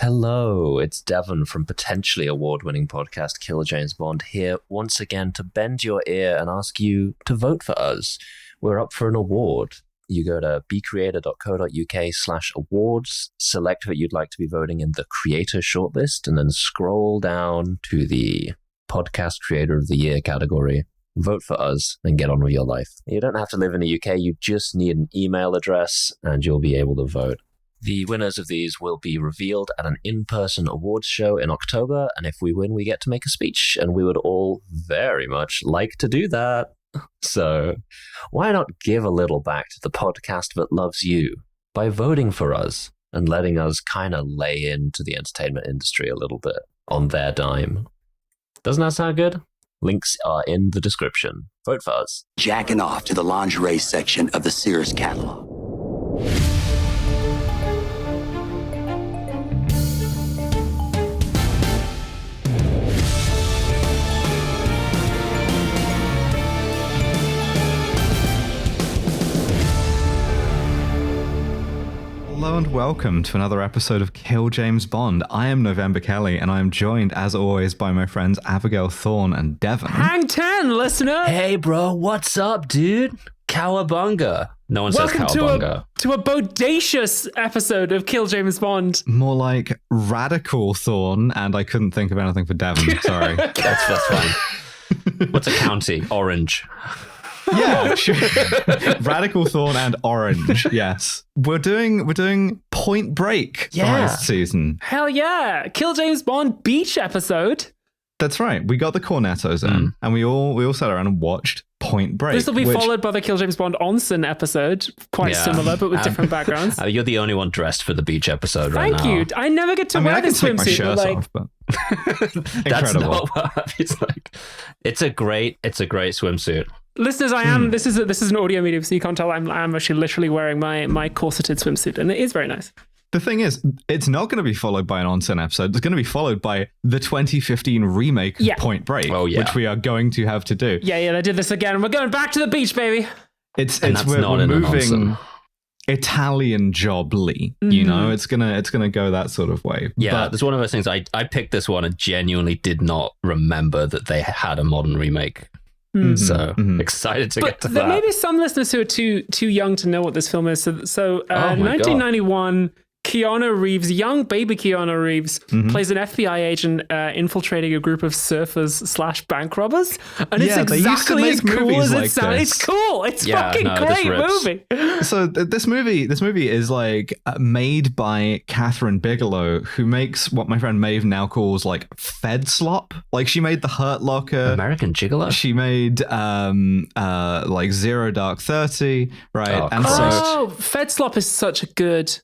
Hello, it's Devon from potentially award-winning podcast Kill James Bond here once again to bend your ear and ask you to vote for us. We're up for an award. You go to bcreator.co.uk/awards, select what you'd like to be voting in the creator shortlist, and then scroll down to the podcast creator of the year category. Vote for us and get on with your life. You don't have to live in the UK, you just need an email address and you'll be able to vote. The winners of these will be revealed at an in-person awards show in October, and if we win, we get to make a speech, and we would all very much like to do that. So why not give a little back to the podcast that loves you by voting for us and letting us kind of lay into the entertainment industry a little bit on their dime? Doesn't that sound good? Links are in the description. Vote for us. Jacking off to the lingerie section of the Sears catalog. Hello and welcome to another episode of Kill James Bond. I am November Kelly, and I am joined, as always, by my friends Abigail Thorne and Devon. Hang 10, listener! Hey, bro, what's up, dude? Cowabunga. No one says cowabunga. Welcome to a bodacious episode of Kill James Bond. More like Radical Thorne, and I couldn't think of anything for Devon. Sorry. That's fine. What's a county? Orange. Yeah, sure. Radical Thorn and Orange. Yes, we're doing Point Break for this season. Hell yeah! Kill James Bond beach episode. That's right. We got the cornetos in, and we all sat around and watched Point Break. This will be followed by the Kill James Bond onsen episode, quite similar but with different backgrounds. You're the only one dressed for the beach episode right now. Thank you. I never get to wear this swimsuit. I can take my shirt off, but that's incredible. not what it's like. It's a great swimsuit. Listeners, this is an audio medium, so you can't tell I'm actually literally wearing my corseted swimsuit, and it is very nice. The thing is, it's not going to be followed by an onsen episode. It's going to be followed by the 2015 remake of Point Break, which we are going to have to do. Yeah, they did this again. We're going back to the beach, baby. We're moving Italian jobly, you know, it's gonna go that sort of way. Yeah, but there's one of those things. I picked this one and genuinely did not remember that they had a modern remake. So excited to get to that. There may be some listeners who are too young to know what this film is. So 1991, Keanu Reeves, young baby Keanu Reeves, plays an FBI agent infiltrating a group of surfers / bank robbers, and it's exactly as cool as it sounds. It's cool. It's fucking great movie. So this movie is like made by Catherine Bigelow, who makes what my friend Maeve now calls like Fed slop. Like she made The Hurt Locker, American Gigolo. She made like Zero Dark 30, right? Fed slop is such a good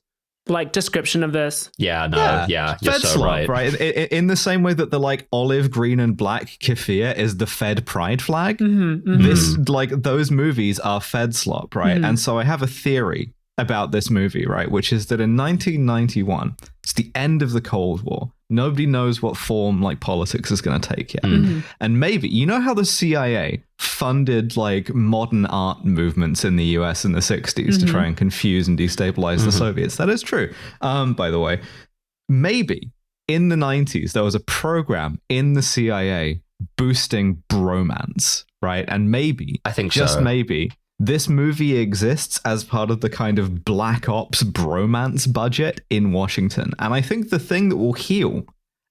description of this. You're Fed so slop, right. In the same way that the like olive, green, and black keffiyeh is the Fed pride flag. This those movies are Fed slop, right? And so I have a theory about this movie, right? Which is that in 1991, it's the end of the Cold War. Nobody knows what form politics is going to take yet. And maybe, you know how the CIA funded modern art movements in the US in the 60s to try and confuse and destabilize the Soviets? That is true. By the way, maybe in the 90s, there was a program in the CIA boosting bromance, right? And maybe, I think just maybe, this movie exists as part of the kind of Black Ops bromance budget in Washington. And I think the thing that will heal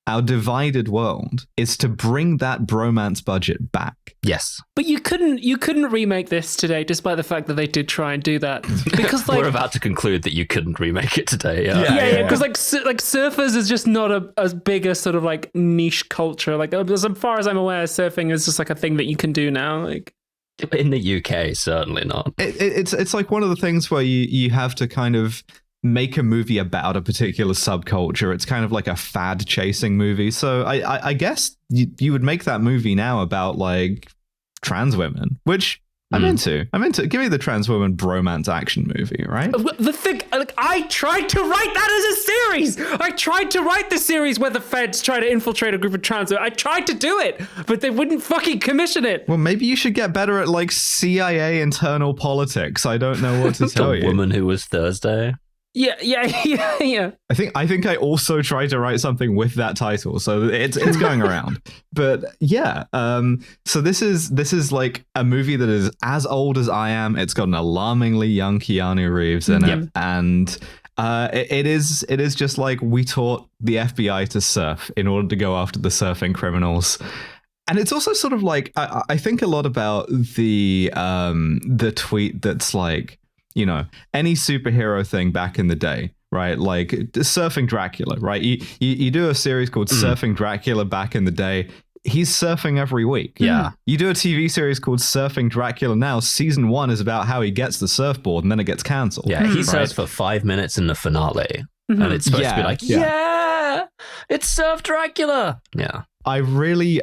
our divided world is to bring that bromance budget back. Yes. But you couldn't remake this today, despite the fact that they did try and do that. Because we're about to conclude that you couldn't remake it today. Yeah. Because surfers is just not as big a sort of niche culture. As far as I'm aware, surfing is just a thing that you can do now. In the UK, certainly not. It's like one of the things where you have to kind of make a movie about a particular subculture. It's kind of like a fad chasing movie. So I guess you would make that movie now about trans women, which I'm into. Give me the trans woman bromance action movie, right? The thing, I tried to write that as a series. I tried to write the series where the feds try to infiltrate a group of trans women. I tried to do it, but they wouldn't fucking commission it. Well, maybe you should get better at CIA internal politics. I don't know what to tell you. The Woman Who Was Thursday. Yeah. I think I also tried to write something with that title, so it's going around. But yeah, so this is like a movie that is as old as I am. It's got an alarmingly young Keanu Reeves in it, and it is just like we taught the FBI to surf in order to go after the surfing criminals. And it's also sort of like I think a lot about the tweet that's like, you know, any superhero thing back in the day, right? Like Surfing Dracula, right? You do a series called Surfing Dracula back in the day. He's surfing every week. Yeah. You do a TV series called Surfing Dracula now. Season 1 is about how he gets the surfboard and then it gets cancelled. Yeah, he surfs for 5 minutes in the finale. And it's supposed to be like, it's Surf Dracula. Yeah. I really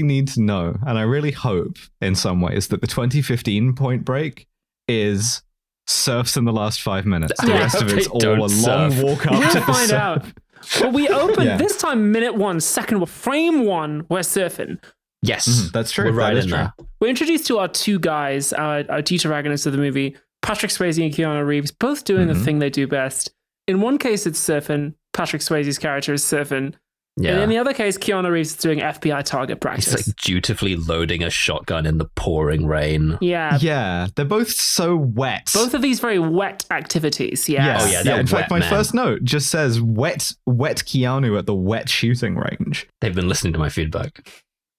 need to know, and I really hope in some ways that the 2015 Point Break is surfs in the last 5 minutes. The rest of it's all a long walk up to the find surf. out. Well, we open this time minute 1, second, frame 1, we're surfing. Yes, that's true. We're right in true. there. We're introduced to our two guys, our two protagonists of the movie, Patrick Swayze and Keanu Reeves, both doing the thing they do best. In one case, it's surfing. Patrick Swayze's character is surfing. Yeah. And in the other case, Keanu Reeves is doing FBI target practice. He's like dutifully loading a shotgun in the pouring rain. Yeah. Yeah, they're both so wet. Both of these very wet activities. Yeah. Oh, yeah. In fact, my man. first note just says wet Keanu at the wet shooting range. They've been listening to my feedback.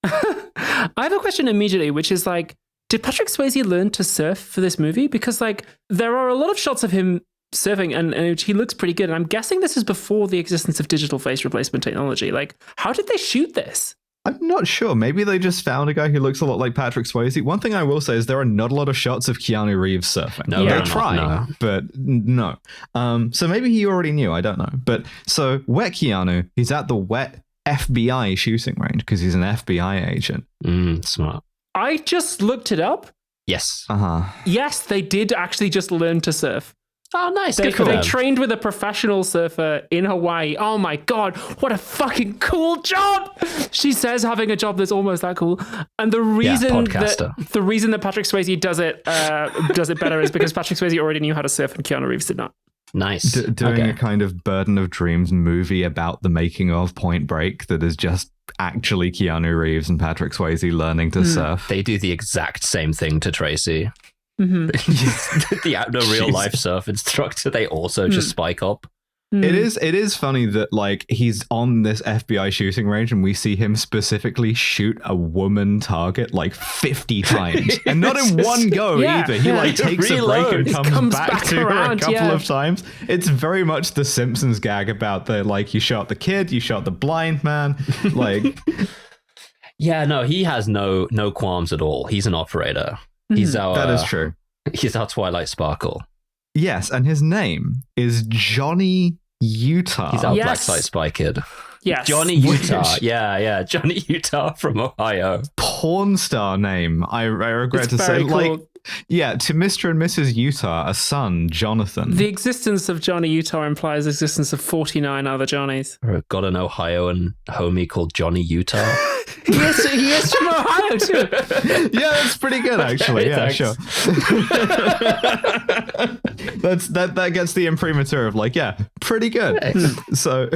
I have a question immediately, which is like, did Patrick Swayze learn to surf for this movie? Because like there are a lot of shots of him surfing and he looks pretty good. And I'm guessing this is before the existence of digital face replacement technology. Like, how did they shoot this? I'm not sure. Maybe they just found a guy who looks a lot like Patrick Swayze. One thing I will say is there are not a lot of shots of Keanu Reeves surfing. No, they try, but no. So maybe he already knew. I don't know. But so wet Keanu, he's at the wet FBI shooting range because he's an FBI agent. Smart. I just looked it up. Yes. Yes, they did actually just learn to surf. Oh, nice. They Good for them. trained with a professional surfer in Hawaii. Oh my God, what a fucking cool job! She says having a job that's almost that cool. And the reason that Patrick Swayze does it better is because Patrick Swayze already knew how to surf and Keanu Reeves did not. Nice. Doing a kind of Burden of Dreams movie about the making of Point Break that is just actually Keanu Reeves and Patrick Swayze learning to surf. They do the exact same thing to Tracy. The real life surf instructor, they also just spike up. It is funny that like he's on this FBI shooting range and we see him specifically shoot a woman target like 50 times and not in one go either. He like takes a break and comes back to her a couple of times. It's very much the Simpsons gag about the like you shot the kid, you shot the blind man, like yeah, no, he has no qualms at all. He's an operator. He's our that is true. He's our Twilight Sparkle. Yes, and his name is Johnny Utah. He's our Black Site Spy Kid. Yes. Johnny Utah. Yeah. Johnny Utah from Ohio. Porn star name. I regret to say. Cool. Like, yeah, to Mr. and Mrs. Utah, a son, Jonathan. The existence of Johnny Utah implies the existence of 49 other Johnnies. Got an Ohioan homie called Johnny Utah. He is from Ohio too. Yeah, that's pretty good actually. Yeah, sure. that gets the imprimatur of like, yeah, pretty good. So,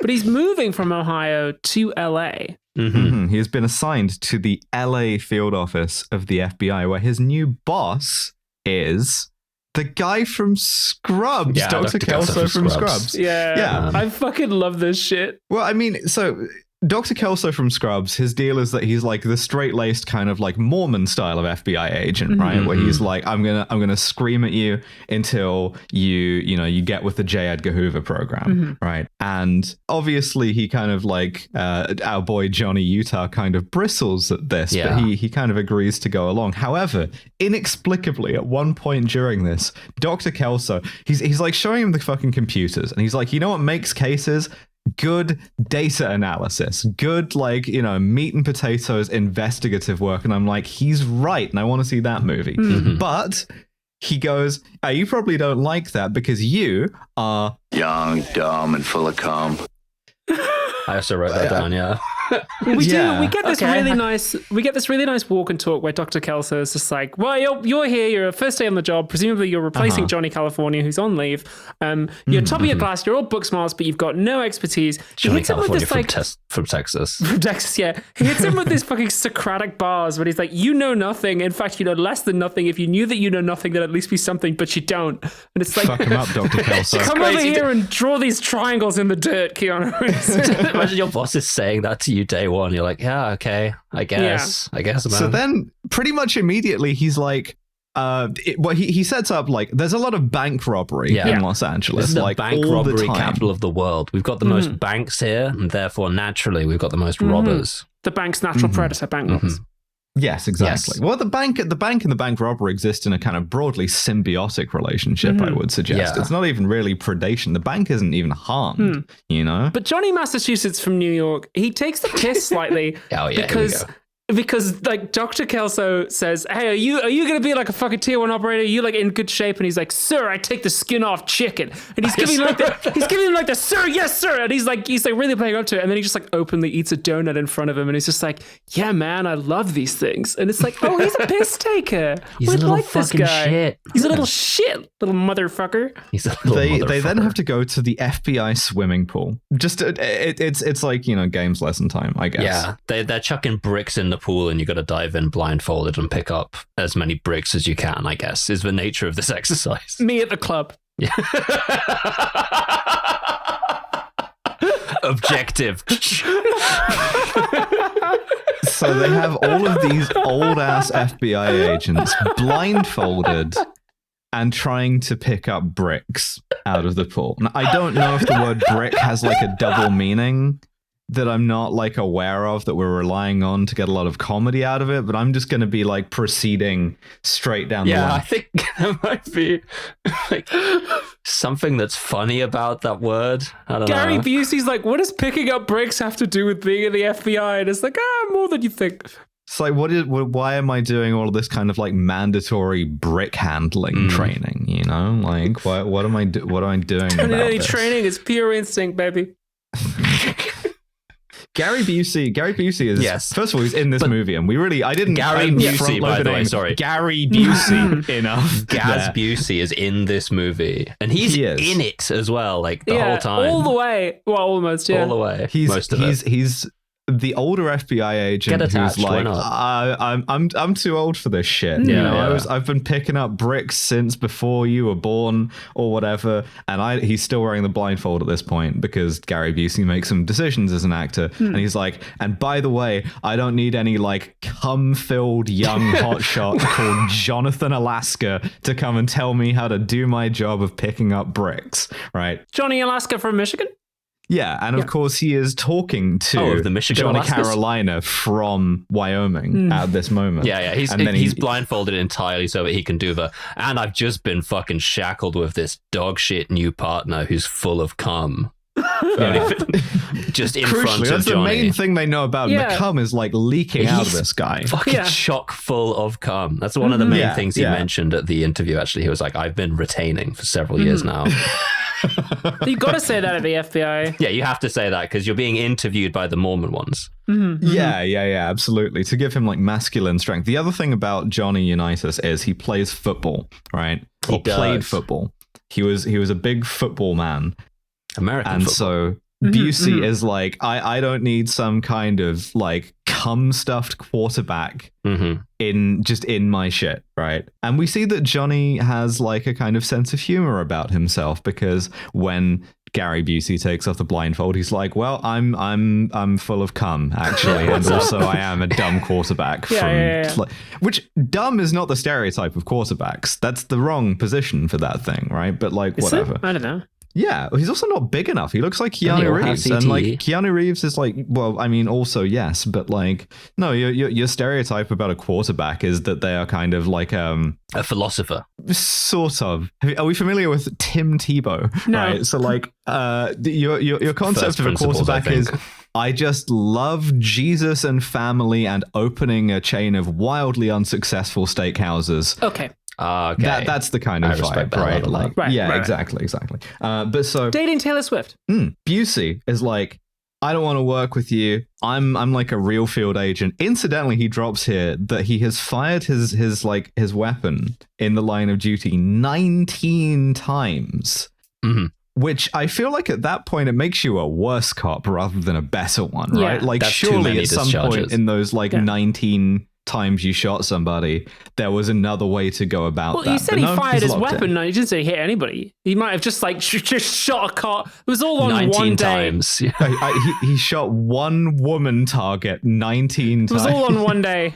but he's moving from Ohio to LA. He has been assigned to the LA field office of the FBI, where his new boss is the guy from Scrubs, Dr. Kelso from Scrubs. Yeah. I fucking love this shit. Well, I mean, so Dr. Kelso from Scrubs, his deal is that he's like the straight-laced kind of like Mormon style of FBI agent, right? Where he's like, I'm gonna scream at you until you get with the J. Edgar Hoover program, right? And obviously he kind of like our boy Johnny Utah kind of bristles at this, but he kind of agrees to go along. However, inexplicably at one point during this, Dr. Kelso, he's like showing him the fucking computers, and he's like, you know what makes cases? Good data analysis, good like meat and potatoes investigative work. And I'm like, he's right, and I want to see that movie. But he goes, you probably don't like that because you are young, dumb, and full of cum. I also wrote that down. We get this really nice walk and talk where Dr. Kelso is just like, well, you're here, you're a first day on the job, presumably you're replacing Johnny California, who's on leave. You're top of your class, you're all book smarts, but you've got no expertise. Johnny California from Texas. From Texas, yeah. He hits him with these fucking Socratic bars where he's like, you know nothing. In fact, you know less than nothing. If you knew that you know nothing, then at least be something, but you don't. And it's like, fuck him up, Dr. Kelso. Come over here and draw these triangles in the dirt, Keanu Reeves. Imagine your boss is saying that to you day one. You're like, yeah, okay, I guess, man. So then pretty much immediately he's like, he sets up like there's a lot of bank robbery in Los Angeles. This is like the bank robbery capital of the world. We've got the most banks here, and therefore naturally we've got the most robbers. The bank's natural predator, bank robbers. Yes, exactly. Yes. Well, the bank and the bank robber exist in a kind of broadly symbiotic relationship, I would suggest. Yeah. It's not even really predation. The bank isn't even harmed, you know? But Johnny Massachusetts from New York, he takes the piss slightly because like Dr. Kelso says, hey, are you going to be like a fucking tier 1 operator? Are you like in good shape? And he's like, sir, I take the skin off chicken. And he's giving him like the sir, yes, sir. And he's like really playing up to it. And then he just like openly eats a donut in front of him. And he's just like, yeah, man, I love these things. And it's like, oh, he's a piss taker. He's a little like fucking this guy. Shit. He's a little shit, little motherfucker. He's a little motherfucker. They then have to go to the FBI swimming pool. Just it's like, you know, games lesson time, I guess. Yeah, they're chucking bricks in the pool and you got to dive in blindfolded and pick up as many bricks as you can, I guess, is the nature of this exercise. Me at the club. Yeah. Objective. So they have all of these old ass FBI agents blindfolded and trying to pick up bricks out of the pool. Now, I don't know if the word brick has like a double meaning that I'm not like aware of that we're relying on to get a lot of comedy out of it, but I'm just going to be like proceeding straight down the line. Yeah, I think there might be like something that's funny about that word. I don't know. Gary Busey's like, what does picking up bricks have to do with being in the FBI? And it's like, more than you think. It's like, why am I doing all of this kind of like mandatory brick handling training? You know, like what am I doing about this? Training is pure instinct, baby. Gary Busey is first of all, he's in this movie, and I didn't Gary Busey, by the way, sorry, Gary Busey enough. Gaz Busey is in this movie, and he's in it as well, like the whole time, all the way. Well, almost, all the way. He's the older FBI agent who's like, I'm too old for this shit. You know, I've been picking up bricks since before you were born or whatever, and he's still wearing the blindfold at this point because Gary Busey makes some decisions as an actor, and he's like, and by the way, I don't need any like cum-filled young hotshot called Jonathan Alaska to come and tell me how to do my job of picking up bricks, right? Johnny Alaska from Michigan? Yeah, and of course he is talking to the Michigan Johnny Alaskas? Carolina from Wyoming at this moment. Yeah, he's blindfolded entirely so that he can do and I've just been fucking shackled with this dog shit new partner who's full of cum. Just in front of Johnny. That's the main thing they know about him. The cum is like leaking out of this guy. Fucking chock full of cum. That's one of the main things he mentioned at the interview, actually. He was like, I've been retaining for several years now. You got to say that at the FBI. Yeah, you have to say that because you're being interviewed by the Mormon ones. Yeah, absolutely. To give him like masculine strength. The other thing about Johnny Unitas is he plays football, right? He played football. He was a big football man. American football. So Busey is like, I don't need some kind of like cum-stuffed quarterback in my shit, right? And we see that Johnny has like a kind of sense of humor about himself because when Gary Busey takes off the blindfold, he's like, well, I'm full of cum, actually, and also I am a dumb quarterback. Which dumb is not the stereotype of quarterbacks. That's the wrong position for that thing, right? But like, whatever. I don't know. Yeah, he's also not big enough. He looks like Keanu Reeves, and like Keanu Reeves is like, well, I mean, also yes, but like, no, your stereotype about a quarterback is that they are kind of like a philosopher, sort of. Are we familiar with Tim Tebow? No. Right. So like, your concept of a quarterback is, I just love Jesus and family and opening a chain of wildly unsuccessful steakhouses. Okay. Okay. That's the kind of vibe, right? Like, right? Exactly. But so dating Taylor Swift. Busey is like, I don't want to work with you. I'm like a real field agent. Incidentally, he drops here that he has fired his weapon in the line of duty 19 times. Mm-hmm. Which I feel like at that point it makes you a worse cop rather than a better one, right? Like that's surely at some point in those 19 times you shot somebody, there was another way to go about that. Well, he said he fired his weapon. No, he didn't say he hit anybody. He might have just just shot a car. It was all on 19 one day. times. He shot one woman target 19 times. It was all on one day.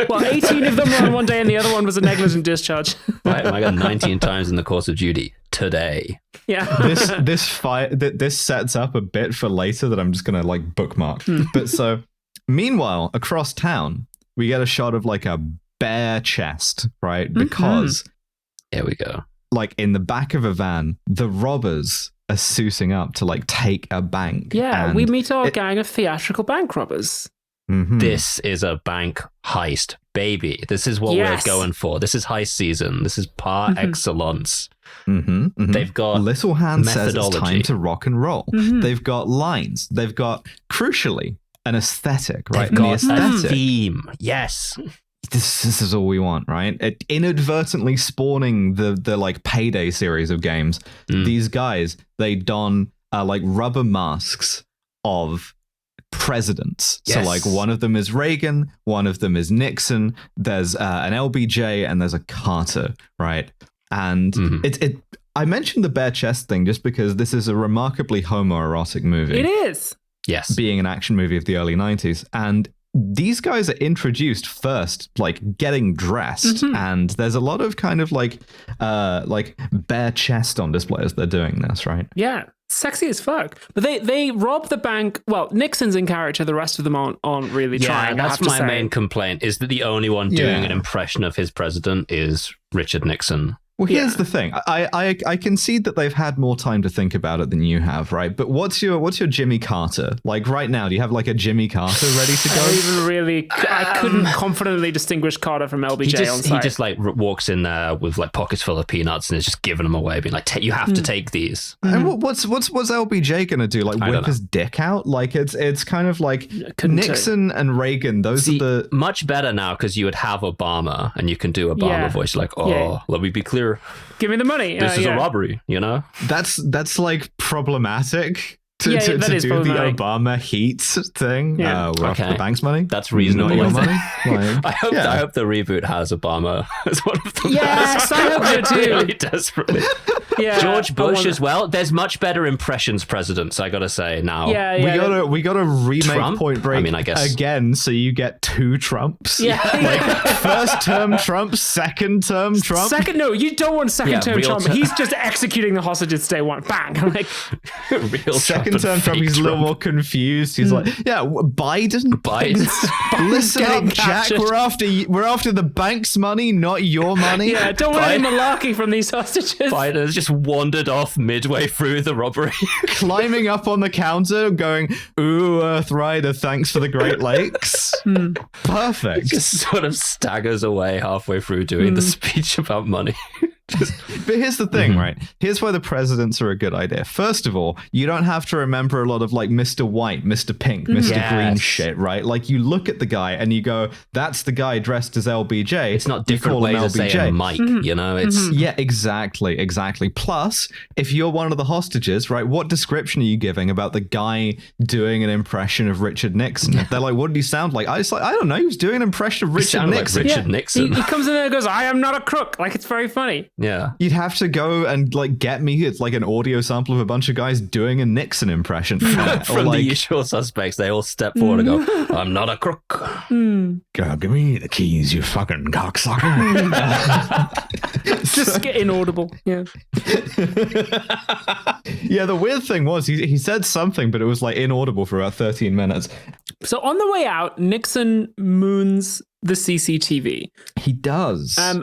Well, 18 of them were on one day, and the other one was a negligent discharge. Right, I got 19 times in the course of duty today. Yeah. This sets up a bit for later that I'm just gonna bookmark. But so, meanwhile, across town, we get a shot of a bare chest, right? Because here we go. In the back of a van, the robbers are suiting up to take a bank. Yeah, we meet our gang of theatrical bank robbers. Mm-hmm. This is a bank heist, baby. This is what we're going for. This is heist season. This is par excellence. Mm-hmm, mm-hmm. They've got Little Hand says it's time to rock and roll. Mm-hmm. They've got lines. They've got, crucially, an aesthetic, right? They've got the aesthetic, a theme. Yes. This is all we want, right? Inadvertently spawning the Payday series of games. These guys, they don rubber masks of presidents. Yes. So one of them is Reagan, one of them is Nixon. There's an LBJ and there's a Carter, right? And I mentioned the bare chest thing just because this is a remarkably homoerotic movie. It is. Yes. Being an action movie of the early 90s. And these guys are introduced first, getting dressed. And there's a lot of kind of bare chest on display as they're doing this, right? Yeah. Sexy as fuck. But they rob the bank. Well, Nixon's in character. The rest of them aren't really trying. That's my main complaint, is that the only one doing an impression of his president is Richard Nixon. Well, here's the thing. I concede that they've had more time to think about it than you have, right? But what's your Jimmy Carter? Right now, do you have a Jimmy Carter ready to go? I couldn't confidently distinguish Carter from LBJ on site. He just walks in there with pockets full of peanuts and is just giving them away, being you have to take these. And what's LBJ gonna do? Whip his dick out? It's kind of Nixon and Reagan. Those are the much better now, because you would have Obama and you can do Obama voice. Let me be clear. Give me the money. This is a robbery, That's problematic to that do the problematic. Obama heat thing. Yeah. We're after the bank's money. That's reasonable. Not your money. I hope the reboot has Obama as one of the Yes, I hope so too. Really desperately. Yeah, George Bush as well. There's much better impressions presidents, I gotta say now. Yeah. We gotta remake Trump? Point Break I guess again, so you get two Trumps. Yeah. First term Trump, second term Trump. No, you don't want second term Trump. He's just executing the hostages day one. Bang. real second term Trump. He's a little more confused. He's Biden. Listen up, Jack. Captured. We're after the bank's money, not your money. Yeah, don't want any malarkey from these hostages. Biden has just wandered off midway through the robbery. Climbing up on the counter, going, "Ooh, Earth Rider, thanks for the Great Lakes." Perfect. Just sort of staggers away halfway through doing the speech about money. But here's the thing, right? Here's why the presidents are a good idea. First of all, you don't have to remember a lot of Mr. White, Mr. Pink, Mr. Green shit, right? You look at the guy and you go, that's the guy dressed as LBJ. It's not different ways of saying Mike, It's yeah, exactly. Plus, if you're one of the hostages, right, what description are you giving about the guy doing an impression of Richard Nixon? They're like, what did he sound like? I don't know. He was doing an impression of Richard Nixon. Like Richard Nixon. He comes in there and goes, I am not a crook. It's very funny. Yeah. You'd have to go and get me an audio sample of a bunch of guys doing a Nixon impression. From the usual suspects, they all step forward and go, I'm not a crook. Go, give me the keys, you fucking cocksucker. Just get inaudible. Yeah. Yeah, the weird thing was he said something, but it was inaudible for about 13 minutes. So on the way out, Nixon moons the CCTV. He does. Then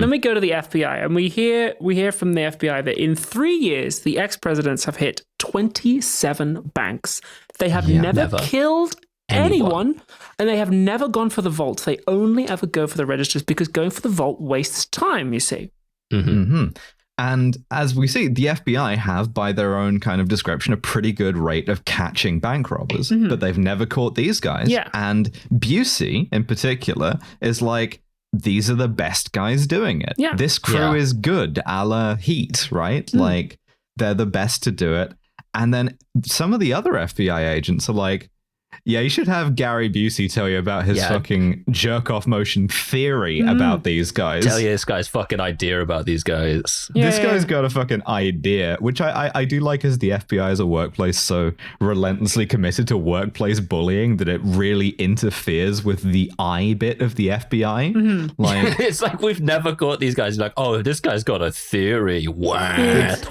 we go to the FBI, and we hear from the FBI that in 3 years the ex-presidents have hit 27 banks. They have never killed anyone, and they have never gone for the vault. They only ever go for the registers because going for the vault wastes time, you see. And as we see, the FBI have, by their own kind of description, a pretty good rate of catching bank robbers, but they've never caught these guys. Yeah. And Busey, in particular, is like, these are the best guys doing it. Yeah. This crew is good, a la Heat, right? Like, they're the best to do it. And then some of the other FBI agents are like, yeah, you should have Gary Busey tell you about his fucking jerk-off motion theory about these guys. Tell you this guy's fucking idea about these guys. This guy's got a fucking idea, which I do like as the FBI as a workplace so relentlessly committed to workplace bullying that it really interferes with the I bit of the FBI. Like, it's like we've never caught these guys. Like, oh, this guy's got a theory. What?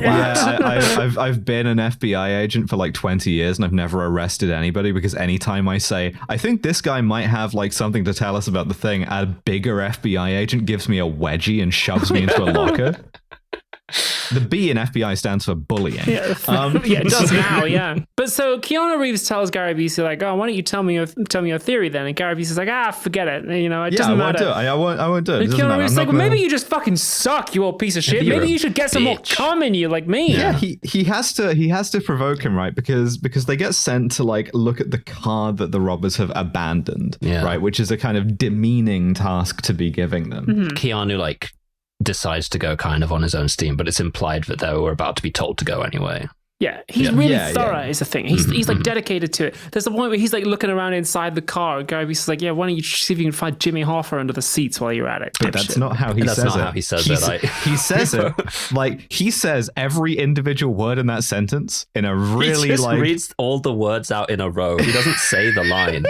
I've been an FBI agent for like 20 years and I've never arrested anybody because anytime I say, I think this guy might have like something to tell us about the thing, a bigger FBI agent gives me a wedgie and shoves me into a locker. The B in FBI stands for bullying. Yeah, it does now, yeah. But so Keanu Reeves tells Gary Busey, like, oh, why don't you tell me your theory then? And Gary Busey's like, forget it. You know, it doesn't matter. I won't do it. And Keanu Reeves is like, well, maybe you just fucking suck, you old piece of shit. Maybe you should get some more cum in you like me. Yeah, he has to provoke him, right? Because they get sent to like look at the car that the robbers have abandoned, right? Which is a kind of demeaning task to be giving them. Keanu like decides to go kind of on his own steam, but it's implied that they were about to be told to go anyway. Yeah, he's really thorough is the thing. He's like dedicated to it. There's a point where he's like looking around inside the car and Gary Busey's like, yeah, why don't you see if you can find Jimmy Hoffa under the seats while you're at it. But that's not how he says it. That's not how he says it. He says it like he says every individual word in that sentence in a really he just reads all the words out in a row. He doesn't say the line.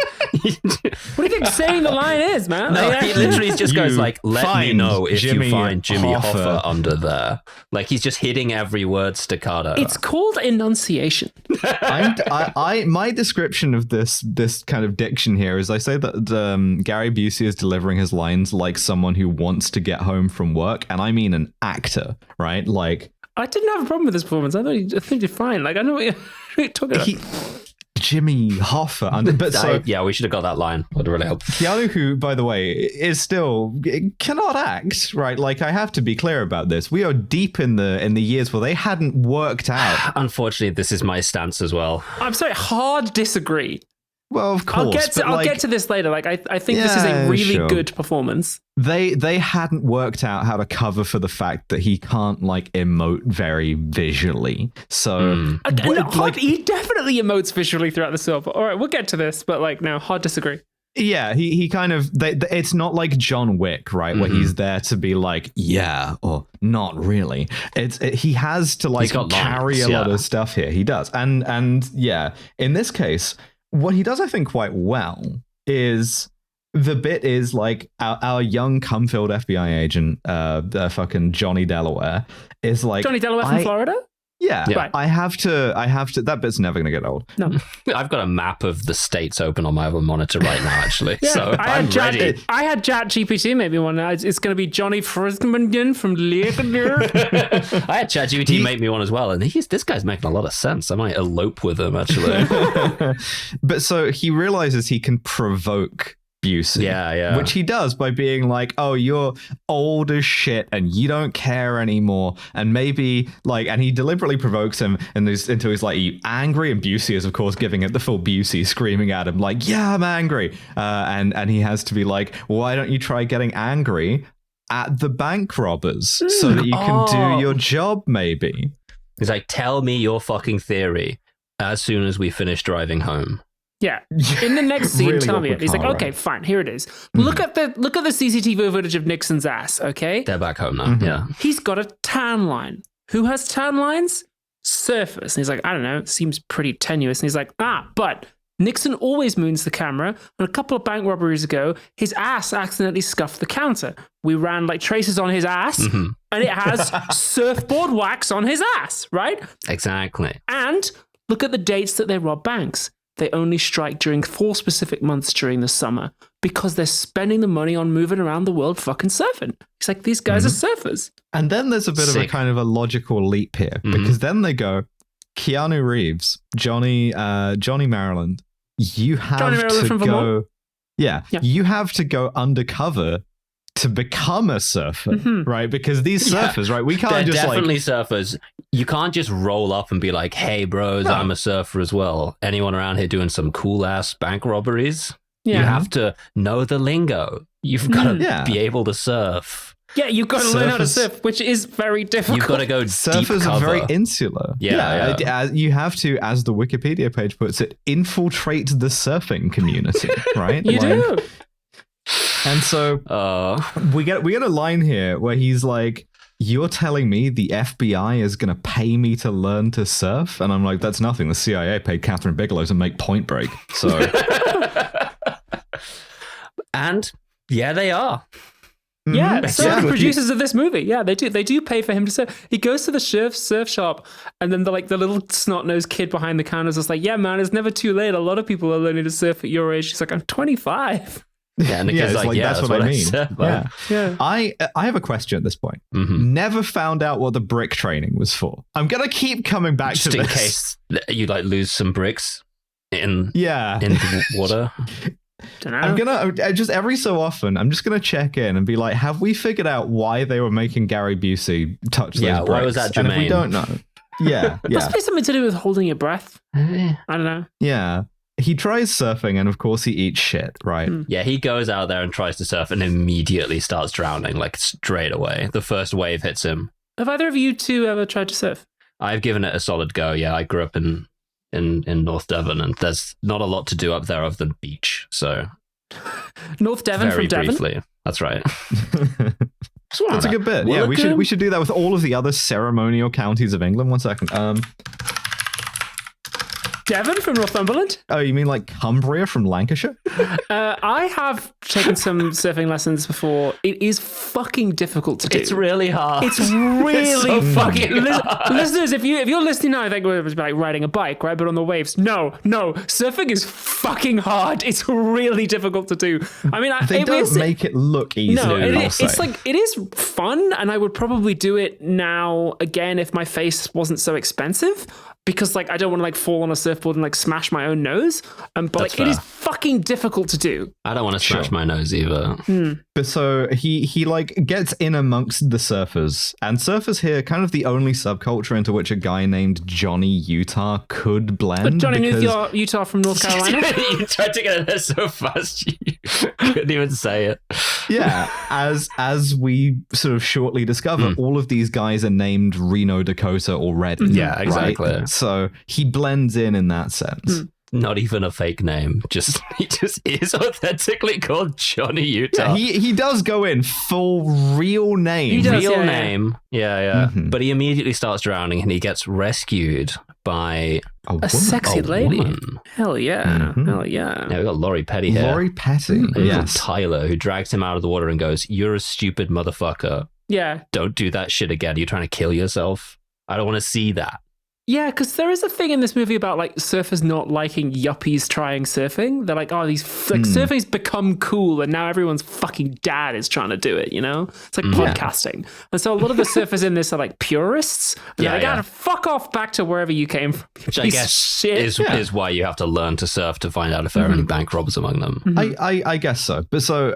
What do you think saying the line is, man? No, he literally just goes like, let me know if Jimmy you find Jimmy Hoffa under there. Like he's just hitting every word staccato. It's called enunciation. My description of this kind of diction here is I say that Gary Busey is delivering his lines like someone who wants to get home from work, and I mean an actor, right? Like I didn't have a problem with this performance. I think you're fine. Like I know what you're talking about. Jimmy Hoffa. But so, yeah, we should have got that line. Would really help. Keanu, who, by the way, is still cannot act, right? Like, I have to be clear about this. We are deep in the years where they hadn't worked out. Unfortunately, this is my stance as well. I'm sorry, hard disagree. Well, of course. I'll get to this later. Like, I think this is a really good performance. They hadn't worked out how to cover for the fact that he can't like emote very visually. So he definitely emotes visually throughout the film. All right, we'll get to this, but like, no, hard disagree. Yeah, he kind of it's not like John Wick, right, where he's there to be like, yeah, or not really. He has to like carry a lot of stuff here. He does, and yeah, in this case, what he does, I think, quite well is the bit is like our young cum-filled FBI agent, fucking Johnny Delaware, is like Johnny Delaware from Florida. Yeah, right. I have to. That bit's never going to get old. No, I've got a map of the states open on my other monitor right now, actually. Yeah, so I'm ready. I had Chat GPT maybe one now. It's going to be Johnny Frisman from Leander. I had Chat GPT make me one as well, and this guy's making a lot of sense. I might elope with him, actually. But so he realizes he can provoke Busey, which he does by being like, oh, you're old as shit and you don't care anymore, and maybe like, and he deliberately provokes him into his like, are you angry? And Busey is of course giving it the full Busey, screaming at him like, yeah, I'm angry, and he has to be like, why don't you try getting angry at the bank robbers so that you can do your job? Maybe he's like, tell me your fucking theory as soon as we finish driving home. Yeah. In the next scene, really tell me it. He's like, okay, fine, here it is. Look at the CCTV footage of Nixon's ass, okay? They're back home now, yeah. He's got a tan line. Who has tan lines? Surfers. And he's like, I don't know, it seems pretty tenuous. And he's like, but Nixon always moons the camera. And a couple of bank robberies ago, his ass accidentally scuffed the counter. We ran like traces on his ass, and it has surfboard wax on his ass, right? Exactly. And look at the dates that they rob banks. They only strike during 4 specific months during the summer because they're spending the money on moving around the world fucking surfing. It's like, these guys are surfers. And then there's a bit of a kind of a logical leap here, because then they go, Keanu Reeves, Johnny Maryland, you have to go. Yeah, you have to go undercover to become a surfer, right? Because these surfers, right? We can't They're just definitely surfers. You can't just roll up and be like, hey, bros, I'm a surfer as well. Anyone around here doing some cool ass bank robberies? Yeah. You have to know the lingo. You've got to be able to surf. Yeah, you've got to learn how to surf, which is very difficult. You've got to go Surfers deep cover. are very insular. Yeah. You have to, as the Wikipedia page puts it, infiltrate the surfing community, right? You do. And so we get a line here where he's like, "You're telling me the FBI is going to pay me to learn to surf?" And I'm like, "That's nothing. The CIA paid Catherine Bigelow to make Point Break." So, and yeah, they are. Yeah, so are the producers of this movie. Yeah, they do. They do pay for him to surf. He goes to the surf shop, and then the little snot-nosed kid behind the counter is just like, "Yeah, man, it's never too late. A lot of people are learning to surf at your age." She's like, "I'm 25." Yeah, and the kid's like, yeah, that's what I mean. Said, yeah. I have a question at this point. Never found out what the brick training was for. I'm gonna keep coming back just to in this. case you like lose some bricks in water. Dunno. I'm gonna just every so often I'm just gonna check in and be like, have we figured out why they were making Gary Busey touch those bricks? Why was that And if we germane? don't know, yeah. Must be something to do with holding your breath. I don't know. Yeah. He tries surfing and of course he eats shit, right? Yeah, he goes out there and tries to surf and immediately starts drowning, like straight away. The first wave hits him. Have either of you two ever tried to surf? I've given it a solid go. Yeah, I grew up in North Devon, and there's not a lot to do up there other than beach. So North Devon very from Devon? briefly. That's right. That's a good bit. Yeah, we should do that with all of the other ceremonial counties of England. 1 second. Devon from Northumberland? Oh, you mean like Cumbria from Lancashire? I have taken some surfing lessons before. It is fucking difficult to do. It's really hard. It's really so fucking listeners, if you're listening now, I think we're like riding a bike, right? But on the waves. No, surfing is fucking hard. It's really difficult to do. I mean, they don't make it look easy. No, it's like it is fun, and I would probably do it now again if my face wasn't so expensive. Because like I don't want to like fall on a surfboard and like smash my own nose, but like it is fucking difficult to do. I don't want to smash my nose either. But so he like gets in amongst the surfers, and surfers here kind of the only subculture into which a guy named Johnny Utah could blend. Johnny Utah from North Carolina. You tried to get in there so fast you couldn't even say it. Yeah, as we sort of shortly discover, all of these guys are named Reno, Dakota already. Yeah, exactly. Right? So he blends in that sense. Not even a fake name. He just is authentically called Johnny Utah. Yeah, he does go in full real name. He does, real name. Yeah. But he immediately starts drowning and he gets rescued by a sexy lady. Woman. Hell yeah. Hell yeah. Yeah, we got Laurie Petty here. Laurie Petty. Yes. Tyler, who drags him out of the water and goes, "You're a stupid motherfucker. Yeah. Don't do that shit again. You're trying to kill yourself. I don't want to see that." Yeah, because there is a thing in this movie about like surfers not liking yuppies trying surfing. They're like, oh, these surfing's become cool, and now everyone's fucking dad is trying to do it. You know, it's like podcasting, and so a lot of the surfers in this are like purists. And they're like, "Ah, fuck off back to wherever you came from." Which I guess is why you have to learn to surf to find out if there are any bank robbers among them. I guess so. But so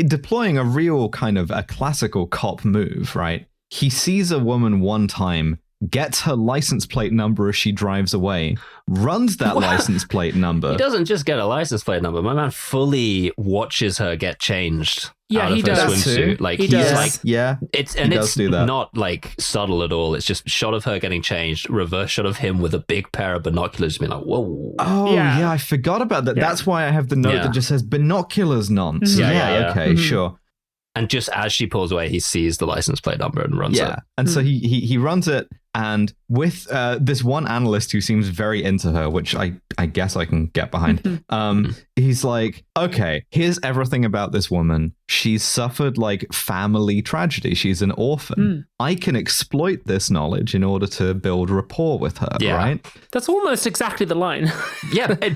deploying a real kind of a classical cop move, right? He sees a woman one time, gets her license plate number as she drives away, runs that license plate number. He doesn't just get a license plate number. My man fully watches her get changed out of her swimsuit. Like he's like, it's not like subtle at all. It's just shot of her getting changed, reverse shot of him with a big pair of binoculars, being like, whoa. Oh yeah, I forgot about that. That's why I have the note that just says binoculars nonce. Okay, sure. And just as she pulls away, he sees the license plate number and runs it. And so he runs it, and with this one analyst who seems very into her, which I guess I can get behind, he's like, okay, here's everything about this woman. She's suffered like family tragedy. She's an orphan. I can exploit this knowledge in order to build rapport with her, right? That's almost exactly the line.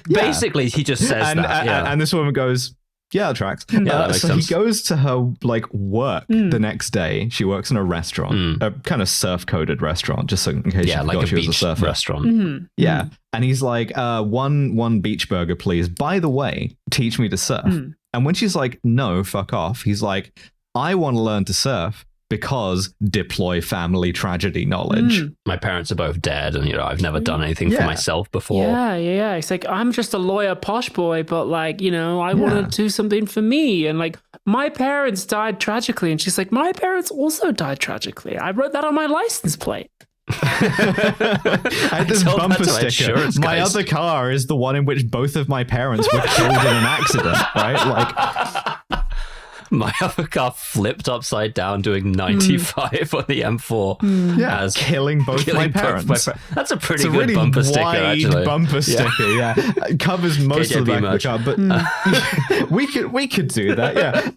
Basically, he just says that. And this woman goes, yeah, that tracks. That makes sense. He goes to her like work the next day. She works in a restaurant, a kind of surf-coded restaurant, just so in case you forgot she was a surfer. Restaurant. Yeah, and he's like, one beach burger, please. By the way, teach me to surf. And when she's like, no, fuck off, he's like, I want to learn to surf because deploy family tragedy knowledge. My parents are both dead, and I've never done anything for myself before. Yeah. It's like, I'm just a lawyer posh boy, but like, I want to do something for me. And like, my parents died tragically. And she's like, my parents also died tragically. I wrote that on my license plate. I had this bumper sticker. My other car is the one in which both of my parents were killed in an accident, right? Like, my other car flipped upside down doing 95 on the M4. Yeah, killing my parents. That's a pretty good really bumper sticker, actually. Bumper sticker, yeah. It covers most of the back of the car, but we could do that, yeah.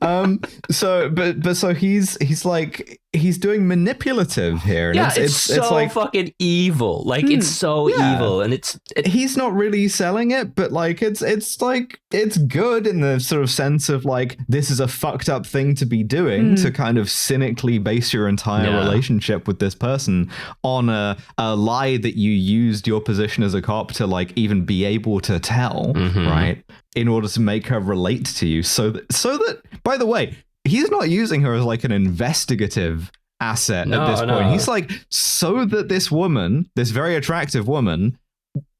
So he's like, he's doing manipulative here. And it's so like, fucking evil. Like, it's so evil, and he's not really selling it, but like it's like, it's good in the sort of sense of like, this is a fucked up thing to be doing, to kind of cynically base your entire relationship with this person on a lie that you used your position as a cop to like even be able to tell, right, in order to make her relate to you, so that by the way, he's not using her as like an investigative asset at this point. He's like, so that this woman, this very attractive woman,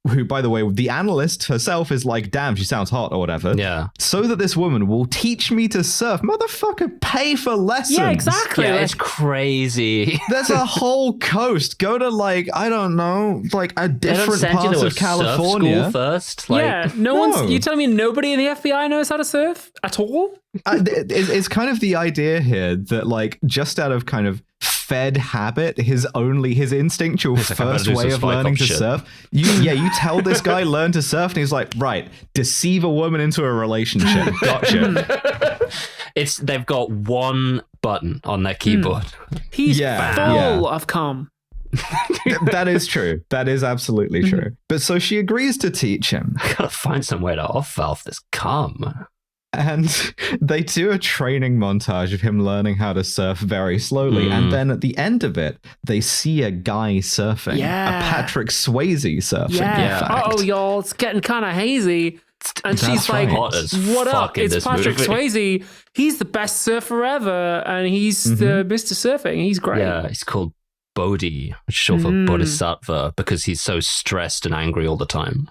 who, by the way, the analyst herself is like, damn, she sounds hot or whatever. Yeah. So that this woman will teach me to surf. Motherfucker, pay for lessons. Yeah, exactly. Yeah, it's crazy. There's a whole coast. Go to like, I don't know, like a different part of California. Surf school first. Like, one's. You telling me nobody in the FBI knows how to surf at all? It's kind of the idea here that like, just out of kind of fed habit, his instinctual first way of learning to surf, you tell this guy learn to surf, and he's like, right, deceive a woman into a relationship. Gotcha. They've got one button on their keyboard. He's full of cum. That is true. That is absolutely true. But so she agrees to teach him. I gotta find some way to off-valve this cum. And they do a training montage of him learning how to surf very slowly. And then at the end of it, they see a guy surfing. Yeah. A Patrick Swayze surfing. Yeah. Oh, y'all, it's getting kind of hazy. And she's like, what up? It's Patrick Swayze. He's the best surfer ever. And he's the Mr. Surfing. He's great. Yeah, he's called Bodhi, which is short for Bodhisattva, because he's so stressed and angry all the time.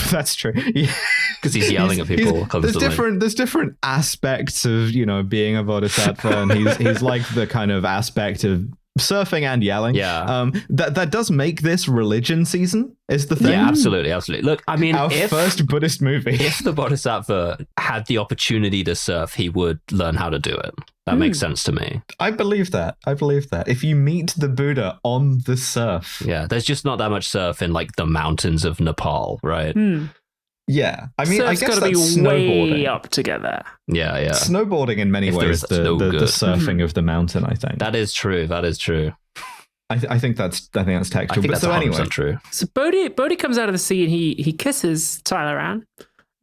That's true. Because he's yelling at people constantly. There's different aspects of, being a Bodhisattva, and he's like the kind of aspect of surfing and yelling. Yeah. That does make this religion season, is the thing. Yeah, absolutely. Look, I mean, our first Buddhist movie. If the Bodhisattva had the opportunity to surf, he would learn how to do it. That makes sense to me. I believe that. If you meet the Buddha on the surf. Yeah, there's just not that much surf in like the mountains of Nepal, right? Yeah, I mean, I guess gotta that's be snowboarding. way up together. Yeah. Snowboarding in many ways, the surfing of the mountain, I think. That is true. I think that's textual. I think that's so anyway, true. So Bodhi comes out of the sea and he kisses Tyler Ann.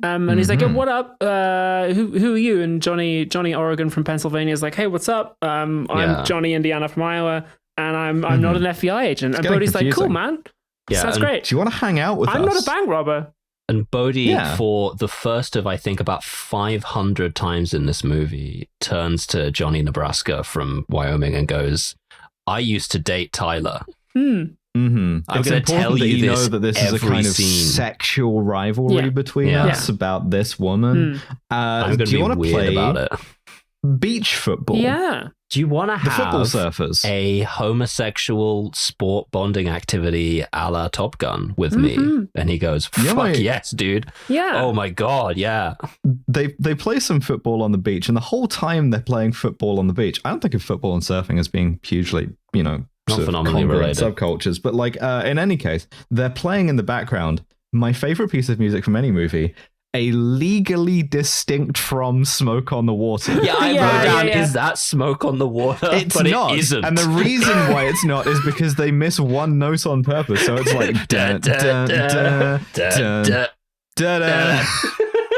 And he's like, hey, what up? Who are you? And Johnny Oregon from Pennsylvania is like, hey, what's up? I'm Johnny Indiana from Iowa, and I'm not an FBI agent. And Bodhi's like, cool, man. Yeah, sounds great. Do you want to hang out with us? I'm not a bank robber. And Bodhi, for the first of, I think, about 500 times in this movie, turns to Johnny Nebraska from Wyoming and goes, I used to date Tyler. I'm going to tell you this know that this is a kind of sexual rivalry between us about this woman. I'm going to be weird about it. Beach football. Yeah. Do you want to have football surfers a homosexual sport bonding activity a la Top Gun with me? And he goes, fuck yes, dude. Yeah. Oh my God, yeah. They play some football on the beach, and the whole time they're playing football on the beach, I don't think of football and surfing as being hugely, not phenomenally related subcultures, but like in any case, they're playing in the background. My favorite piece of music from any movie, a legally distinct from Smoke on the Water. Yeah, I wrote down, is that Smoke on the Water? It's but not. It isn't. And the reason why it's not is because they miss one note on purpose. So it's like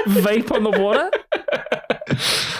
Vape on the water?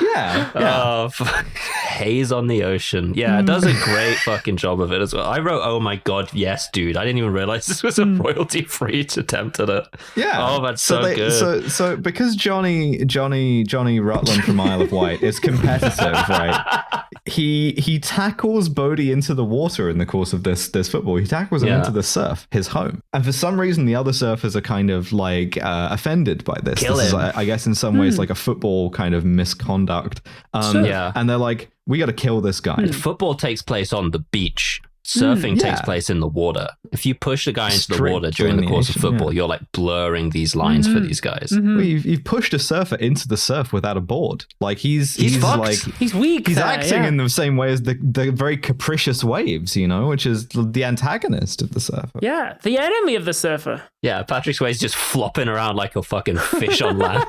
Yeah. Oh, fuck. haze on the ocean. Yeah, it does a great fucking job of it as well. I wrote, oh my god, yes, dude. I didn't even realize this was a royalty-free attempt at it. Yeah. Oh, that's so good. So because Johnny Rutland from Isle of Wight is competitive, right? He tackles Bodhi into the water in the course of this football. He tackles him into the surf, his home. And for some reason, the other surfers are kind of like offended by this. Kill this him. is, I guess, in some ways, like a football kind of misconduct. And they're like, we got to kill this guy. Football takes place on the beach. Surfing takes place in the water. If you push the guy into the water during the course of football, you're like blurring these lines for these guys. Well, you've pushed a surfer into the surf without a board. Like he's fucked. like he's weak. He's acting in the same way as the very capricious waves, which is the antagonist of the surfer. Yeah, the enemy of the surfer. Yeah, Patrick Swayze's just flopping around like a fucking fish on land.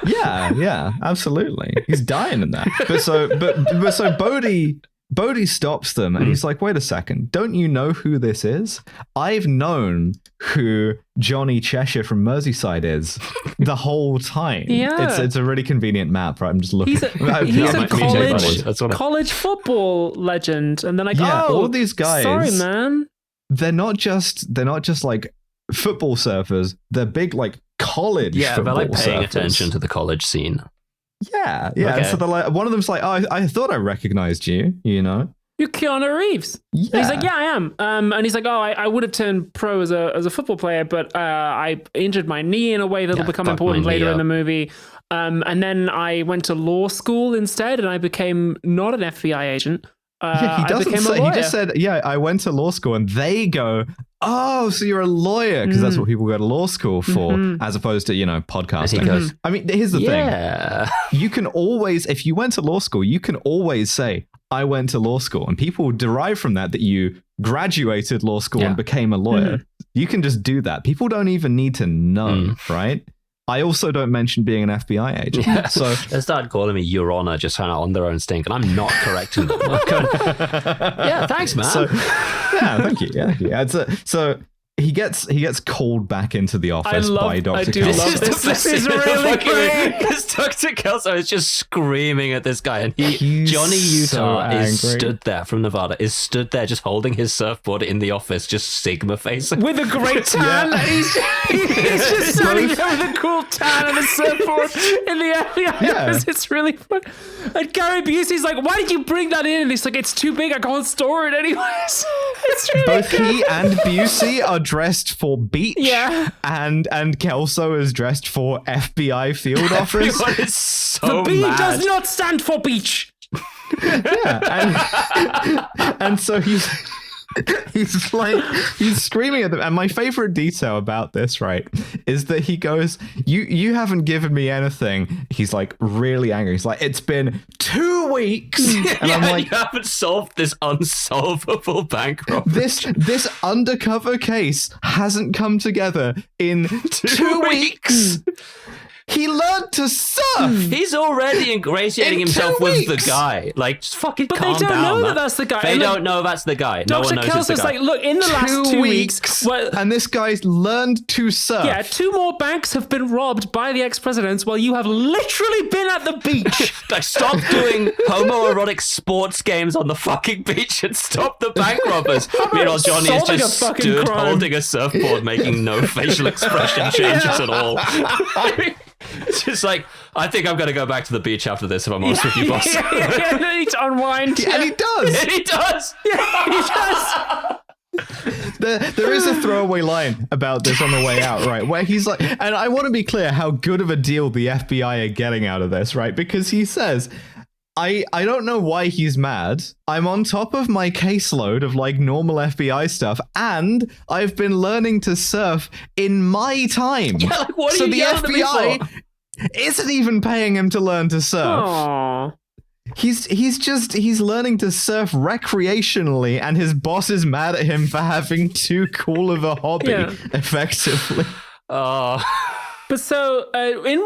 Yeah, absolutely. He's dying in that. But so Bodhi stops them and he's like, wait a second, don't you know who this is? I've known who Johnny Cheshire from Merseyside is the whole time. Yeah. It's a really convenient map, right? I'm just looking. He's a college football legend. And then like, all of these guys. Sorry, man. They're not just like football surfers. They're big like college football they're like paying surfers. attention to the college scene. Yeah. Okay. And so they're like, one of them's like, oh, I thought I recognized you, You're Keanu Reeves. Yeah. And he's like, yeah, I am. And he's like, oh, I would have turned pro as a football player, but I injured my knee in a way that'll become important later in the movie. And then I went to law school instead, and I became not an FBI agent. He doesn't say. He just said, "Yeah, I went to law school," and they go, "Oh, so you're a lawyer?" Because that's what people go to law school for, as opposed to podcasting. Goes, I mean, here's the thing: you can always, if you went to law school, you can always say, "I went to law school," and people derive from that you graduated law school and became a lawyer. You can just do that. People don't even need to know, right? I also don't mention being an FBI agent. Yeah. So they started calling me Your Honor just trying to on their own stink, and I'm not correcting them. Yeah, thanks, man. Thank you. Yeah. So he gets called back into the office by Dr. Kelso. This is really great. Because Dr. Kelso is just screaming at this guy, and Johnny Utah stood there from Nevada, is stood there just holding his surfboard in the office, just Sigma facing. With a great tan. He's just standing there with a cool tan and a surfboard in the FBI office. It's really fun. And Gary Busey's like, why did you bring that in? And he's like, it's too big. I can't store it anyways. It's really Both he and Busey are dressed for beach, and Kelso is dressed for FBI field office. Everyone is so the B mad. does not stand for beach. And so he's screaming at them. And my favorite detail about this, right, is that he goes, you haven't given me anything. He's like really angry. He's like, it's been 2 weeks. And I'm like, you haven't solved this unsolvable bank robbery. This undercover case hasn't come together in 2 weeks. He learned to surf. He's already ingratiating himself with the guy. Like, just fucking calm down. But they don't know that that's the guy. They don't know that's the guy. No one knows it's the guy. Like, look, in the last 2 weeks, and this guy's learned to surf. Yeah, 2 more banks have been robbed by the ex-presidents while you have literally been at the beach. Like, stop doing homoerotic sports games on the fucking beach and stop the bank robbers. Meanwhile, Johnny is just stood holding a surfboard, making no facial expression changes at all. It's just like, I think I'm going to go back to the beach after this, if I'm honest with you, boss. I need to unwind. And he does. And he does. Yeah, he does. There is a throwaway line about this on the way out, right? Where he's like, and I want to be clear how good of a deal the FBI are getting out of this, right? Because he says, I don't know why he's mad. I'm on top of my caseload of like normal FBI stuff, and I've been learning to surf in my time. Yeah, like, what are you yelling at me for? So the FBI isn't even paying him to learn to surf. Aww. He's learning to surf recreationally, and his boss is mad at him for having too cool of a hobby, effectively. Oh. But so in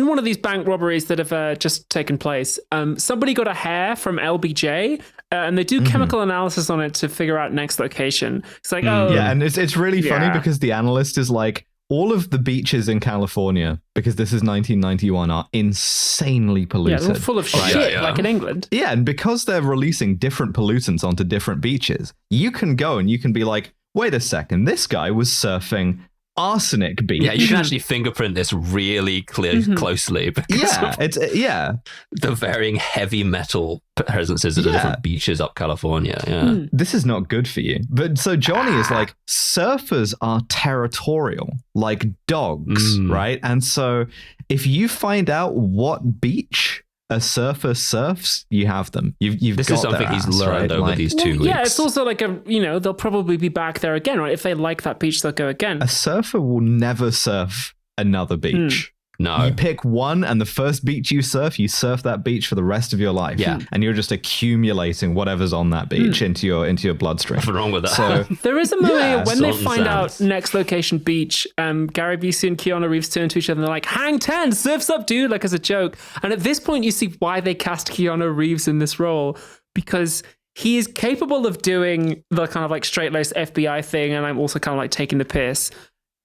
one of these bank robberies that have just taken place, somebody got a hair from LBJ, and they do chemical analysis on it to figure out next location. It's like, and it's really funny because the analyst is like, all of the beaches in California, because this is 1991, are insanely polluted. Yeah, they're full of shit, like in England. Yeah, and because they're releasing different pollutants onto different beaches, you can go and you can be like, wait a second, this guy was surfing Arsenic Beach. Yeah, you can actually fingerprint this really closely. Because the varying heavy metal presences at the different beaches up California. Yeah, this is not good for you. But so Johnny is like, surfers are territorial, like dogs, right? And so if you find out what beach a surfer surfs, you have them. You've this got is something he's learned over these 2 weeks. Yeah, it's also like they'll probably be back there again, right? If they like that beach, they'll go again. A surfer will never surf another beach. No. You pick one, and the first beach you surf that beach for the rest of your life. Yeah. And you're just accumulating whatever's on that beach into your bloodstream. What's wrong with that? So there is a moment when they Salt and find sand. out next location beach, Gary Busey and Keanu Reeves turn to each other and they're like, hang 10, surf's up, dude, like as a joke. And at this point, you see why they cast Keanu Reeves in this role, because he is capable of doing the kind of like straight-laced FBI thing, and I'm also kind of like taking the piss.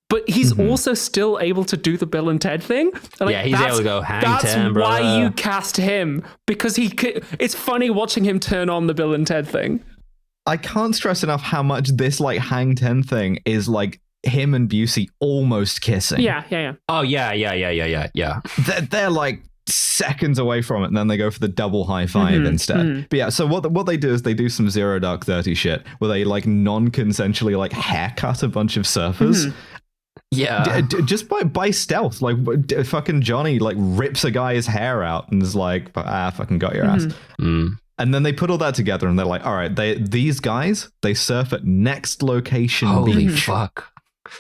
But he's also still able to do the Bill and Ted thing. Like, yeah, he's able to go, hang 10, That's brother. why you cast him, because it's funny watching him turn on the Bill and Ted thing. I can't stress enough how much this like hang 10 thing is like him and Busey almost kissing. Yeah. Oh, yeah. They're like seconds away from it, and then they go for the double high five instead. But yeah, so what they do is they do some Zero Dark 30 shit where they like non-consensually like haircut a bunch of surfers. Yeah. Just by stealth, like fucking Johnny like rips a guy's hair out and is like, fucking got your ass. And then they put all that together and they're like, all right, these guys, they surf at next location Holy beach. fuck.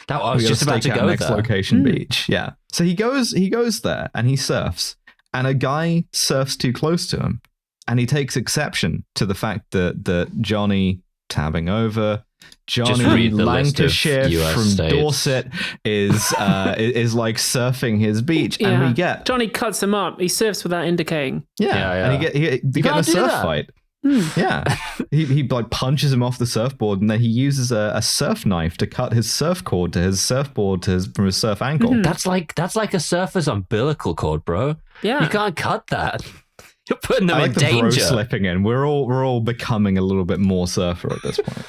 I was just about to go next there. location beach. Yeah. So he goes there and he surfs, and a guy surfs too close to him, and he takes exception to the fact that Johnny tabbing over. Johnny Lancashire from states. Dorset is like surfing his beach, and we get Johnny cuts him up. He surfs without indicating. And he get in a surf fight. Yeah, he like punches him off the surfboard, and then he uses a surf knife to cut his surf cord to his surfboard from his surf ankle. That's like a surfer's umbilical cord, bro. Yeah, you can't cut that. You're putting them in the danger. Bro slipping in. We're all becoming a little bit more surfer at this point.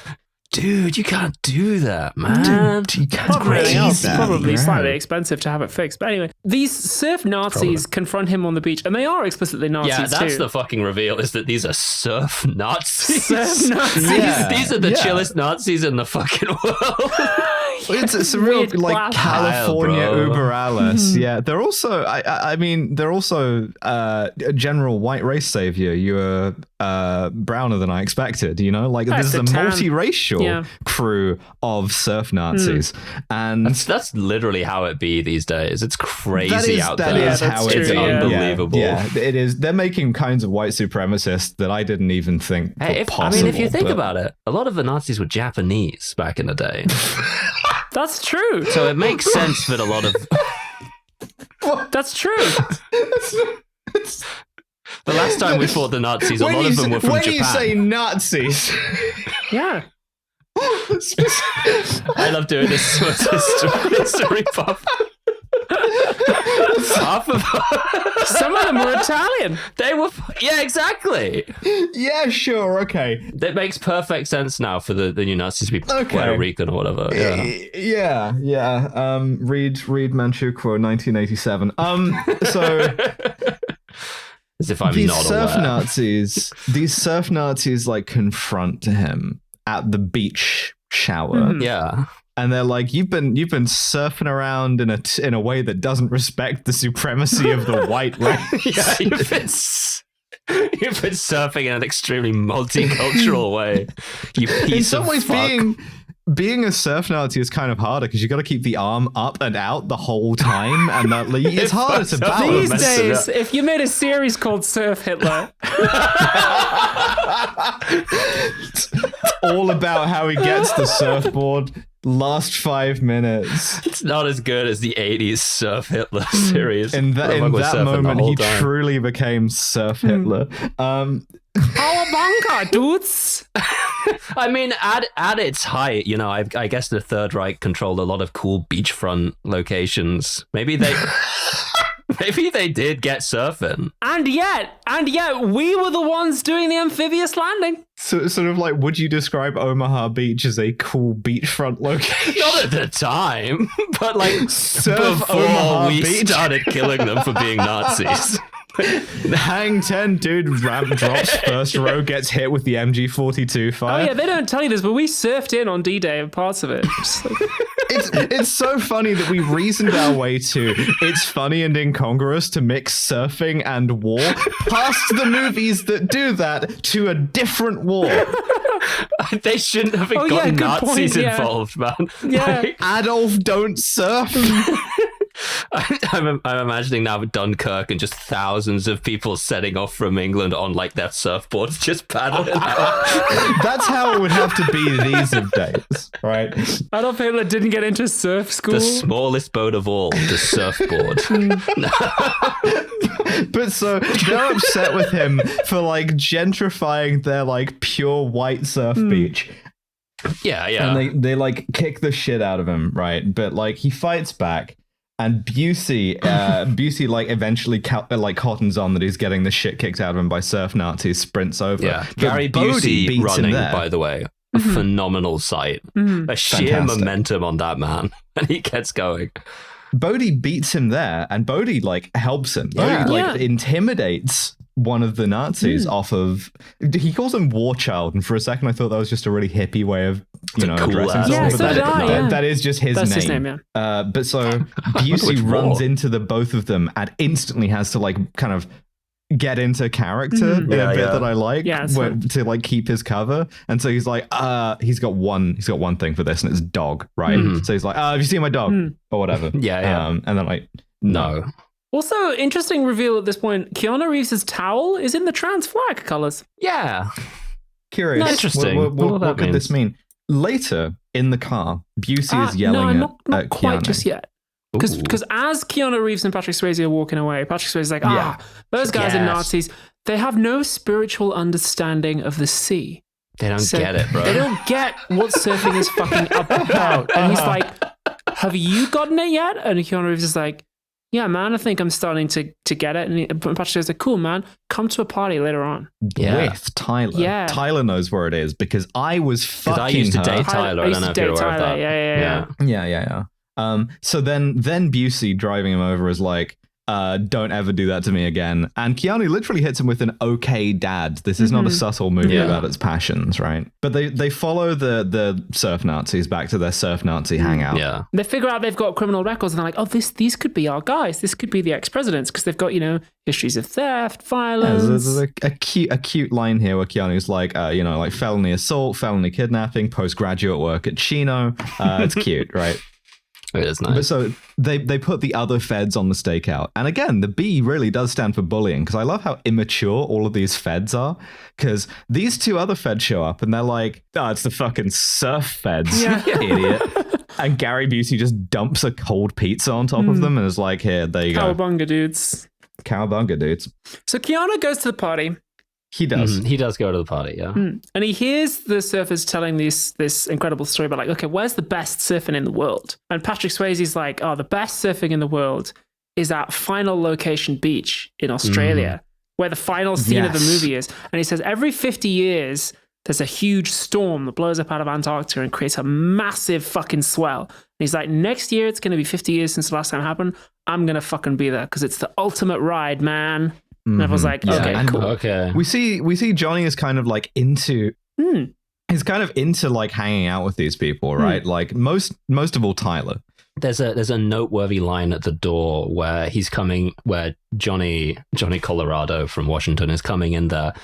Dude, you can't do that, man. Dude, you can't probably slightly expensive to have it fixed. But anyway, these surf Nazis confront him on the beach, and they are explicitly Nazis too. Yeah, that's the fucking reveal, is that these are surf Nazis. Surf Nazis. These are the chillest Nazis in the fucking world. It's some real like California uber alles. Yeah, they're also I mean they're also a general white race savior. You're browner than I expected, you know, like this is a multiracial crew of surf Nazis. And that's literally how it be these days. It's crazy out there. That is how it's unbelievable. Yeah, it is. They're making kinds of white supremacists that I didn't even think were possible. If you think about it, a lot of the Nazis were Japanese back in the day. That's true. So it makes sense that a lot of... That's true. The last time we fought the Nazis, a lot of them were from Japan. When you say Nazis... Yeah. I love doing this history pop. Half of some of them were Italian. They were, yeah, exactly. Yeah, sure, okay. That makes perfect sense now for the new Nazis to be Puerto Rican or whatever. Yeah. Read Manchukuo 1987. So as if I'm not aware. These surf Nazis like confront him at the beach shower. Yeah. And they're like, you've been surfing around in a way that doesn't respect the supremacy of the white race. Yeah, you've been surfing in an extremely multicultural way. You piece of fuck. In some ways, being a surf Nazi is kind of harder because you got to keep the arm up and out the whole time, and that it's harder to balance. These days, if you made a series called Surf Hitler, it's all about how he gets the surfboard. Last 5 minutes. It's not as good as the 80s Surf Hitler series. In that moment, he truly became Surf Hitler. Our bunker, dudes. I mean, at its height, you know, I guess the Third Reich controlled a lot of cool beachfront locations. Maybe they did get surfing. And yet, we were the ones doing the amphibious landing. So, sort of like, would you describe Omaha Beach as a cool beachfront location? Not at the time, but like Surf before Omaha we Beach. started killing them for being Nazis. Hang 10, dude. Ramp drops. First row gets hit with the MG42 fire. Oh yeah, they don't tell you this, but we surfed in on D-Day and parts of it. Just like... It's so funny that we reasoned our way to it's funny and incongruous to mix surfing and war past the movies that do that to a different war. They shouldn't have gotten Nazis involved, man. Yeah. Like, Adolf, don't surf. I'm imagining now Dunkirk and just thousands of people setting off from England on like their surfboards, just paddling out. That's how it would have to be these days, right? Adolf Hitler didn't get into surf school. The smallest boat of all, the surfboard. But so they're upset with him for like gentrifying their like pure white surf beach. Yeah. And they like kick the shit out of him, right? But like he fights back. And Busey like eventually cottons on that he's getting the shit kicked out of him by surf Nazis, sprints over. Yeah, But Gary Bodhi Busey beats running, him there. by the way. A phenomenal sight. A sheer Fantastic. momentum on that man. And he gets going. Bodhi beats him there, and Bodhi like helps him. Yeah. Bodhi like intimidates one of the Nazis off of. He calls him War Child, and for a second I thought that was just a really hippie way of cool addressing ass. someone. Yeah, but so did I, that is just his That's name. his name, yeah. But so Which Busey runs war? into the both of them and instantly has to like kind of get into character in a bit that I like to like keep his cover. And so he's like, he's got one thing for this, and it's dog, right? So he's like, have you seen my dog or whatever? Yeah. And then like, No. Also, interesting reveal at this point. Keanu Reeves' towel is in the trans flag colors. Yeah. curious. Interesting. What could this mean? Later in the car, Busey is yelling not at quite Keanu. just yet. Because as Keanu Reeves and Patrick Swayze are walking away, Patrick Swayze is like, those guys are Nazis. They have no spiritual understanding of the sea. They don't get it, bro. They don't get what surfing is fucking about. And he's like, have you gotten it yet? And Keanu Reeves is like, yeah, man, I think I'm starting to get it. And Patrick Swayze is like, cool, man, come to a party later on. With Tyler. Yeah. Tyler knows where it is because I was fucking I used to her. date Tyler. I don't know if you're aware of that. Yeah. So then Busey driving him over is like, don't ever do that to me again. And Keanu literally hits him with an okay dad. This is not a subtle movie about its passions, right? But they follow the surf Nazis back to their surf Nazi hangout. Yeah. They figure out they've got criminal records and they're like, oh, these could be our guys. This could be the ex-presidents because they've got, histories of theft, violence. There's a cute line here where Keanu's like, like felony assault, felony kidnapping, postgraduate work at Chino. It's cute, right? It is nice. But so they put the other feds on the stakeout. And again, the B really does stand for bullying because I love how immature all of these feds are. Because these two other feds show up and they're like, it's the fucking surf feds, idiot. And Gary Busey just dumps a cold pizza on top of them and is like, here, there you go. Cowabunga dudes. Cowabunga dudes. So Keanu goes to the party. He does. He does go to the party, yeah. And he hears the surfers telling this incredible story about like, okay, where's the best surfing in the world? And Patrick Swayze's like, the best surfing in the world is at Final Location Beach in Australia, where the final scene of the movie is. And he says every 50 years, there's a huge storm that blows up out of Antarctica and creates a massive fucking swell. And he's like, next year, it's going to be 50 years since the last time it happened. I'm going to fucking be there because it's the ultimate ride, man. And I was like, okay, cool. Okay. We see Johnny is kind of like into he's kind of into like hanging out with these people, right? Like most of all Tyler. There's a noteworthy line at the door where Johnny Colorado from Washington is coming in there,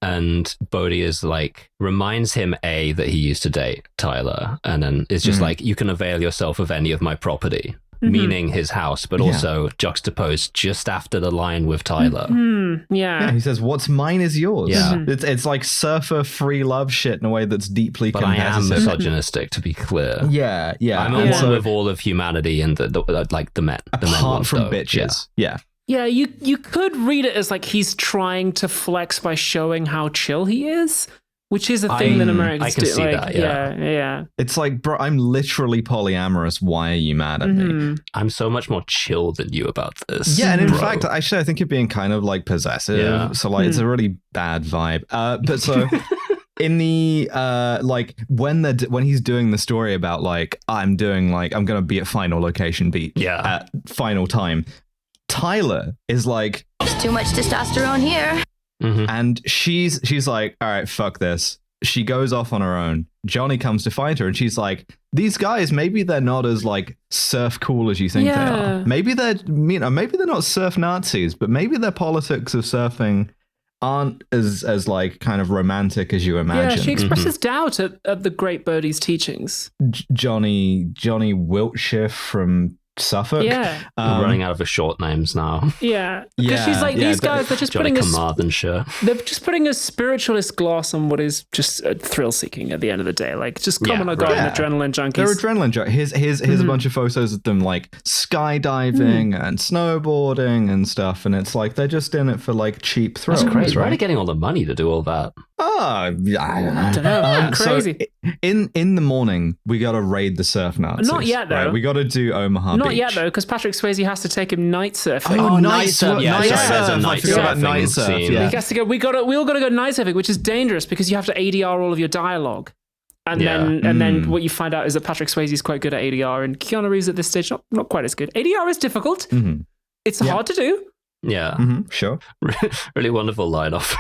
and Bodhi is like reminds him that he used to date Tyler, and then it's just like, you can avail yourself of any of my property. Meaning his house, but also juxtaposed just after the line with Tyler. Yeah, he says, "What's mine is yours." Yeah. It's like surfer free love shit in a way that's deeply But I am competitive. misogynistic, to be clear. Yeah. I'm at one with all of humanity and the men. Apart from though. bitches. Yeah. Yeah, you could read it as like he's trying to flex by showing how chill he is. Which is a thing that Americans I can do. see that, yeah. It's like, bro, I'm literally polyamorous. Why are you mad at me? I'm so much more chill than you about this. Yeah, and in fact, actually, I think you're being kind of like possessive. Yeah. So like, it's a really bad vibe. But so in the like when he's doing the story about like I'm gonna be at final location beat at final time, Tyler is like, there's too much testosterone here. and she's like, all right, fuck this. She goes off on her own. Johnny comes to find her, and she's like, these guys, maybe they're not as like surf cool as you think they are. Maybe they're not surf Nazis, but maybe their politics of surfing aren't as like kind of romantic as you imagine. Yeah, she expresses doubt at the great Bodhi's teachings. Johnny Wiltshire from Suffolk. Yeah. We're running out of the short names now. Yeah. Because she's like, these guys, they're just Johnny they're just putting a spiritualist gloss on what is just thrill seeking at the end of the day. Like, just common adrenaline junkies. They're adrenaline junkies. Here's a bunch of photos of them like skydiving and snowboarding and stuff. And it's like, they're just in it for like cheap thrills. That's crazy. Right? Where are they getting all the money to do all that? I don't know. Crazy. So in the morning, we got to raid the surf Nazis. Not yet, though. Right? We got to do Omaha Not Beach. yet, though, because Patrick Swayze has to take him night surfing. Oh, night surf. Yeah, Night sorry, surf. there's a night I forgot about surfing night surf. scene. Yeah. He has to go. We all got to go night surfing, which is dangerous because you have to ADR all of your dialogue. And then what you find out is that Patrick Swayze is quite good at ADR, and Keanu Reeves at this stage not quite as good. ADR is difficult. It's hard to do. Yeah. Sure. Really wonderful line off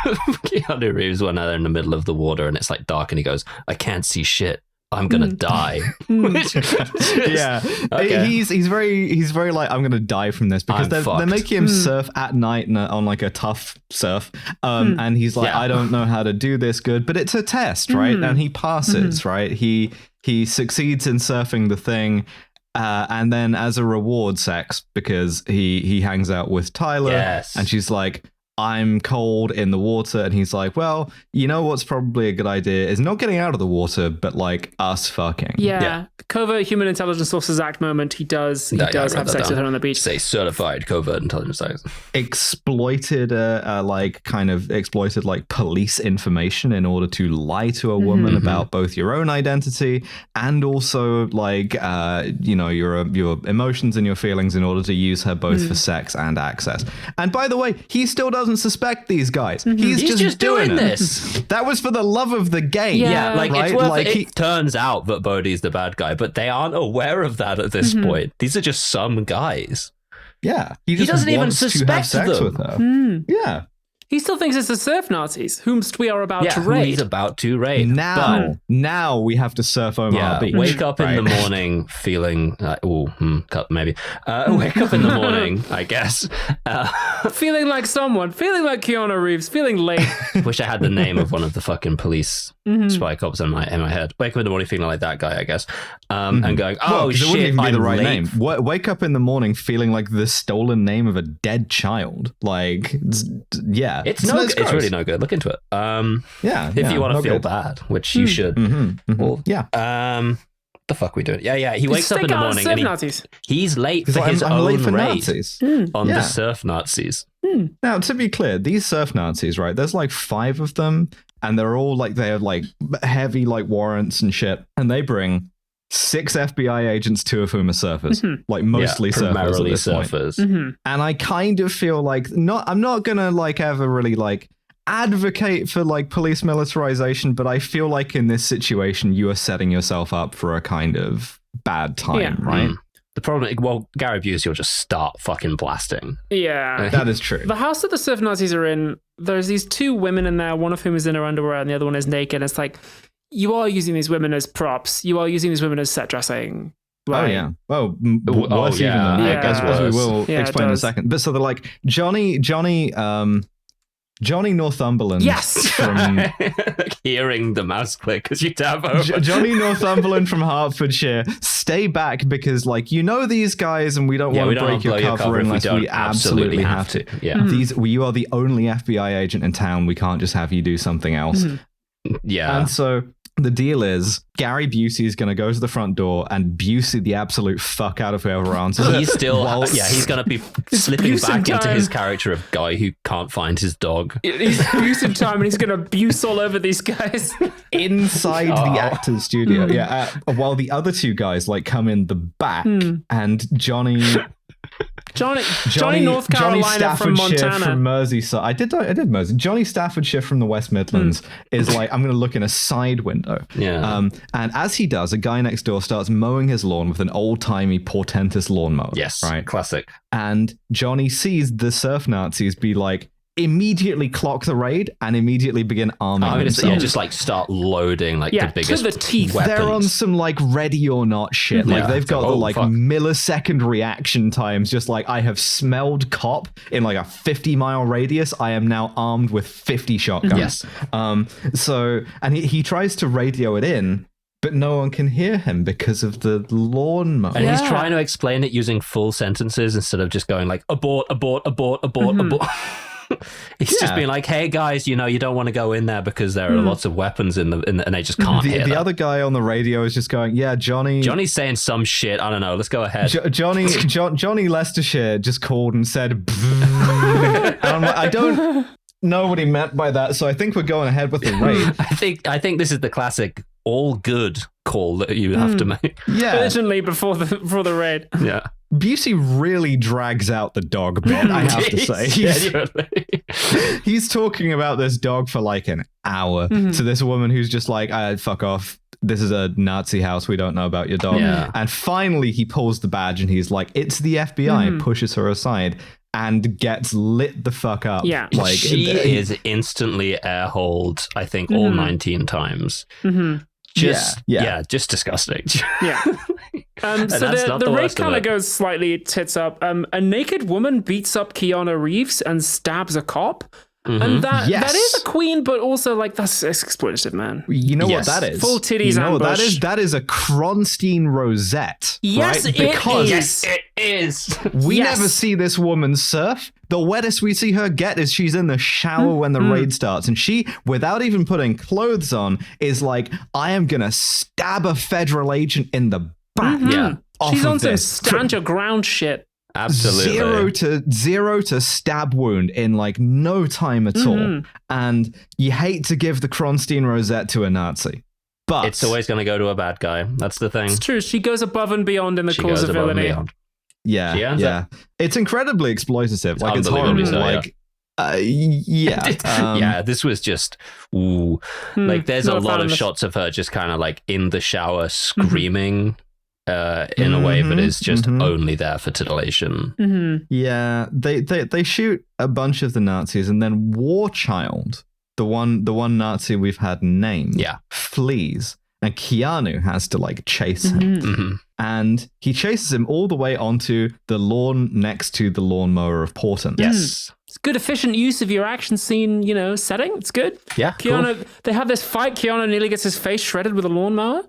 Keanu Reeves when they're in the middle of the water and it's like dark and he goes, I can't see shit. I'm gonna die. Yeah. Okay. He's very like, I'm gonna die from this, because they're making him surf at night on like a tough surf. And he's like, I don't know how to do this good, but it's a test, right? And he passes, right? He succeeds in surfing the thing. And then as a reward, sex, because he hangs out with Tyler. Yes. And she's like, I'm cold in the water. And he's like, well, you know what's probably a good idea is not getting out of the water, but like us fucking. Yeah. Covert Human Intelligence Sources Act moment. He does have sex with her on the beach. Say certified covert intelligence sex. Exploited like police information in order to lie to a woman about both your own identity and also like your emotions and your feelings in order to use her both for sex and access. And by the way, he still doesn't suspect these guys. He's just doing this. That was for the love of the game. Yeah, like right? it's worth it turns out that Bodhi's the bad guy, but they aren't aware of that at this point. These are just some guys. Yeah. He doesn't even suspect to have sex them. with her. Yeah. He still thinks it's the surf Nazis, whomst we are about to raid. He's about to raid. Now we have to surf Omaha Beach. Wake up in the morning feeling cut maybe. Wake up in the morning, I guess. Feeling like someone, feeling like Keanu Reeves, feeling late. Wish I had the name of one of the fucking police spy cops in my head. Wake up in the morning feeling like that guy, I guess. And going, shit, it wouldn't even be the right late. name. Wake up in the morning feeling like the stolen name of a dead child. Like, yeah. It's really no good. Look into it. If you want to feel bad, which you should. Well, the fuck we doing? Yeah. He wakes up in the morning and he's late for his own raid on the surf Nazis. Now, to be clear, these surf Nazis, right? There's like 5 of them, and they're all like, they have like heavy like warrants and shit, and they bring 6 FBI agents, 2 of whom are surfers, like mostly primarily surfers. And I kind of feel like I'm not gonna like ever really like advocate for like police militarization, but I feel like in this situation you are setting yourself up for a kind of bad time, right? The problem, Gary Busey will just start fucking blasting. Yeah, that is true. The house that the surf Nazis are in, there's these 2 women in there, one of whom is in her underwear and the other one is naked. It's like, you are using these women as props. You are using these women as set dressing. Right? Oh, yeah. Well, worse even than that, I guess, as we will explain in a second. But so they're like, Johnny Northumberland. Yes. From hearing the mouse click because you tap over. Johnny Northumberland from Hertfordshire, stay back because, like, you know these guys and we don't want to break your cover unless we absolutely have to. Yeah. You are the only FBI agent in town. We can't just have you do something else. Yeah. And so the deal is Gary Busey is going to go to the front door and Busey the absolute fuck out of whoever answers it. He's still, he's going to be slipping back into his character of guy who can't find his dog. He's abusing time and he's going to abuse all over these guys. Inside the actor's studio. Yeah. While the other two guys like come in the back and Johnny North Carolina from Montana. From Merseyside. I did Mersey. Johnny Staffordshire from the West Midlands is like, I'm going to look in a side window. Yeah. And as he does, a guy next door starts mowing his lawn with an old-timey, portentous lawnmower. Yes. Right. Classic. And Johnny sees the surf Nazis be like, immediately clock the raid and immediately begin arming themselves. Yeah, just like start loading like the biggest to the teeth. weapons. They're on some like ready or not shit. Like they've got the like millisecond reaction times. Just like, I have smelled cop in like a 50-mile radius. I am now armed with 50 shotguns. Yes. So, and he tries to radio it in, but no one can hear him because of the lawnmower. And he's trying to explain it using full sentences instead of just going like abort, abort, abort, abort, abort. He's just being like, hey guys, you don't want to go in there because there are lots of weapons in the and they just can't hear the other guy on the radio is just going, yeah, Johnny's saying some shit. I don't know. Let's go ahead. Johnny Leicestershire just called and said, and I'm like, I don't know what he meant by that, so I think we're going ahead with the raid. I think this is the classic all good call that you have to make. Yeah, urgently before the raid. Yeah. Busey really drags out the dog bit, I have to say. He's talking about this dog for like an hour to this woman who's just like, fuck off. This is a Nazi house. We don't know about your dog. Yeah. And finally he pulls the badge and he's like, it's the FBI, pushes her aside and gets lit the fuck up. Yeah. Like she is instantly air-holed, I think, all 19 times. Just disgusting. Yeah. So the raid kind of goes slightly tits up. A naked woman beats up Keanu Reeves and stabs a cop. And that is a queen, but also like that's exploitative, man. You know what that is? Full titties ambush. That is a Kronstein rosette. Yes, right? it is. We never see this woman surf. The wettest we see her get is she's in the shower when the raid starts. And she, without even putting clothes on, is like, I am going to stab a federal agent in the back. Yeah. She's on some stand your ground shit. Absolutely. Zero to stab wound in like no time at all. And you hate to give the Kronstein rosette to a Nazi. But it's always going to go to a bad guy. That's the thing. It's true. She goes above and beyond in the cause of villainy. Yeah. It's incredibly exploitative. Like it's horrible. So, like this was just like there's a lot of shots of her just kind of like in the shower screaming in a way that is just only there for titillation. Yeah, they shoot a bunch of the Nazis and then Warchild, the one Nazi we've had named, flees. And Keanu has to like chase him. And he chases him all the way onto the lawn next to the lawnmower of Portland. Yes. It's good, efficient use of your action scene, setting. It's good. Yeah. Keanu, they have this fight. Keanu nearly gets his face shredded with a lawnmower.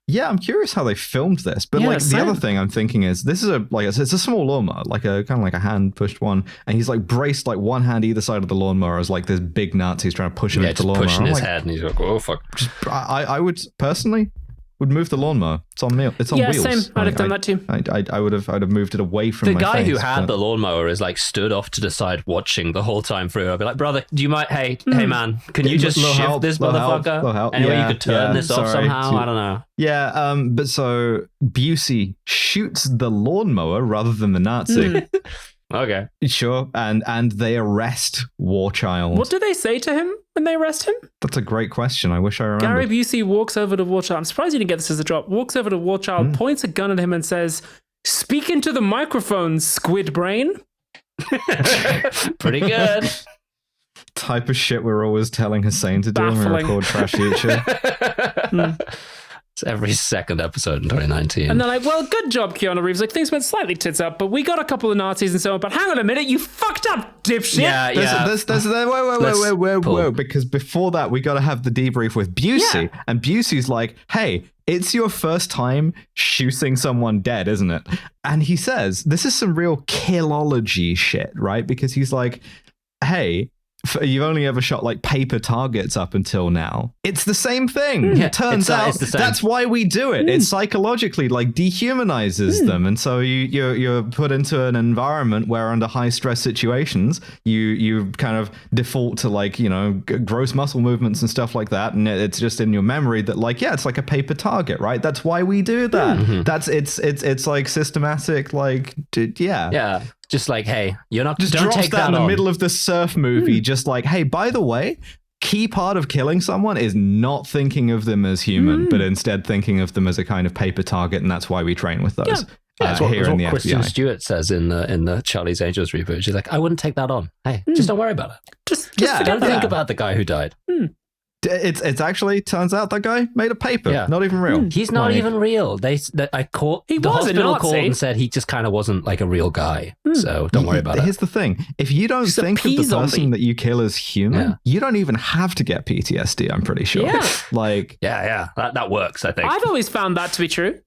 Yeah, I'm curious how they filmed this. But the other thing I'm thinking is this is it's a small lawnmower, like a kind of like a hand pushed one, and he's like braced like one hand either side of the lawnmower as like this big Nazi's trying to push him into the lawnmower. Pushing his head, and he's like, oh fuck. I would personally move the lawnmower. It's on wheels. Yeah, same. I'd have done that too. I would have moved it away from the my guy face, who had the lawnmower is like stood off to the side watching the whole time through. I'd be like, brother, do you mind? Hey man, can you just shift this motherfucker? Anyway, you could turn this off somehow. I don't know. Yeah, but so Busey shoots the lawnmower rather than the Nazi. Okay. Sure. And they arrest Warchild. What do they say to him when they arrest him? That's a great question. I wish I remembered. Gary Busey walks over to Warchild. I'm surprised you didn't get this as a drop. Walks over to Warchild, points a gun at him and says, "Speak into the microphone, squid brain." Pretty good. Type of shit we're always telling Hussein to do when we record Trash Future. It's every second episode in 2019. And they're like, well, good job, Keanu Reeves. Like, things went slightly tits up, but we got a couple of Nazis and so on. But hang on a minute, you fucked up, dipshit. Whoa. Because before that, we got to have the debrief with Busey. Yeah. And Busey's like, hey, it's your first time shooting someone dead, isn't it? And he says, this is some real killology shit, right? Because he's like, hey, you've only ever shot like paper targets up until now. It's the same thing. Yeah, Turns out it's the same. that's why we do it. It psychologically like dehumanizes them, and so you're put into an environment where under high stress situations you kind of default to like gross muscle movements and stuff like that, and it's just in your memory that like it's like a paper target, right? That's why we do that. That's it's like systematic, like Yeah. Just like, hey, you're not just don't drops take that in the on. middle of the surf movie. Just like, hey, by the way, key part of killing someone is not thinking of them as human, but instead thinking of them as a kind of paper target, and that's why we train with those. That's Here in the Kristen FBI. Stewart says in the Charlie's Angels reboot. She's like, I wouldn't take that on. Hey, just don't worry about it. Just Don't think about the guy who died. It's actually turns out that guy made a paper, not even real. He's not Like, even real. The hospital called and said he just kind of wasn't like a real guy. So don't worry about it. Here's the thing: if you don't He's a think of pea the person zombie. that you kill as human, you don't even have to get PTSD. I'm pretty sure. Yeah. Like Yeah, that works. I think. I've always found that to be true.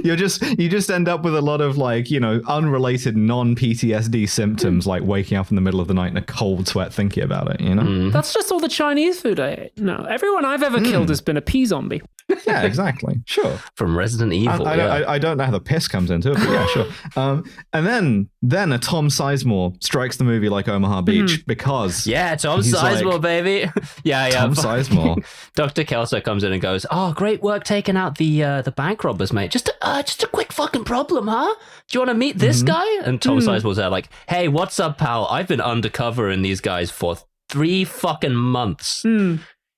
you just end up with a lot of like unrelated non-PTSD symptoms, like waking up in the middle of the night in a cold sweat thinking about it. That's just all the Chinese food I ate. No, everyone I've ever killed has been a pea zombie. Yeah, exactly. Sure. From Resident Evil. I don't know how the piss comes into it, but yeah, sure. And then a Tom Sizemore strikes the movie like Omaha Beach because Tom he's Sizemore, like, yeah. Tom Sizemore. Dr. Kelso comes in and goes, "Oh, great work taking out the bank robbers, mate. Just a quick fucking problem, huh? Do you want to meet this guy?" And Tom Sizemore's there like, "Hey, what's up, pal? I've been undercover in these guys for 3 fucking months.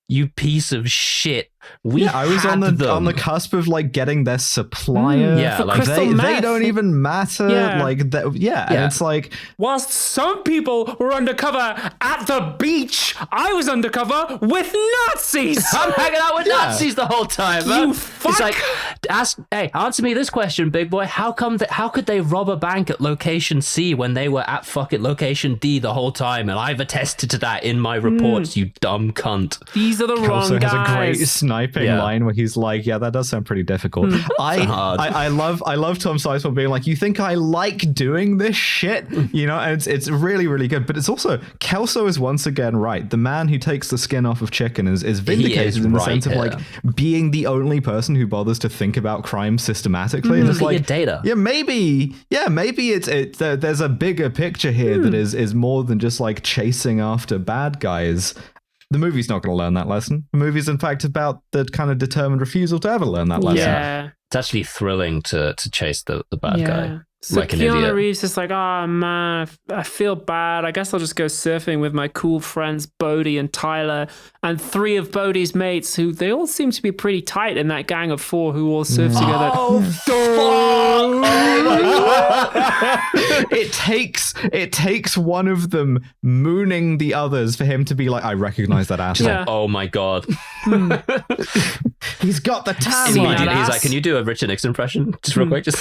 You piece of shit. I was on the cusp of like getting their supplier. For like crystal they meth. don't even matter. Yeah. Like that. And it's like Whilst some people were undercover at the beach, I was undercover with Nazis. I'm hanging out with Nazis the whole time. You man. fuck. It's like, answer me this question, big boy. How could they rob a bank at location C when they were at fucking location D the whole time? And I've attested to that in my reports, you dumb cunt. These are the Kelso wrong has guys. a great sniping line where he's like, "Yeah, that does sound pretty difficult." I love Tom Sizemore being like, "You think I like doing this shit?" And it's really, really good. But it's also Kelso is once again right. The man who takes the skin off of chicken is vindicated in the sense of like being the only person who bothers to think about crime systematically. And it's Look at like your data. maybe it's there's a bigger picture here that is more than just like chasing after bad guys. The movie's not going to learn that lesson. The movie's, in fact, about the kind of determined refusal to ever learn that lesson. Yeah. It's actually thrilling to chase the bad guy. So Like an Keanu idiot. Reeves is like, "Oh man, I feel bad. I guess I'll just go surfing with my cool friends Bodhi and Tyler and 3 of Bodhi's mates, who they all seem to be pretty tight in that gang of 4 who all surf together." It takes one of them mooning the others for him to be like, "I recognize that ass." Yeah. Oh my god. He's got the tan See line. that He's ass? like, "Can you do a Richard Nixon impression? Just real quick." Just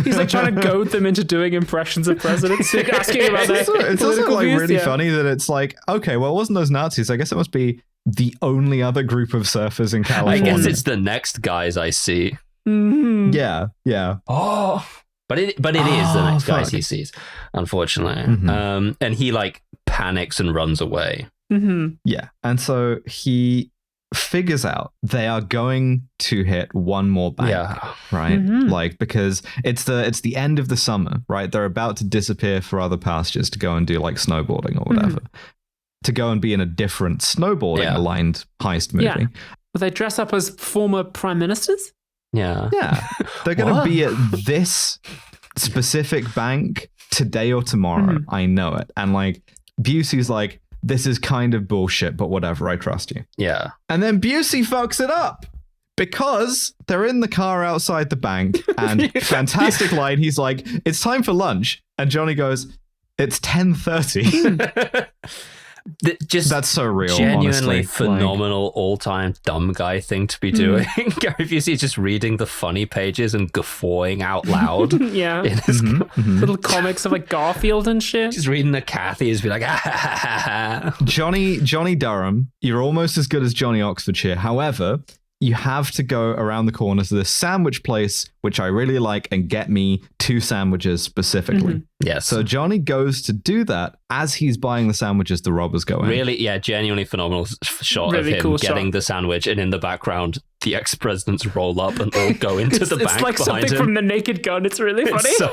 He's like trying to goad them into doing impressions of presidents, asking about their It's also political like views. really Yeah. funny that it's like, okay, well, it wasn't those Nazis. I guess it must be the only other group of surfers in I California. guess it's the next guys I see. Mhm. Yeah. Oh, but it is the next guys fuck. he sees, unfortunately. Mhm. And he like panics and runs away. Mhm. Yeah. And so he figures out they are going to hit one more bank. Yeah. Right. Mhm. Like, because it's the end of the summer, right? They're about to disappear for other pastures to go and do like snowboarding or whatever. To go and be in a different snowboarding aligned heist movie. Yeah. Will they dress up as former prime ministers? Yeah. Yeah. They're going to What? be at this specific bank today or tomorrow. I know it. And like, Busey's like, "This is kind of bullshit, but whatever, I trust you." Yeah. And then Busey fucks it up because they're in the car outside the bank and fantastic line. He's like, "It's time for lunch." And Johnny goes, "It's 10:30. Just That's so real. genuinely honestly. phenomenal all-time dumb guy thing to be doing. Gary Busey's just reading the funny pages and guffawing out loud. Yeah. In his Little comics of like Garfield and shit. Just reading the Kathy is be like, ah, ha, ha, ha, ha. Johnny Durham, you're almost as good as Johnny Oxfordshire. However, you have to go around the corner to this sandwich place, which I really like, and get me 2 sandwiches specifically. Yes. So Johnny goes to do that. As he's buying the sandwiches, the robbers go in. Really, yeah, genuinely phenomenal shot Really of him cool getting shot. the sandwich, and in the background, the ex-presidents roll up and all go into the bank It's like behind something him. from The Naked Gun. It's really funny. It's so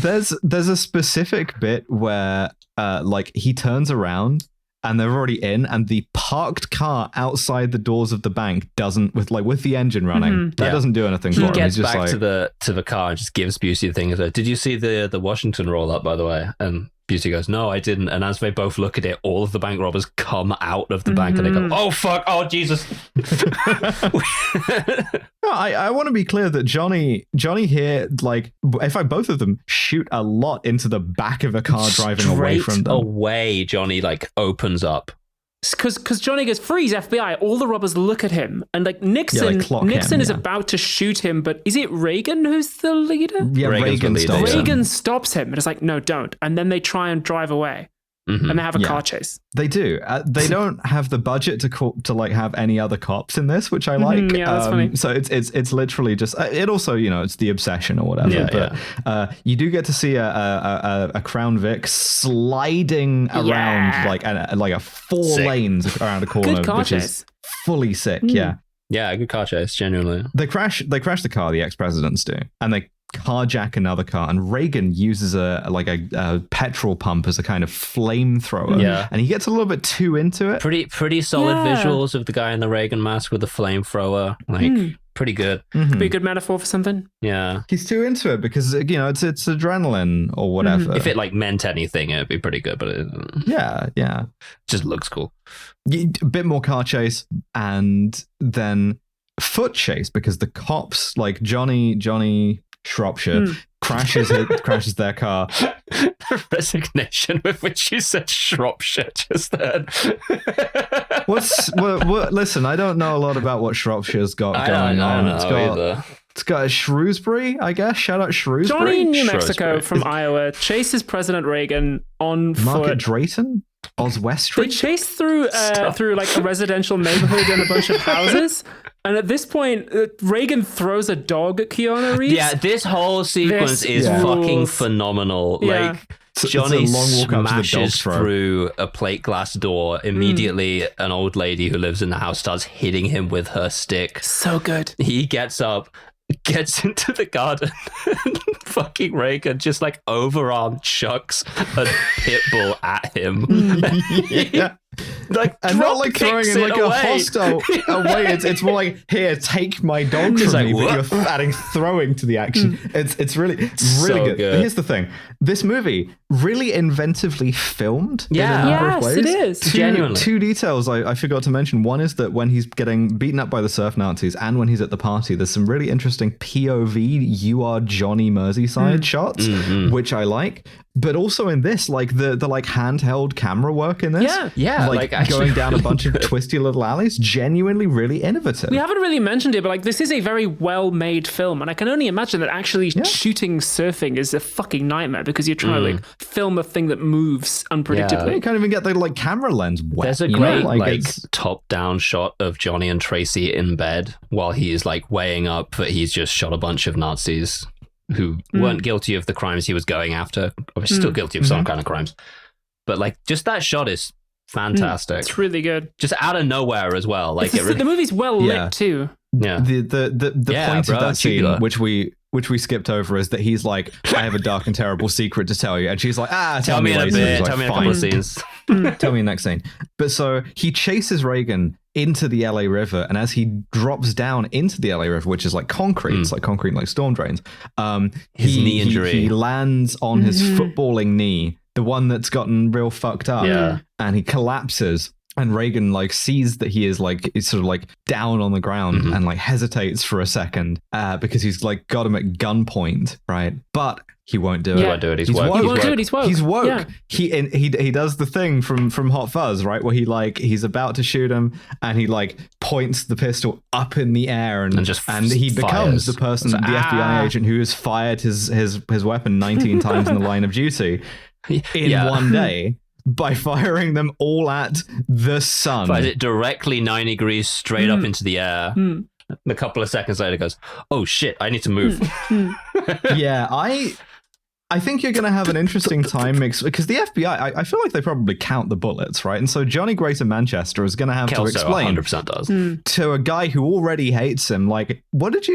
good. There's a specific bit where like he turns around and they're already in, and the parked car outside the doors of the bank doesn't, with the engine running, that doesn't do anything for He him. gets He's just back like, to the car and just gives Busey the thing. Did you see the Washington roll up, by the way? And Busey goes, no, I didn't. And as they both look at it, all of the bank robbers come out of the bank and they go, oh, fuck. Oh, Jesus. No, I want to be clear that Johnny here, like, in fact, both of them shoot a lot into the back of a car driving away from them. Away, Johnny, like, opens up. Because Johnny goes, freeze, FBI. All the robbers look at him. And like Nixon is about to shoot him, but is it Reagan who's the leader? Yeah, Reagan stops him. Reagan stops him. And it's like, no, don't. And then they try and drive away. And they have a car chase. They do. They don't have the budget to like have any other cops in this, which I like. Yeah, that's funny. So it's literally just it. Also, it's the obsession or whatever. You do get to see a Crown Vic sliding around like a 4 lanes around a corner, Good car which chase. is fully sick. Yeah, good car chase, genuinely. they crash the car. The ex-presidents do, and they carjack another car, and Reagan uses a petrol pump as a kind of flamethrower, and he gets a little bit too into it. Pretty solid visuals of the guy in the Reagan mask with the flamethrower, like pretty good. Could be a good metaphor for something. Yeah, he's too into it because it's adrenaline or whatever. if it like meant anything, it'd be pretty good, but it just looks cool. A bit more car chase and then foot chase, because the cops, like Johnny Shropshire, crashes their car. The resignation with which you said Shropshire just then. Listen, I don't know a lot about what Shropshire's got going on. It's got a Shrewsbury, I guess. Shout out Shrewsbury. Johnny in New Mexico from Iowa chases President Reagan on Market foot. Drayton? Oswest They Street? chase through like a residential neighborhood and a bunch of houses. And at this point, Reagan throws a dog at Keanu Reeves. Yeah, this whole sequence is fucking phenomenal. Yeah. Like, Johnny it's a long walk up to the smashes dog's throat. through a plate glass door. Immediately, an old lady who lives in the house starts hitting him with her stick. So good. He gets up, gets into the garden, and fucking Reagan just like overarm chucks a pit bull at him. Yeah. Like, And not like throwing in like a away. hostile way. It's more like, here, take my dog from like, me, but what? you're adding throwing to the action. It's really So good. good. But here's the thing. This movie, really inventively filmed in a number of Yes, ways. it is. Genuinely. Two details I forgot to mention. One is that when he's getting beaten up by the surf Nazis and when he's at the party, there's some really interesting POV, you are Johnny Merseyside shots, which I like. But also in this, like the like handheld camera work in this, Yeah, like actually going down a bunch of really good. twisty little alleys, genuinely really innovative. We haven't really mentioned it, but like this is a very well-made film, and I can only imagine that actually shooting surfing is a fucking nightmare because you're trying to like film a thing that moves unpredictably. You can't even get the like camera lens wet. There's a you great know? like it's- top-down shot of Johnny and Tracy in bed while he's like weighing up that he's just shot a bunch of Nazis who weren't guilty of the crimes he was going after, or still guilty of some kind of crimes. But like just that shot is fantastic. It's really good. Just out of nowhere as well. Like it really, The movie's well Yeah. lit too. yeah. the Yeah, point bro, of that it's scene, tubular. which we skipped over, is that he's like, I have a dark and terrible secret to tell you, and she's like, Tell me in a later. He's bit. like, Tell me in a "Fine." couple of scenes. Tell me next scene. But so he chases Reagan into the LA River, and as he drops down into the LA River, which is like concrete, it's like concrete, like storm drains. His knee injury. He lands on his footballing knee, the one that's gotten real fucked up. Yeah. And he collapses. And Reagan like sees that he is like, it's sort of like down on the ground and like hesitates for a second because he's like got him at gunpoint, right? But he won't do it. He won't do it. He's woke. woke. He won't do it. He's woke. He's woke. Yeah. He does the thing from Hot Fuzz, right? Where he's about to shoot him and he like points the pistol up in the air and he becomes fires. the person, It's like, the FBI agent who has fired his weapon 19 times in the line of duty in one day. by firing them all at the sun. Fires it directly 90 degrees straight up into the air. A couple of seconds later goes, oh shit, I need to move. Yeah, I think you're going to have an interesting time mix because the FBI, I feel like they probably count the bullets, right? And so Johnny Greater Manchester is going to have Kelso to explain 100% does. to a guy who already hates him, like, what did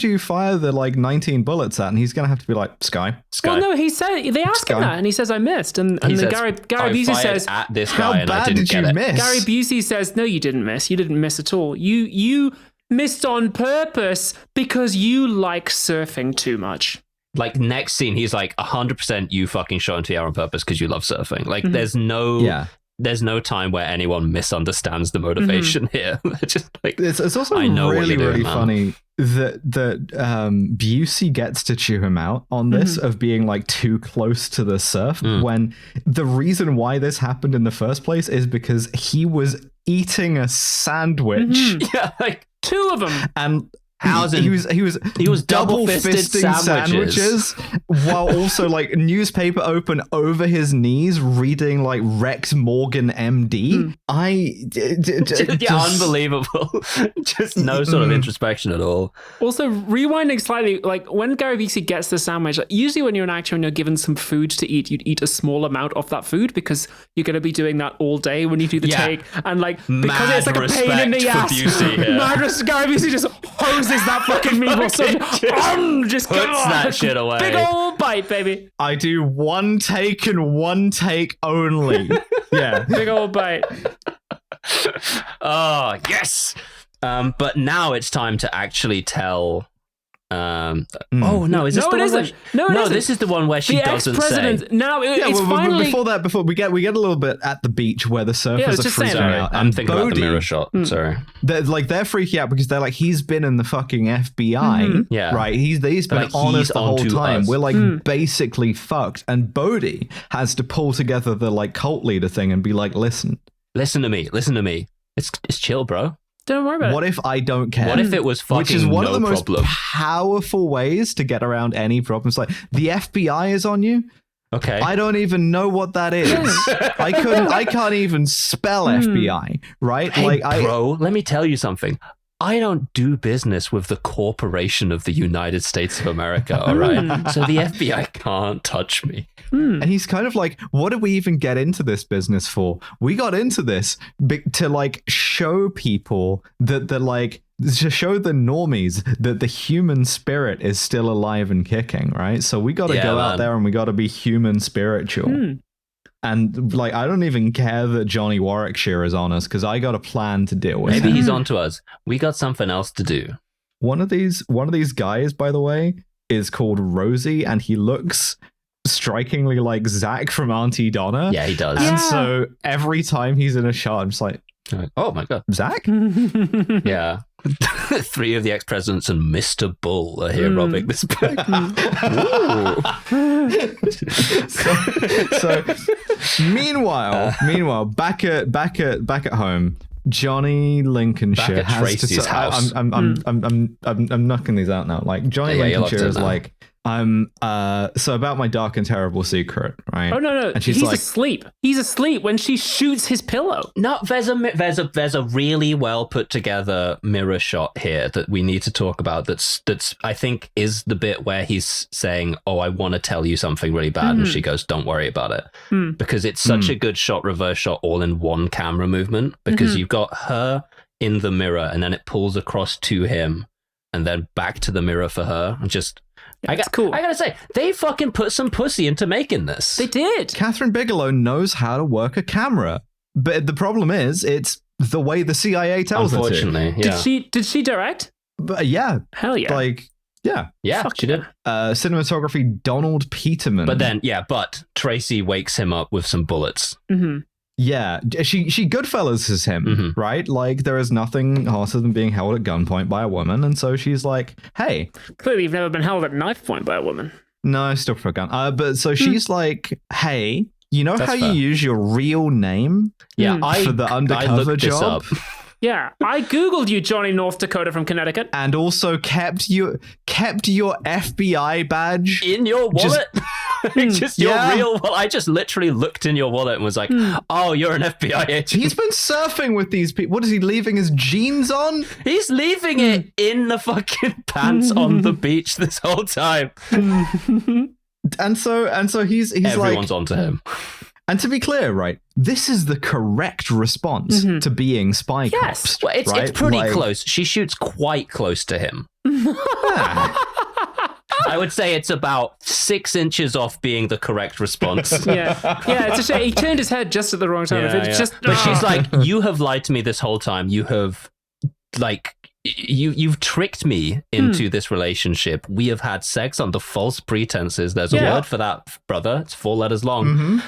you fire the like 19 bullets at? And he's going to have to be like, Sky. Well, no, he said they asked him that, and he says I missed, and He says, Gary Busey says at this How guy and I bad didn't did you get it. miss? Gary Busey says no, you didn't miss. You didn't miss at all. You missed on purpose because you like surfing too much. Like next scene, he's like 100% you fucking shot into the air on purpose because you love surfing. Like there's no time where anyone misunderstands the motivation here. Just like It's also really funny that Busey gets to chew him out on this of being like too close to the surf when the reason why this happened in the first place is because he was eating a sandwich. Yeah, like Two of them. And he was double fisting sandwiches while also like newspaper open over his knees reading like Rex Morgan MD. Unbelievable. Just no sort of introspection at all. Also, rewinding slightly, like when Gary Busey gets the sandwich, like, usually when you're an actor and you're given some food to eat, you'd eat a small amount of that food because you're going to be doing that all day when you do the take. And like, because it's like a pain in the ass. Gary Busey just hoses that fucking meatball so just puts that shit away. Big old bite, baby. I do one take and one take only. Yeah. Big old bite. Oh, yes. But now it's time to actually tell. Oh no! Is this the one? Isn't. No, this is the one where she doesn't say. Now it's finally. Before we get a little bit at the beach where the surfers are freaking out. I'm thinking about the mirror shot. Sorry. They're freaking out because they're like, he's been in the fucking FBI. Yeah. Right. He's been honest the whole time. Us. We're like basically fucked. And Bodhi has to pull together the like cult leader thing and be like, listen to me. It's chill, bro. Don't worry about it. What if I don't care? What if it was fucking Which is one of the most problem? powerful ways to get around any problems. Like, the FBI is on you. Okay. I don't even know what that is. I can't even spell FBI, right? Hey, bro, let me tell you something. I don't do business with the corporation of the United States of America, all right? So the FBI can't touch me. And he's kind of like, what did we even get into this business for? We got into this to like show people that to show the normies that the human spirit is still alive and kicking, right? So we got to go out there and we got to be human spiritual. And like, I don't even care that Johnny Warwickshire is on us because I got a plan to deal with. Maybe he's onto us. We got something else to do. One of these guys, by the way, is called Rosie, and he looks strikingly like Zach from Auntie Donna. Yeah, he does. And so every time he's in a shot, I'm just like, oh my god, Zach? Yeah. 3 of the ex-presidents and Mr. Bull are here robbing this bank. so meanwhile, back at home, Johnny Lincolnshire back at Tracy's house. I'm knocking these out now. Like Johnny Lincolnshire is now. like, so about my dark and terrible secret, right? Oh no! And she's he's like, asleep. He's asleep when she shoots his pillow. No, there's a really well put together mirror shot here that we need to talk about. That's I think is the bit where he's saying, "Oh, I want to tell you something really bad," and she goes, "Don't worry about it," because it's such a good shot, reverse shot, all in one camera movement. Because you've got her in the mirror, and then it pulls across to him, and then back to the mirror for her, and just. Cool. I gotta say, they fucking put some pussy into making this. They did. Catherine Bigelow knows how to work a camera, but the problem is, it's the way the CIA tells her to. Unfortunately, yeah. Did she direct? But yeah, hell yeah. Like yeah, Fuck she did. Cinematography, Donald Peterman. But then, but Tracy wakes him up with some bullets. Yeah, she Goodfellas is him, right? Like, there is nothing hotter than being held at gunpoint by a woman, and so she's like, "Hey, clearly you've never been held at knife point by a woman." No, still for a gun. But so she's like, "Hey, you know That's how fair. you use your real name? Yeah, for the undercover job." Yeah, I Googled you, Johnny North Dakota from Connecticut. And also kept your FBI badge in your wallet. Just your real. Well, I just literally looked in your wallet and was like, "Oh, you're an FBI agent." He's been surfing with these people. What is he leaving his jeans on? He's leaving it in the fucking pants on the beach this whole time. And so he's everyone's onto him. And to be clear, right, this is the correct response to being spy cops. Well, it's pretty close. She shoots quite close to him. I would say it's about 6 inches off being the correct response. Yeah, it's a shame. He turned his head just at the wrong time. But she's like, you have lied to me this whole time. You have, like, you've tricked me into this relationship. We have had sex under false pretenses. There's a word for that, brother. It's 4 letters long. Mm-hmm.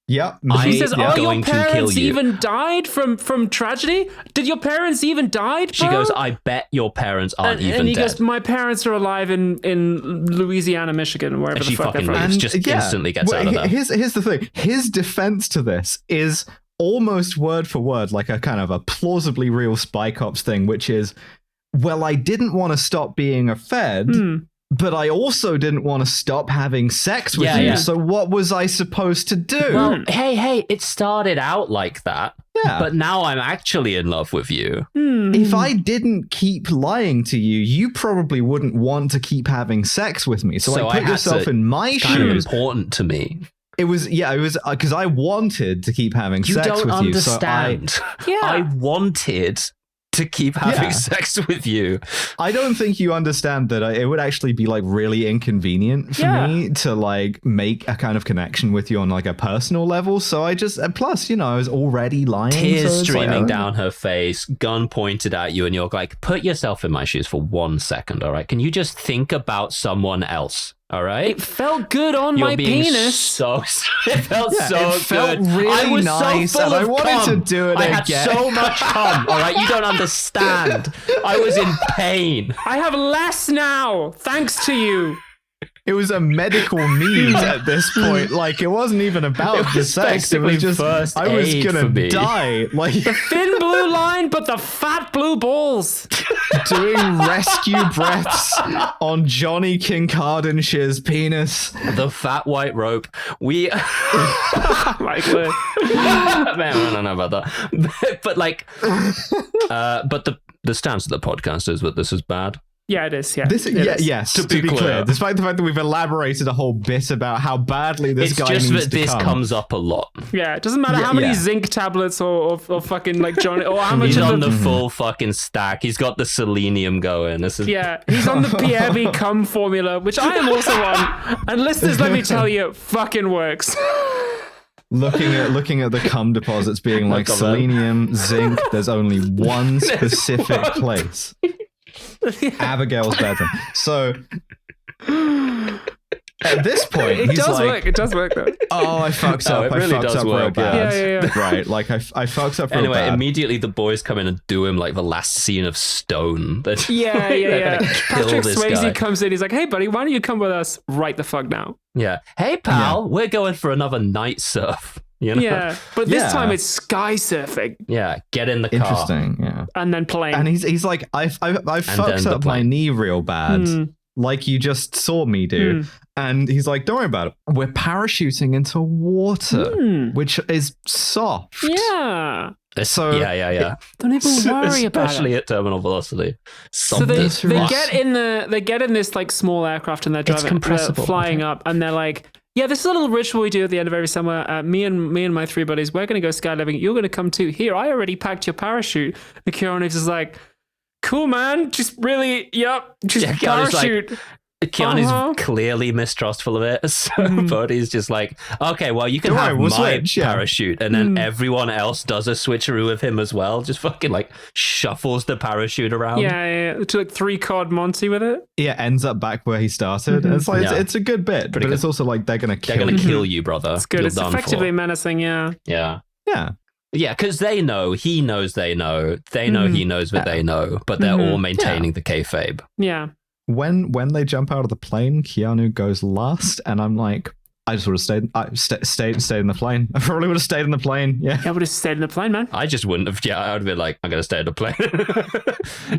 Yep. She says, your parents even died from tragedy? Did your parents even died, bro? She goes, I bet your parents aren't even dead. And he goes, my parents are alive in Louisiana, Michigan, wherever the fuck they're from. And just instantly gets out of there. Here's the thing. His defense to this is almost word for word like a kind of a plausibly real spy cops thing, which is, well, I didn't want to stop being a Fed, but I also didn't want to stop having sex with you. So what was I supposed to do? Well, hey, it started out like that. Yeah. But now I'm actually in love with you. If I didn't keep lying to you, you probably wouldn't want to keep having sex with me. So like, put yourself in my shoes. Kind of important to me. It was because I wanted to keep having sex with you. You don't understand. I wanted to keep having sex with you. I don't think you understand that it would actually be like really inconvenient for me to like make a kind of connection with you on like a personal level. So I just, plus, I was already lying. Tears streaming down her face, gun pointed at you, and you're like, put yourself in my shoes for 1 second, all right? Can you just think about someone else? All right. It felt good on my penis. It felt it felt really nice, and I wanted to do it again. I had so much cum. All right, you don't understand. I was in pain. I have less now, thanks to you. It was a medical need at this point. Like, it wasn't even about the sex. It was just, I was gonna die. Like, the thin blue line, but the fat blue balls. Doing rescue breaths on Johnny Kincardinesh's penis. The fat white rope. Man, I don't know about that. But like, but the stance of the podcast is that this is bad. Yeah, it is. Yeah. Yes. To be clear, despite the fact that we've elaborated a whole bit about how badly this guy needs to come. It's just that this comes up a lot. Yeah, it doesn't matter how many zinc tablets or fucking like Johnny or how much. He's on the full fucking stack. He's got the selenium going. This is he's on the PRB cum formula, which I am also on. And listeners, let me tell you, fucking works. Looking at the cum deposits being like selenium, zinc. There's only one specific place. Abigail's bedroom. So at this point, it does work. It does work though. Oh, I fucked up. It really does work. Bad. Yeah. Right, like I fucked up real bad. Anyway, immediately the boys come in and do him like the last scene of Stone. Yeah. Patrick Swayze comes in. He's like, "Hey, buddy, why don't you come with us right the fuck now?" Yeah. Hey, pal, we're going for another night surf. Yeah, but this time it's sky surfing. Yeah, get in the car. Interesting, yeah. And then playing. And he's like, I fucked up my knee real bad, like you just saw me do. And he's like, don't worry about it. We're parachuting into water, which is soft. Yeah. So yeah. Don't even worry about it. Especially at terminal velocity. So they get in this like small aircraft and they're driving, flying up, and they're like, yeah, this is a little ritual we do at the end of every summer. Me and my 3 buddies, we're going to go skydiving. You're going to come too. Here, I already packed your parachute. And Keanu Reeves is like, cool, man. Just really, parachute. Keanu's clearly mistrustful of it. So Bodhi's just like, okay, well, you can have my parachute. And then everyone else does a switcheroo with him as well. Just fucking like shuffles the parachute around. Yeah. To like 3-card Monty with it. Yeah, ends up back where he started. It's like, it's a good bit, but it's also like, they're going to kill you, brother. It's good. It's effectively menacing, yeah. Yeah. Yeah. Yeah, because they know, he knows they know, they know he knows what they know, but they're all maintaining the kayfabe. Yeah. When they jump out of the plane, Keanu goes last, and I'm like, I just would have stayed in the plane. I probably would have stayed in the plane. Yeah, I would have stayed in the plane, man. I just wouldn't have. Yeah, I would have been like, I'm gonna stay in the plane.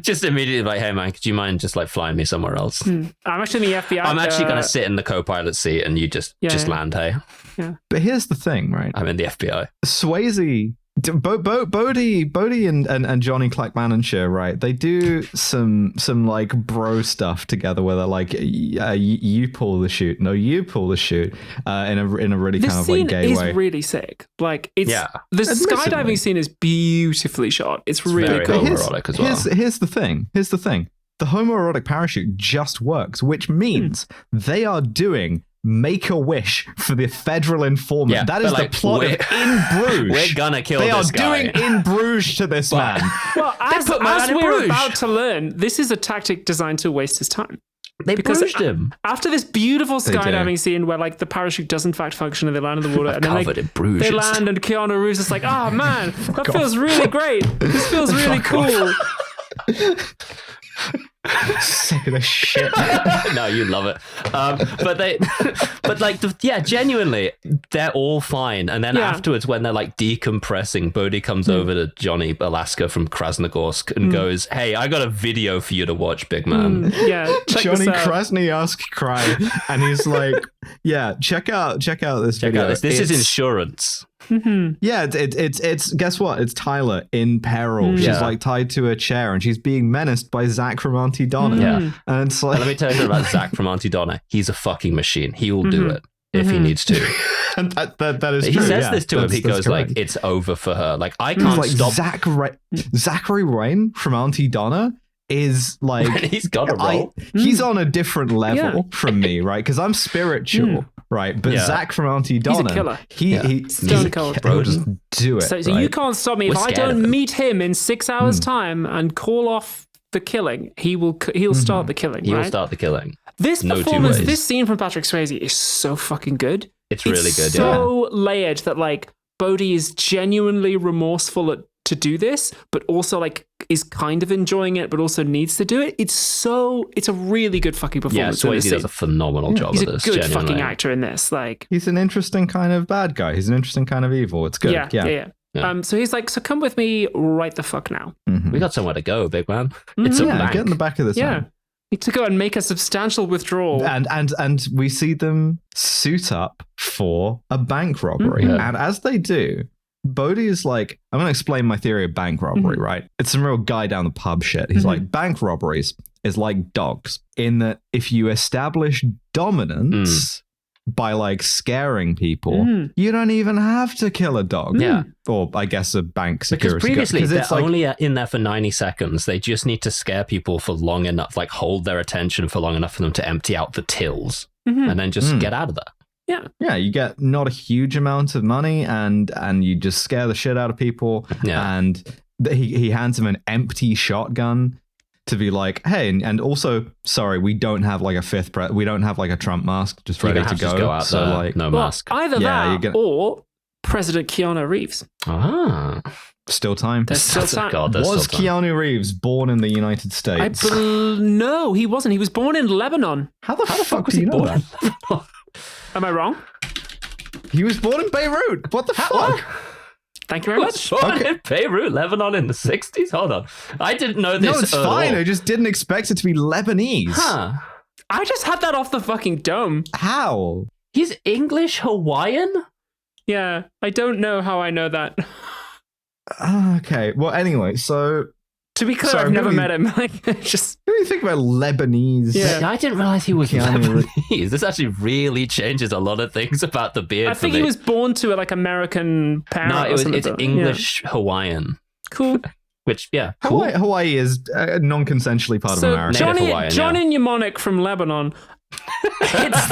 Just immediately like, hey man, could you mind just like flying me somewhere else? I'm actually in the FBI. I'm actually gonna sit in the co-pilot seat and you just land. Hey. Yeah. But here's the thing, right? I'm in the FBI. Swayze. Bodhi and Johnny Clackmannanshire, right? They do some like bro stuff together where they're like, you pull the chute, no, you pull the chute, in a really kind of like gay way. The scene is really sick. Like the skydiving scene is beautifully shot. It's really very cool. homoerotic as well. Here's the thing. The homoerotic parachute just works, which means they are doing Make-A-Wish for the Federal Informant. Yeah, that is the plot of In Bruges. We're gonna kill this guy. They are doing In Bruges to this man. Well, as we're about to learn, this is a tactic designed to waste his time. They bruged him. After this beautiful skydiving scene where like the parachute does in fact function and they land in the water and then they land and Keanu Reeves is like, oh man, that feels really great. This feels really cool. Sick of this shit. No, you love it. Genuinely, they're all fine. And then afterwards, when they're like decompressing, Bodhi comes over to Johnny Alaska from Krasnogorsk and goes, "Hey, I got a video for you to watch, big man." Johnny Krasnoyarsk cry, and he's like, "Yeah, check out this video. This is insurance." Mm-hmm. Yeah, it's guess what? It's Tyler in peril. She's like tied to a chair and she's being menaced by Zach from Auntie Donna. Yeah, and it's like, let me tell you about Zach from Auntie Donna. He's a fucking machine. He will do it if he needs to. And that is he true. He says this to him. He goes correct. like, "It's over for her." Like I can't stop. Zachary Rain from Auntie Donna is like he's got a role. He's on a different level from me, right? Because I'm spiritual, right? But Zach from Auntie Donna, he's a killer. He's bro, just do it. So you can't stop me if I don't meet him in 6 hours' time and call off the killing. He'll start the killing. He will start the killing. This performance, this scene from Patrick Swayze is so fucking good. It's really good. So layered that like Bodhi is genuinely remorseful to do this, but also like is kind of enjoying it, but also needs to do it. It's a really good fucking performance. Yeah, Swayze does a phenomenal job of this. He's a good fucking actor in this. Like he's an interesting kind of bad guy. He's an interesting kind of evil. It's good. Yeah. So he's like, so come with me right the fuck now. We got somewhere to go, big man. It's a bank. Get in the back of this. Yeah. Need to go and make a substantial withdrawal. And we see them suit up for a bank robbery. And as they do, Bodhi is like, I'm going to explain my theory of bank robbery, right? It's some real guy down the pub shit. He's like, bank robberies is like dogs in that if you establish dominance by like scaring people, you don't even have to kill a dog. Yeah. Or I guess a bank security guard. Because previously they're like, only in there for 90 seconds. They just need to scare people for long enough, like hold their attention for long enough for them to empty out the tills and then just get out of there. Yeah, you get not a huge amount of money and you just scare the shit out of people. Yeah. And he hands him an empty shotgun to be like, hey, and also, sorry, we don't have like a we don't have like a Trump mask just ready to go. Out so there. like no mask. Either that or President Keanu Reeves. Still time. There's still time. God, was Keanu Reeves born in the United States? No, he wasn't. He was born in Lebanon. How the fuck was he born? Am I wrong? He was born in Beirut. What the fuck? Thank you very much. Born in Beirut, Lebanon in the 60s? Hold on. I didn't know this. No, it's fine. I just didn't expect it to be Lebanese. Huh. I just had that off the fucking dome. How? He's English Hawaiian? Yeah, I don't know how I know that. Okay. Well, anyway, so to be clear, I've never met him. Like, just what do you think about Lebanese? Yeah, I didn't realize he was Lebanese. This actually really changes a lot of things about the beard. I think he was born to like American parents. No, it's English Hawaiian. Cool. Which, cool. Hawaii is non-consensually part of America. Johnny Mnemonic from Lebanon hits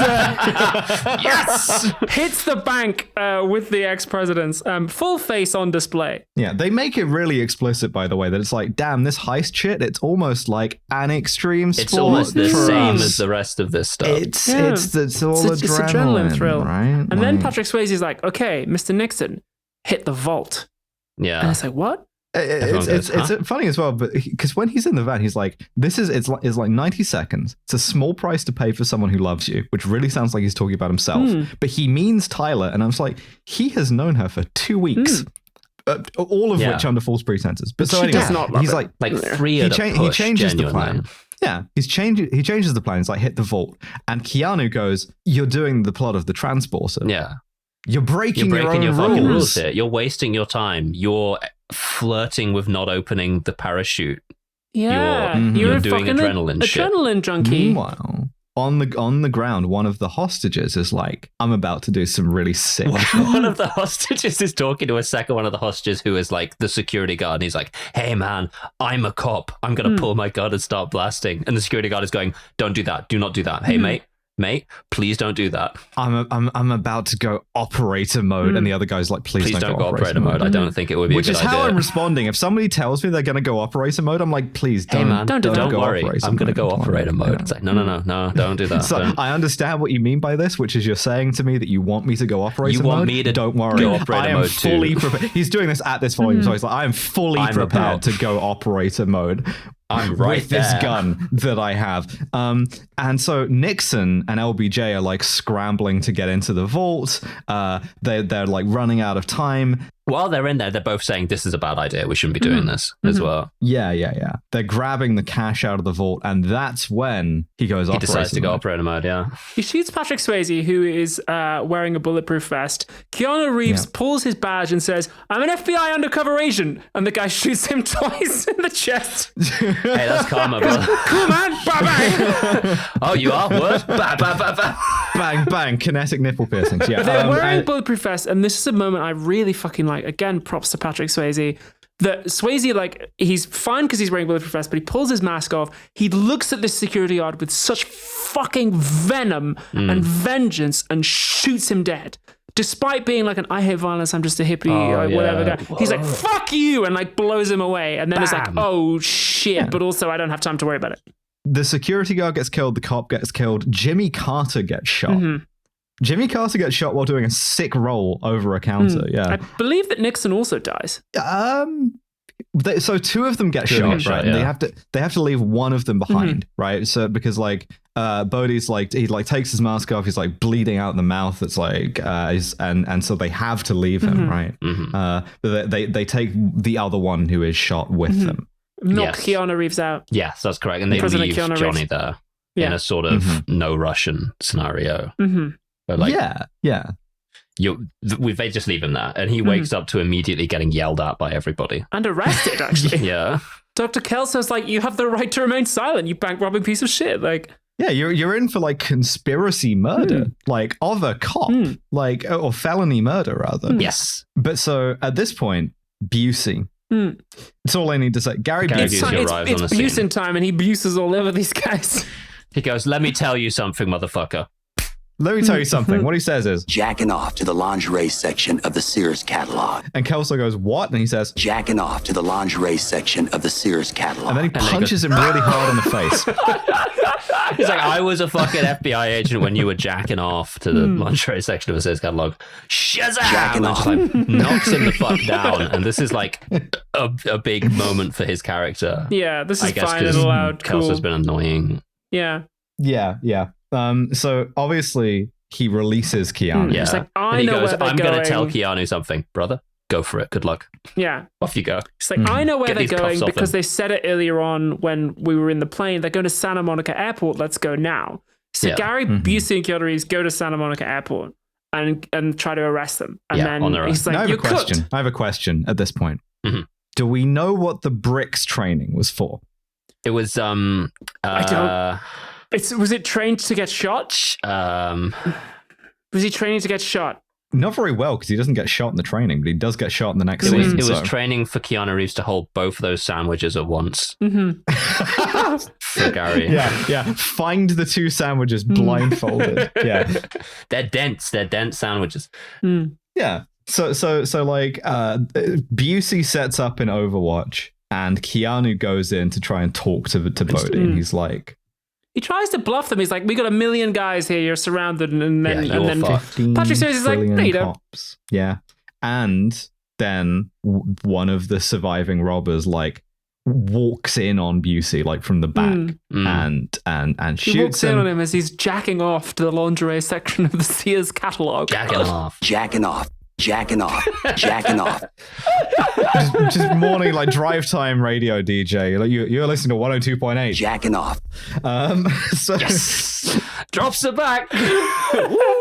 the bank with the ex-presidents, full face on display. Yeah, they make it really explicit, by the way, that it's like, damn, this heist shit, it's almost like an extreme sport. It's almost the same as the rest of this stuff. It's adrenaline thrill. Right? And then Patrick Swayze's like, okay, Mr. Nixon, hit the vault. Yeah. And it's like, what? It's funny as well, but because when he's in the van, he's like, it's like 90 seconds. It's a small price to pay for someone who loves you, which really sounds like he's talking about himself. But he means Tyler, and I was like, he has known her for 2 weeks. All of which under false pretenses. But so anyway, he's like 3 at a push, he changes genuinely. the plan. Yeah, he changes the plan. He's like, hit the vault. And Keanu goes, you're doing the plot of the transporter. Yeah. You're breaking your fucking rules here. You're wasting your time. You're flirting with not opening the parachute. Yeah. You're doing adrenaline shit. Adrenaline junkie. Meanwhile, on the ground, one of the hostages is like, I'm about to do some really sick shit. One of the hostages is talking to a second one of the hostages who is like the security guard, and he's like, hey man, I'm a cop, I'm gonna pull my gun and start blasting. And the security guard is going, don't do that, do not do that. Hey mate, please don't do that. I'm about to go operator mode, and the other guy's like, please don't go operator mode. I don't think it would be Which a good is how idea. I'm responding. If somebody tells me they're going to go operator mode, I'm like, please don't. Hey man, don't go worry. operator I'm going to mode. go operator mode. Yeah. It's like, no, don't do that. So Don't. I understand what you mean by this, which is you're saying to me that you want me to go operator mode. You want me to don't worry. go operator I am mode fully too. prepared. He's doing this at this volume, so he's like, I am fully prepared to go operator mode. I'm right with this there. gun that I have. And so Nixon and LBJ are like scrambling to get into the vault. They're like running out of time. While they're in there, they're both saying this is a bad idea. We shouldn't be doing this as well. Yeah. They're grabbing the cash out of the vault, and that's when he goes He decides to go mode. operator mode, yeah. He shoots Patrick Swayze, who is wearing a bulletproof vest. Keanu Reeves pulls his badge and says, I'm an FBI undercover agent. And the guy shoots him twice in the chest. Hey, that's karma, bro. Cool, man. Bye-bye. Oh, you are? What? Bang, bang, kinetic nipple piercings. Yeah, But they're wearing bulletproof vests, and this is a moment I really fucking like. Again, props to Patrick Swayze. That Swayze, like, he's fine because he's wearing bulletproof vest, but he pulls his mask off. He looks at this security guard with such fucking venom and vengeance and shoots him dead. Despite being like I hate violence, I'm just a hippie or whatever guy. He's like, fuck you, and like blows him away. And then it's like, oh shit, but also I don't have time to worry about it. The security guard gets killed, the cop gets killed, Jimmy Carter gets shot. Jimmy Carter gets shot while doing a sick roll over a counter. I believe that Nixon also dies. So 2 of them get shot, right? Yeah. And they have to leave one of them behind, right? So because like Bodhi's like he like takes his mask off, he's like bleeding out in the mouth. It's like and so they have to leave him, right? But they take the other one who is shot with them. Knock Keanu Reeves out. Yes, that's correct. And they President leave Keanu Johnny Reeves. there in a sort of no Russian scenario. But like, they just leave him there, and he wakes up to immediately getting yelled at by everybody And arrested, actually. Yeah. Dr. Kelso's like, you have the right to remain silent, you bank robbing piece of shit. Like, Yeah, you're in for like conspiracy murder, like of a cop, like or felony murder rather. Yes. But so at this point, Busey. It's all I need to say. Gary Busey arrives on the it's Busey scene. time, and he buses all over these guys. He goes, let me tell you something, motherfucker. Let me tell you something. What he says is, Jacking off to the lingerie section of the Sears catalog. and Kelso goes, what? And he says, Jacking off to the lingerie section of the Sears catalog. and then he punches him really hard in the face. He's like, I was a fucking FBI agent when you were jacking off to the lingerie section of a Sears catalog. Shazam! Jacking And just off. like knocks him the fuck down. And this is like a big moment for his character. Yeah, this is I guess fine and because allowed. Kelso's Cool. been annoying. Yeah. Yeah. So obviously he releases Keanu. Yeah. It's like, And I he know goes, where they're I'm going. going to tell Keanu something. Brother, go for it. Good luck. Yeah. Off you go. It's like, I know where Get they're these cuffs going off because him. they said it earlier on when we were in the plane. They're going to Santa Monica Airport. Let's go now. So Yeah. Gary Busey and Keanu Reeves go to Santa Monica Airport and try to arrest them. And Yeah, on their then own. he's like, Now I have you're a question. cooked. I have a question at this point. Mhm. Do we know what the bricks training was for? It was, Was it trained to get shot? Was he training to get shot? Not very well, because he doesn't get shot in the training, but he does get shot in the next It was, scene. it was so. training for Keanu Reeves to hold both of those sandwiches at once Mm-hmm. for Gary. Yeah. Find the 2 sandwiches blindfolded. Yeah. They're dense sandwiches. Yeah. So like Busey sets up in Overwatch and Keanu goes in to try and talk to Bodhi, and he's like, He tries to bluff them. He's like, we got 1 million guys here. You're surrounded. And then, Yeah, you're fucked. Patrick Swayze is like, no, you don't. cops. Yeah. And then one of the surviving robbers like walks in on Busey like from the back and shoots him. He walks in on him as he's jacking off to the lingerie section of the Sears catalog. Jacking off. just morning like drive time radio DJ. Like you're listening to 102.8. Jacking off. So Yes. Drops it back.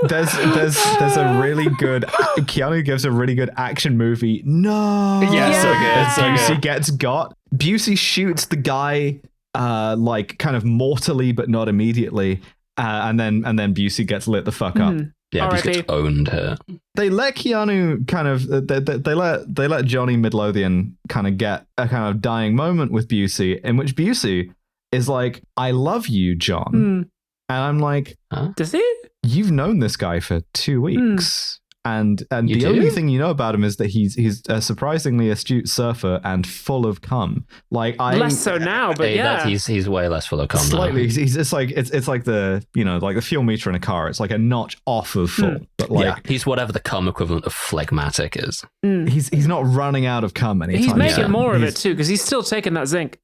there's a really good Keanu gives a really good action movie. No. Yeah, so good. So Busey good. gets got. Busey shoots the guy like kind of mortally but not immediately. And then Busey gets lit the fuck up. Yeah, R.I.P. just gets owned her. They let Keanu kind of they let Johnny Midlothian kind of get a kind of dying moment with Busey, in which Busey is like, "I love you, John," and I'm like, Does he? "You've known this guy for 2 weeks." And You the do? only thing you know about him is that he's a surprisingly astute surfer and full of cum. Like Less so now, but yeah. He's way less full of cum now. slightly. He's just like it's like the like the fuel meter in a car. It's like a notch off of full, but like Yeah, he's whatever the cum equivalent of phlegmatic is. he's not running out of cum anytime. He's making soon. more of He's- it too, because he's still taking that zinc.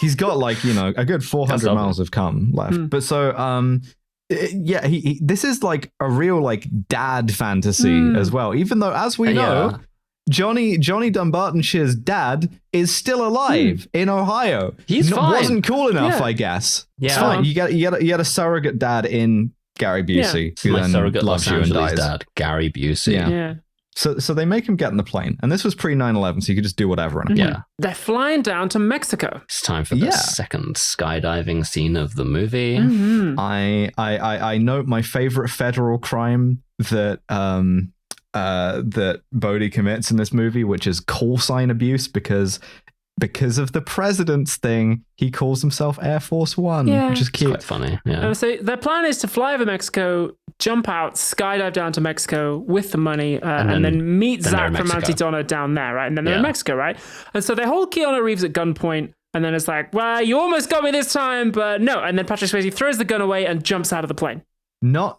He's got like a good 400 That's miles of cum left. But so yeah, he this is like a real like dad fantasy as well. Even though, as we know, Johnny Dumbarton's dad is still alive in Ohio. He's fine. Wasn't cool enough, Yeah. I guess. Yeah. It's fine. You get a surrogate dad in Gary Busey who My then surrogate loves Los you and Angeles dies. dad, Gary Busey. Yeah. Yeah. So they make him get in the plane, and this was pre 9/11, so you could just do whatever in it. Yeah. They're flying down to Mexico. It's time for the Yeah. second skydiving scene of the movie. I note my favorite federal crime that that Bodhi commits in this movie, which is call sign abuse, because of the president's thing, he calls himself Air Force One, Yeah. which is It's cute. quite funny. Yeah. So their plan is to fly over Mexico, jump out, skydive down to Mexico with the money, and then meet then they're in Zach from Mexico. Antidonna down there, right? And then they're in Yeah. Mexico, right? And so they hold Keanu Reeves at gunpoint, and then it's like, well, you almost got me this time, but no. And then Patrick Swayze throws the gun away and jumps out of the plane. Not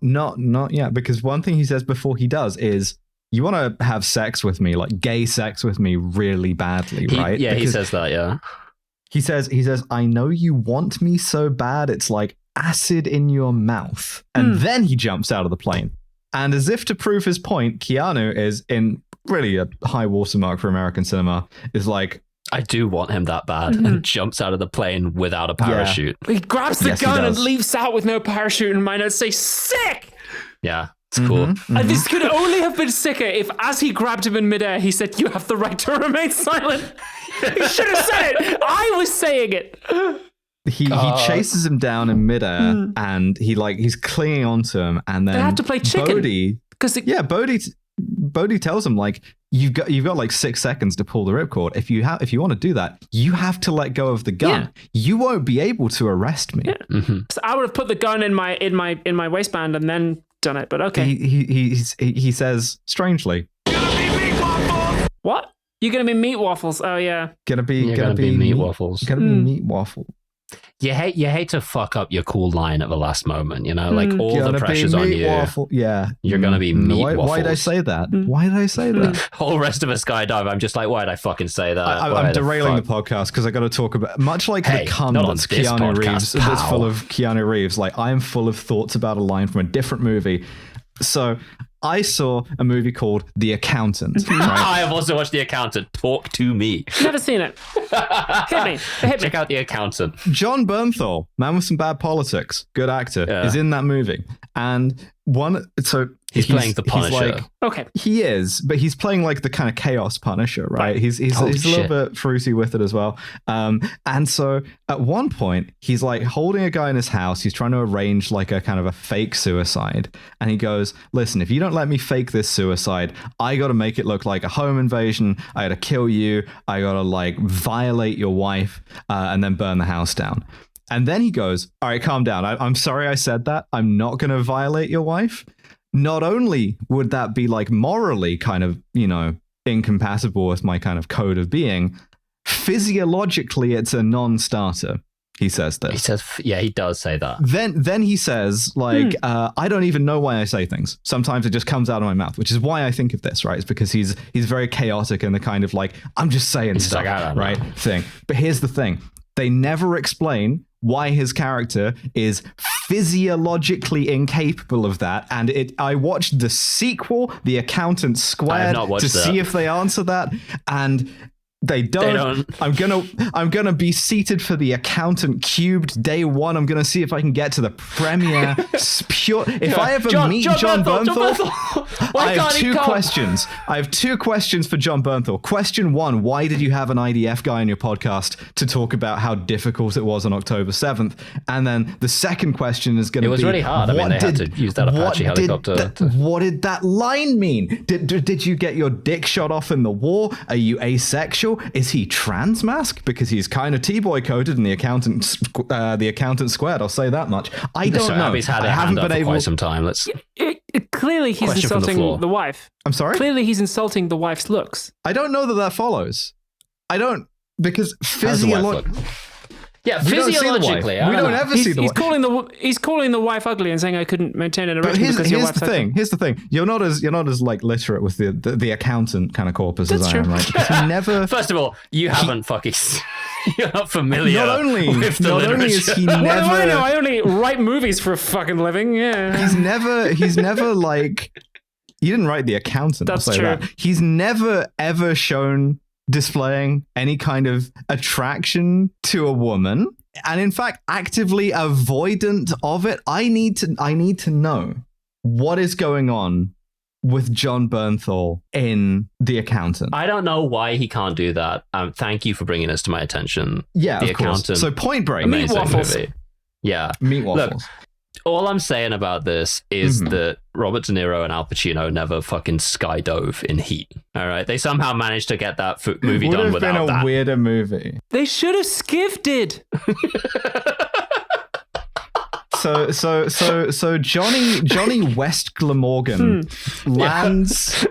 yet, because one thing he says before he does is, "You want to have sex with me, like gay sex with me, really badly, right?" Yeah, he Because says that, yeah. He says, "I know you want me so bad, it's like acid in your mouth." And then he jumps out of the plane. And as if to prove his point, Keanu is, in really a high watermark for American cinema, is like, I do want him that bad, and jumps out of the plane without a parachute. He grabs the Yes, he gun and does. leaps out with no parachute, and my notes say, sick! Yeah, it's cool. And this could only have been sicker if, as he grabbed him in midair, he said, "You have the right to remain silent." He should have said it. I was saying it. he chases him down in midair, and he's clinging onto him, and then They had to play chicken. Bodhi, Because Bodhi tells him, like, you've got like 6 seconds to pull the ripcord. If you want to do that, you have to let go of the gun. You won't be able to arrest me. so I would have put the gun in my waistband and then done it. But okay, He says strangely, what? You're gonna be meat waffles? Oh yeah. You're gonna be meat waffles. Gonna be meat waffle. You hate to fuck up your cool line at the last moment, you know? Like all the Gonna be pressure's on meat you. waffle. Yeah. You're gonna be meat Why did I waffles. say that? Why did I say that? Whole rest of a skydive, I'm just like, why did I fucking say that? I'm derailing the podcast because I got to talk about, much like Hey, the cum not on that's this Keanu podcast, Reeves, that's pal. full of Keanu Reeves. Like, I am full of thoughts about a line from a different movie. So I saw a movie called The Accountant. Right? I have also watched The Accountant. Talk to me. Never seen it. Hit me. Check out The Accountant. John Bernthal, man with some bad politics, good actor, Yeah. is in that movie. And He's playing the Punisher. Okay. He is, but he's playing like the kind of chaos Punisher, right? He's a little bit fruity with it as well. And so at one point, he's like holding a guy in his house. He's trying to arrange like a kind of a fake suicide. And he goes, "Listen, if you don't let me fake this suicide, I got to make it look like a home invasion. I got to kill you. I got to like violate your wife and then burn the house down." And then he goes, "All right, calm down. I'm sorry I said that. I'm not going to violate your wife." Not only would that be like morally kind of, incompatible with my kind of code of being, physiologically, it's a non-starter. He says this. He says, yeah, he does say that. Then he says, like, I don't even know why I say things. Sometimes it just comes out of my mouth, which is why I think of this, right? It's because he's very chaotic and the kind of like, I'm just saying stuff, like, right? Thing. But here's the thing. They never explain why his character is physiologically incapable of that. And I watched the sequel, The Accountant Squared, to see if they answer that. And they don't. I'm gonna be seated for The Accountant Cubed day one. I'm gonna see if I can get to the premiere. If I ever meet John Bernthal, I have two questions. I have two questions for John Bernthal. Question one: why did you have an IDF guy on your podcast to talk about how difficult it was on October 7th? And then the second question is going to be: it was really hard. I mean, they had to use that Apache helicopter. What did that line mean? Did you get your dick shot off in the war? Are you asexual? Is he trans mask? Because he's kind of T-boy coded in the accountant squared. I'll say that much. I don't know. Abby's had I haven't been able for quite some time. Let's. Clearly, he's insulting the wife. I'm sorry. Clearly, he's insulting the wife's looks. I don't know that follows. I don't because physiologically. Yeah, physiologically, we don't ever see the wife. He's calling the wife ugly and saying I couldn't maintain an erection because your wife's ugly. Here's the thing. You're not as like literate with the accountant kind of corpus as I am, right? Because he never. First of all, you haven't fucking. You're not familiar. Not only is he never. What do I know? I only write movies for a fucking living. Yeah. He's never like. You didn't write The Accountant. That's true. That. He's never ever shown displaying any kind of attraction to a woman, and in fact actively avoidant of it. I need to know what is going on with John Bernthal in The Accountant. I don't know why he can't do that. Thank you for bringing this to my attention. Yeah, The of course. Accountant. So Point Break, Meat waffles. Movie. Yeah, meat waffles. Look, all I'm saying about this is that Robert De Niro and Al Pacino never fucking skydove in Heat. All right, they somehow managed to get that movie done without that. Would have been a weirder movie. They should have skifted. So Johnny West Glamorgan lands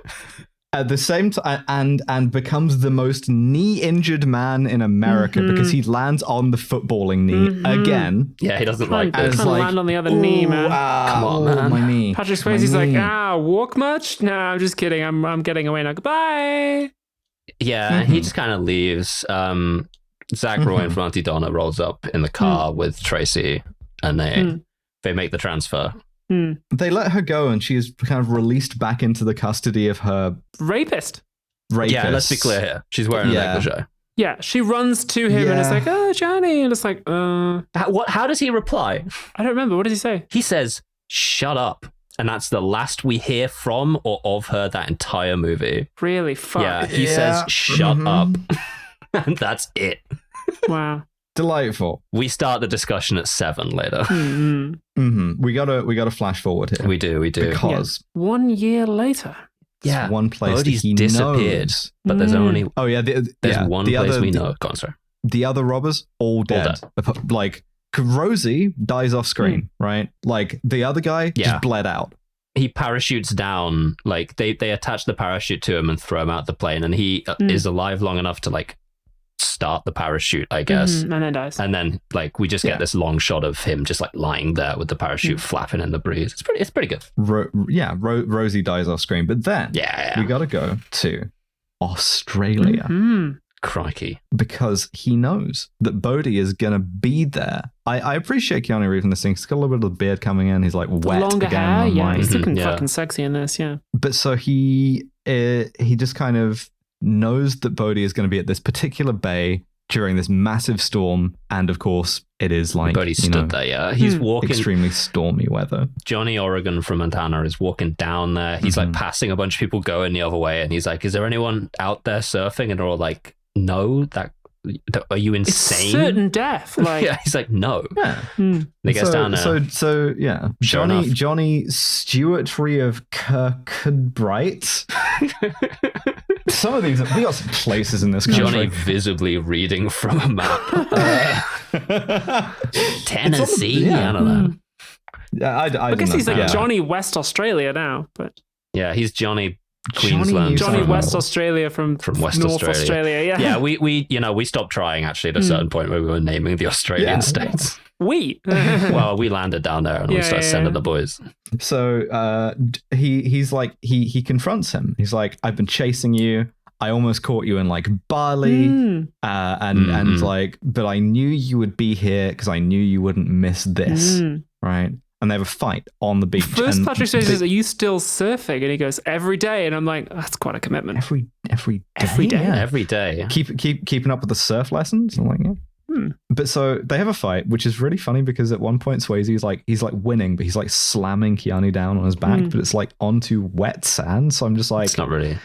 at the same time and becomes the most knee-injured man in America because he lands on the footballing knee again. Yeah, he doesn't like this. Trying to land on the other knee, man. Come on, man. My knee. Patrick Swayze's like, walk much? No, I'm just kidding. I'm getting away now. Goodbye. Yeah, he just kind of leaves. Zach Roy and Fronty Donna rolls up in the car with Tracy, and they make the transfer. They let her go, and she is kind of released back into the custody of her rapist. Yeah, let's be clear here. She's wearing a negligee. Yeah, she runs to him and it's like, oh, Johnny. And it's like, How does he reply? I don't remember. What does he say? He says, shut up. And that's the last we hear from or of her that entire movie. Really? Fuck. Yeah, he says, shut up. And that's it. Wow. Delightful. We start the discussion at 7 later. We gotta flash forward here. We do. Because 1 year later. Yeah, one place Bodhi's he disappeared, knows. but there's only there's one place we know. Go on, sorry. The other robbers all dead. Like Rosie dies off screen, right? Like the other guy just bled out. He parachutes down. Like they attach the parachute to him and throw him out the plane, and he is alive long enough to like start the parachute, I guess, and then dies. And then like we just get this long shot of him just like lying there with the parachute flapping in the breeze. It's pretty good. Rosie dies off screen, but then we got to go to Australia. Crikey, because he knows that Bodhi is gonna be there. I appreciate Keanu Reeves in this thing. He's got a little bit of the beard coming in. He's like wet longer again. hair. He's looking fucking sexy in this. Yeah, but so he just kind of knows that Bodhi is going to be at this particular bay during this massive storm, and of course it is like Bodhi stood there. Yeah, he's walking extremely stormy weather. Johnny Oregon from Montana is walking down there. He's like passing a bunch of people going the other way, and he's like, "Is there anyone out there surfing?" And they're all like, "No, are you insane?" It's certain death. Like, yeah, he's like, "No." Yeah. They get down there. So yeah, Johnny Stewartry of Kirkcudbright. Some of these, we got some places in this country. Johnny visibly reading from a map. Tennessee, I don't know. Yeah, I guess he's like Johnny West Australia now, but yeah, he's Johnny Queensland. Johnny West Australia from West North Australia. Yeah, we stopped trying actually at a certain point where we were naming the Australian states. Well, we landed down there and we started sending the boys. So he confronts him. He's like, I've been chasing you. I almost caught you in like Bali, and like, but I knew you would be here because I knew you wouldn't miss this, right? And they have a fight on the beach. First, Patrick says, "Are you still surfing?" And he goes, "Every day." And I'm like, "That's quite a commitment." Every day. Yeah. Every day. Keeping up with the surf lessons. I'm like, yeah. But so they have a fight, which is really funny because at one point Swayze's like he's like winning, but he's like slamming Keanu down on his back, but it's like onto wet sand. So I'm just like, it's not really.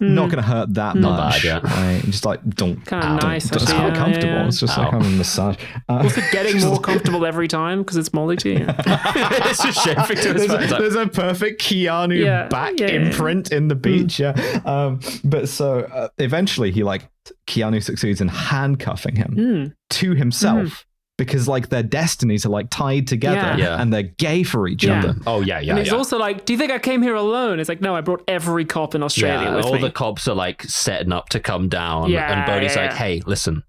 Not going to hurt that much. Bad, right? Just like don't. Kind of nice. It's quite comfortable. Yeah. It's just like having a massage. Also getting more comfortable every time because it's molly too. It's just shaping to his back. There's a perfect Keanu back imprint in the beach. But so eventually Keanu succeeds in handcuffing him to himself. Because like their destinies are like tied together and they're gay for each other. Oh yeah. And he's also like, do you think I came here alone? It's like, no, I brought every cop in Australia with me. All the cops are like setting up to come down. And Bodhi's like, hey, listen,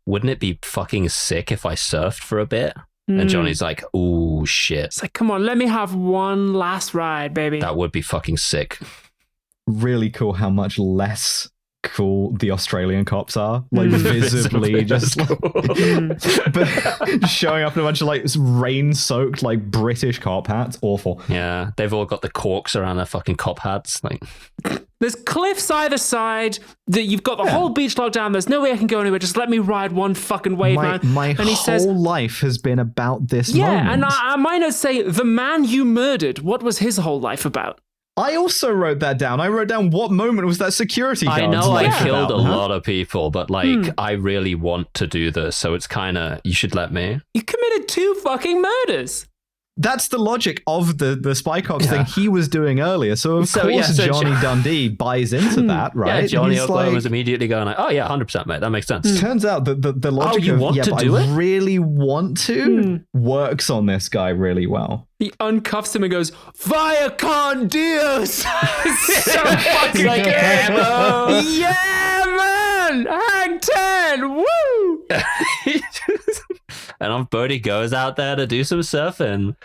wouldn't it be fucking sick if I surfed for a bit? And Johnny's like, ooh, shit. It's like, come on, let me have one last ride, baby. That would be fucking sick. Really cool how much less cool the Australian cops are, like visibly just like, but showing up in a bunch of like rain-soaked like British cop hats. Awful. Yeah, they've all got the corks around their fucking cop hats. Like, there's cliffs either side that you've got the whole beach locked down. There's no way I can go anywhere. Just let me ride one fucking wave, man. My whole life has been about this moment. Yeah, and I might not say the man you murdered. What was his whole life about? I also wrote that down. I wrote down what moment was that security guard. I know I killed a lot of people, but like I really want to do this, so it's kind of, you should let me. You committed 2 fucking murders. That's the logic of the Spycox thing he was doing earlier. So of course Johnny Dundee buys into that, right? Yeah, Johnny Oklahoma was immediately going like, oh yeah, 100% mate, that makes sense. Turns out that the logic of I really want to works on this guy really well. He uncuffs him and goes, "Vaya con Dios!" So fucking good, bro. Yeah, man! Hang 10! Woo! And Bodhi goes out there to do some surfing.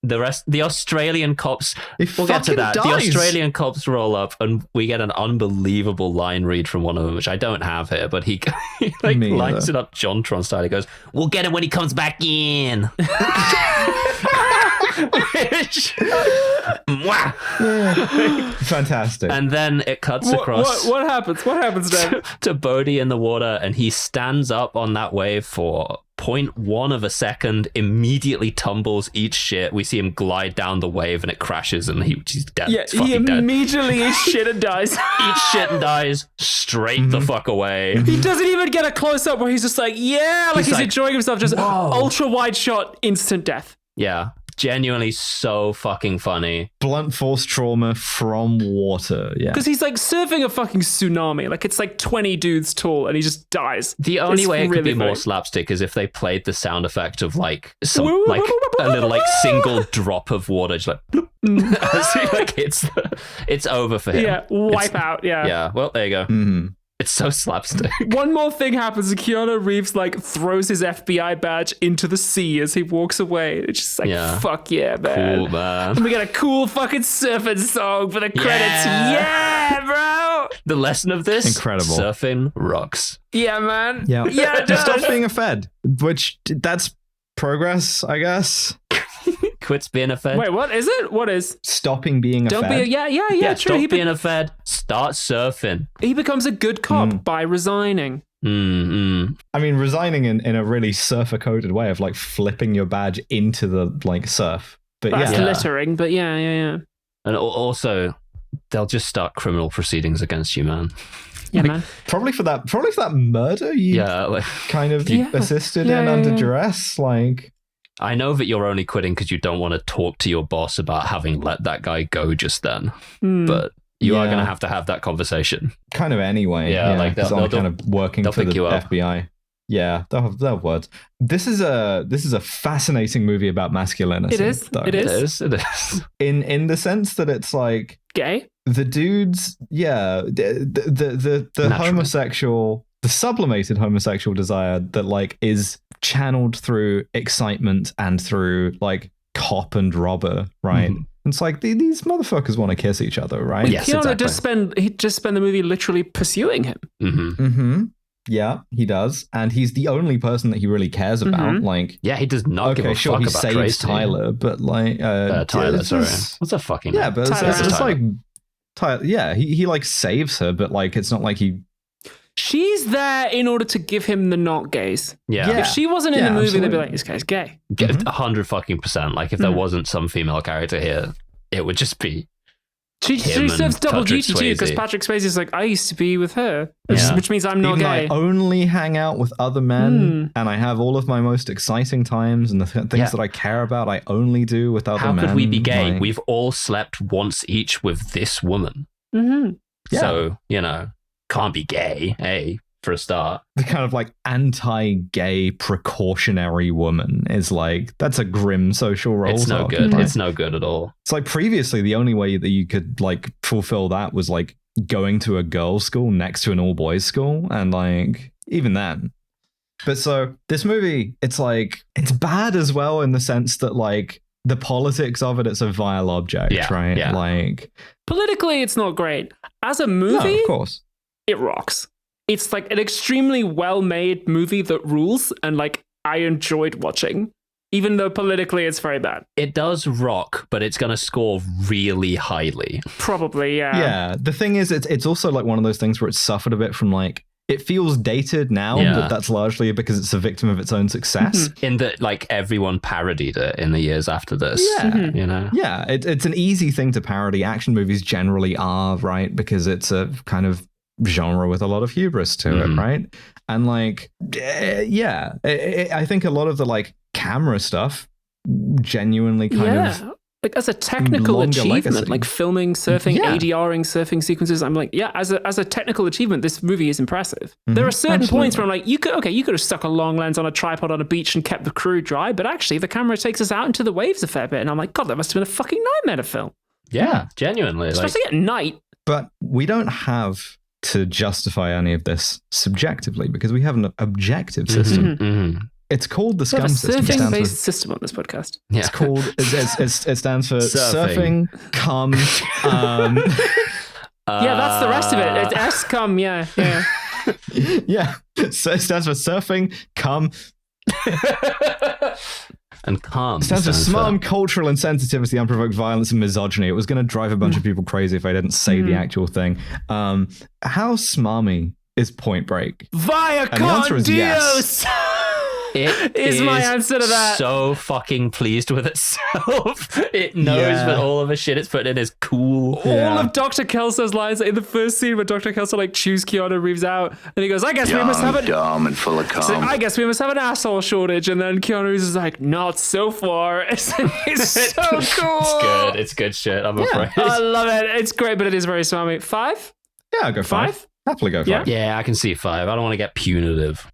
The Australian cops, we'll get to that. The Australian cops roll up and we get an unbelievable line read from one of them, which I don't have here, but he like lines it up JonTron style. He goes, "We'll get him when he comes back in." Fantastic. And then it cuts across. What happens? What happens then? To Bodhi in the water, and he stands up on that wave for 0.1 of a second, immediately tumbles, eats shit. We see him glide down the wave and it crashes and he's dead. Yeah, he immediately eats shit and dies. Eats shit and dies straight the fuck away. He doesn't even get a close up where he's just like, he's enjoying himself. Just ultra wide shot, instant death. Yeah. Genuinely so fucking funny. Blunt force trauma from water. Yeah. Because he's like surfing a fucking tsunami. Like it's like 20 dudes tall and he just dies. The only way it could be more slapstick is if they played the sound effect of like some like a little like single drop of water just like bloop. As he like it's over for him. Yeah, wipe out. Yeah. Yeah. Well, there you go. Mm-hmm. It's so slapstick. One more thing happens and Keanu Reeves like throws his FBI badge into the sea as he walks away. It's just like, fuck yeah, man. Cool, man. And we got a cool fucking surfing song for the credits. Yeah, bro. The lesson of this? Incredible. Surfing rocks. Yeah, man. Yeah. Yeah, just stop being a Fed, which that's progress, I guess. Quits being a Fed. Wait, what is it? What is? Stopping being a Fed. Yeah, true. Stop being a Fed. Start surfing. He becomes a good cop by resigning. Mm-hmm. I mean, resigning in a really surfer-coded way of like flipping your badge into the like surf. But that's littering, but yeah. And also, they'll just start criminal proceedings against you, man. Yeah, man. Probably for that murder you kind of assisted in under duress, like. I know that you're only quitting because you don't want to talk to your boss about having let that guy go just then, but you are going to have that conversation. Kind of anyway. Yeah, like they'll kind of working for the FBI. Yeah, they'll have words. This is a fascinating movie about masculinity. It is. Though. It is. In the sense that it's like gay. the dudes, the homosexual, the sublimated homosexual desire that like is channeled through excitement and through like cop and robber, right? It's like these motherfuckers want to kiss each other, right? Yes, Keanu just spend the movie literally pursuing him. Yeah, he does, and he's the only person that he really cares about. Like, yeah, he does not give a fuck he about saves Tracy. Tyler, but like Tyler, sorry, what's a fucking name? Yeah, but it's like Tyler. Yeah, he like saves her, but like it's not like he. She's there in order to give him the not gays. Yeah. If she wasn't in the movie, absolutely. they'd be like, this guy's gay. 100%. Like if there wasn't some female character here, it would just be. She serves double duty too, because Patrick Swayze is like, I used to be with her, which means I'm not gay. I only hang out with other men, and I have all of my most exciting times and the things that I care about, I only do with other men. How could we be gay? Like, we've all slept once each with this woman. So, can't be gay, hey, for a start. The kind of like anti-gay precautionary woman is like, that's a grim social role. It's no good. It's no good at all. It's like previously the only way that you could like fulfill that was like going to a girls' school next to an all-boys school, and like even then. But so this movie, it's like, it's bad as well in the sense that like the politics of it's a vile object, right? Yeah. Like politically, it's not great. As a movie, of course, it rocks. It's like an extremely well-made movie that rules, and like I enjoyed watching, even though politically it's very bad. It does rock, but it's going to score really highly. Probably, yeah. Yeah. The thing is, it's also like one of those things where it's suffered a bit from like, it feels dated now, but that's largely because it's a victim of its own success. In that, like, everyone parodied it in the years after this. Yeah. Yeah, it's an easy thing to parody. Action movies generally are, right? Because it's a kind of genre with a lot of hubris to it, right? And like, I think a lot of the like camera stuff genuinely kind of like as a technical achievement, legacy. like filming, surfing, ADRing, surfing sequences. I'm like, as a technical achievement, this movie is impressive. There are certain points where I'm like, you could have stuck a long lens on a tripod on a beach and kept the crew dry, but actually the camera takes us out into the waves a fair bit, and I'm like, God, that must have been a fucking nightmare to film. Yeah, genuinely, especially at night. But we don't have to justify any of this subjectively because we have an objective system. It's called the SCUM system. Surfing-based system on this podcast. Yeah. It's called. It stands for surfing, cum. Yeah, that's the rest of it. It's S-cum. Yeah. Yeah. So it stands for surfing, cum. And calm. It stands for smart, cultural insensitivity, unprovoked violence, and misogyny. It was going to drive a bunch of people crazy if I didn't say the actual thing. How smarmy is Point Break? Via con Dios! Yes. It is my answer to that. So fucking pleased with itself. It knows that all of the shit it's putting in is cool. All of Dr. Kelso's lines in the first scene where Dr. Kelso like chews Keanu Reeves out, and he goes, "I guess we must have it." Dumb and full of cum. So, I guess we must have an asshole shortage, and then Keanu Reeves is like, "Not so far." It's so cool. It's good shit. I'm afraid. I love it. It's great, but it is very smarmy. 5? Yeah, I'll go 5. Happily go 5. Yeah, I can see 5. I don't want to get punitive.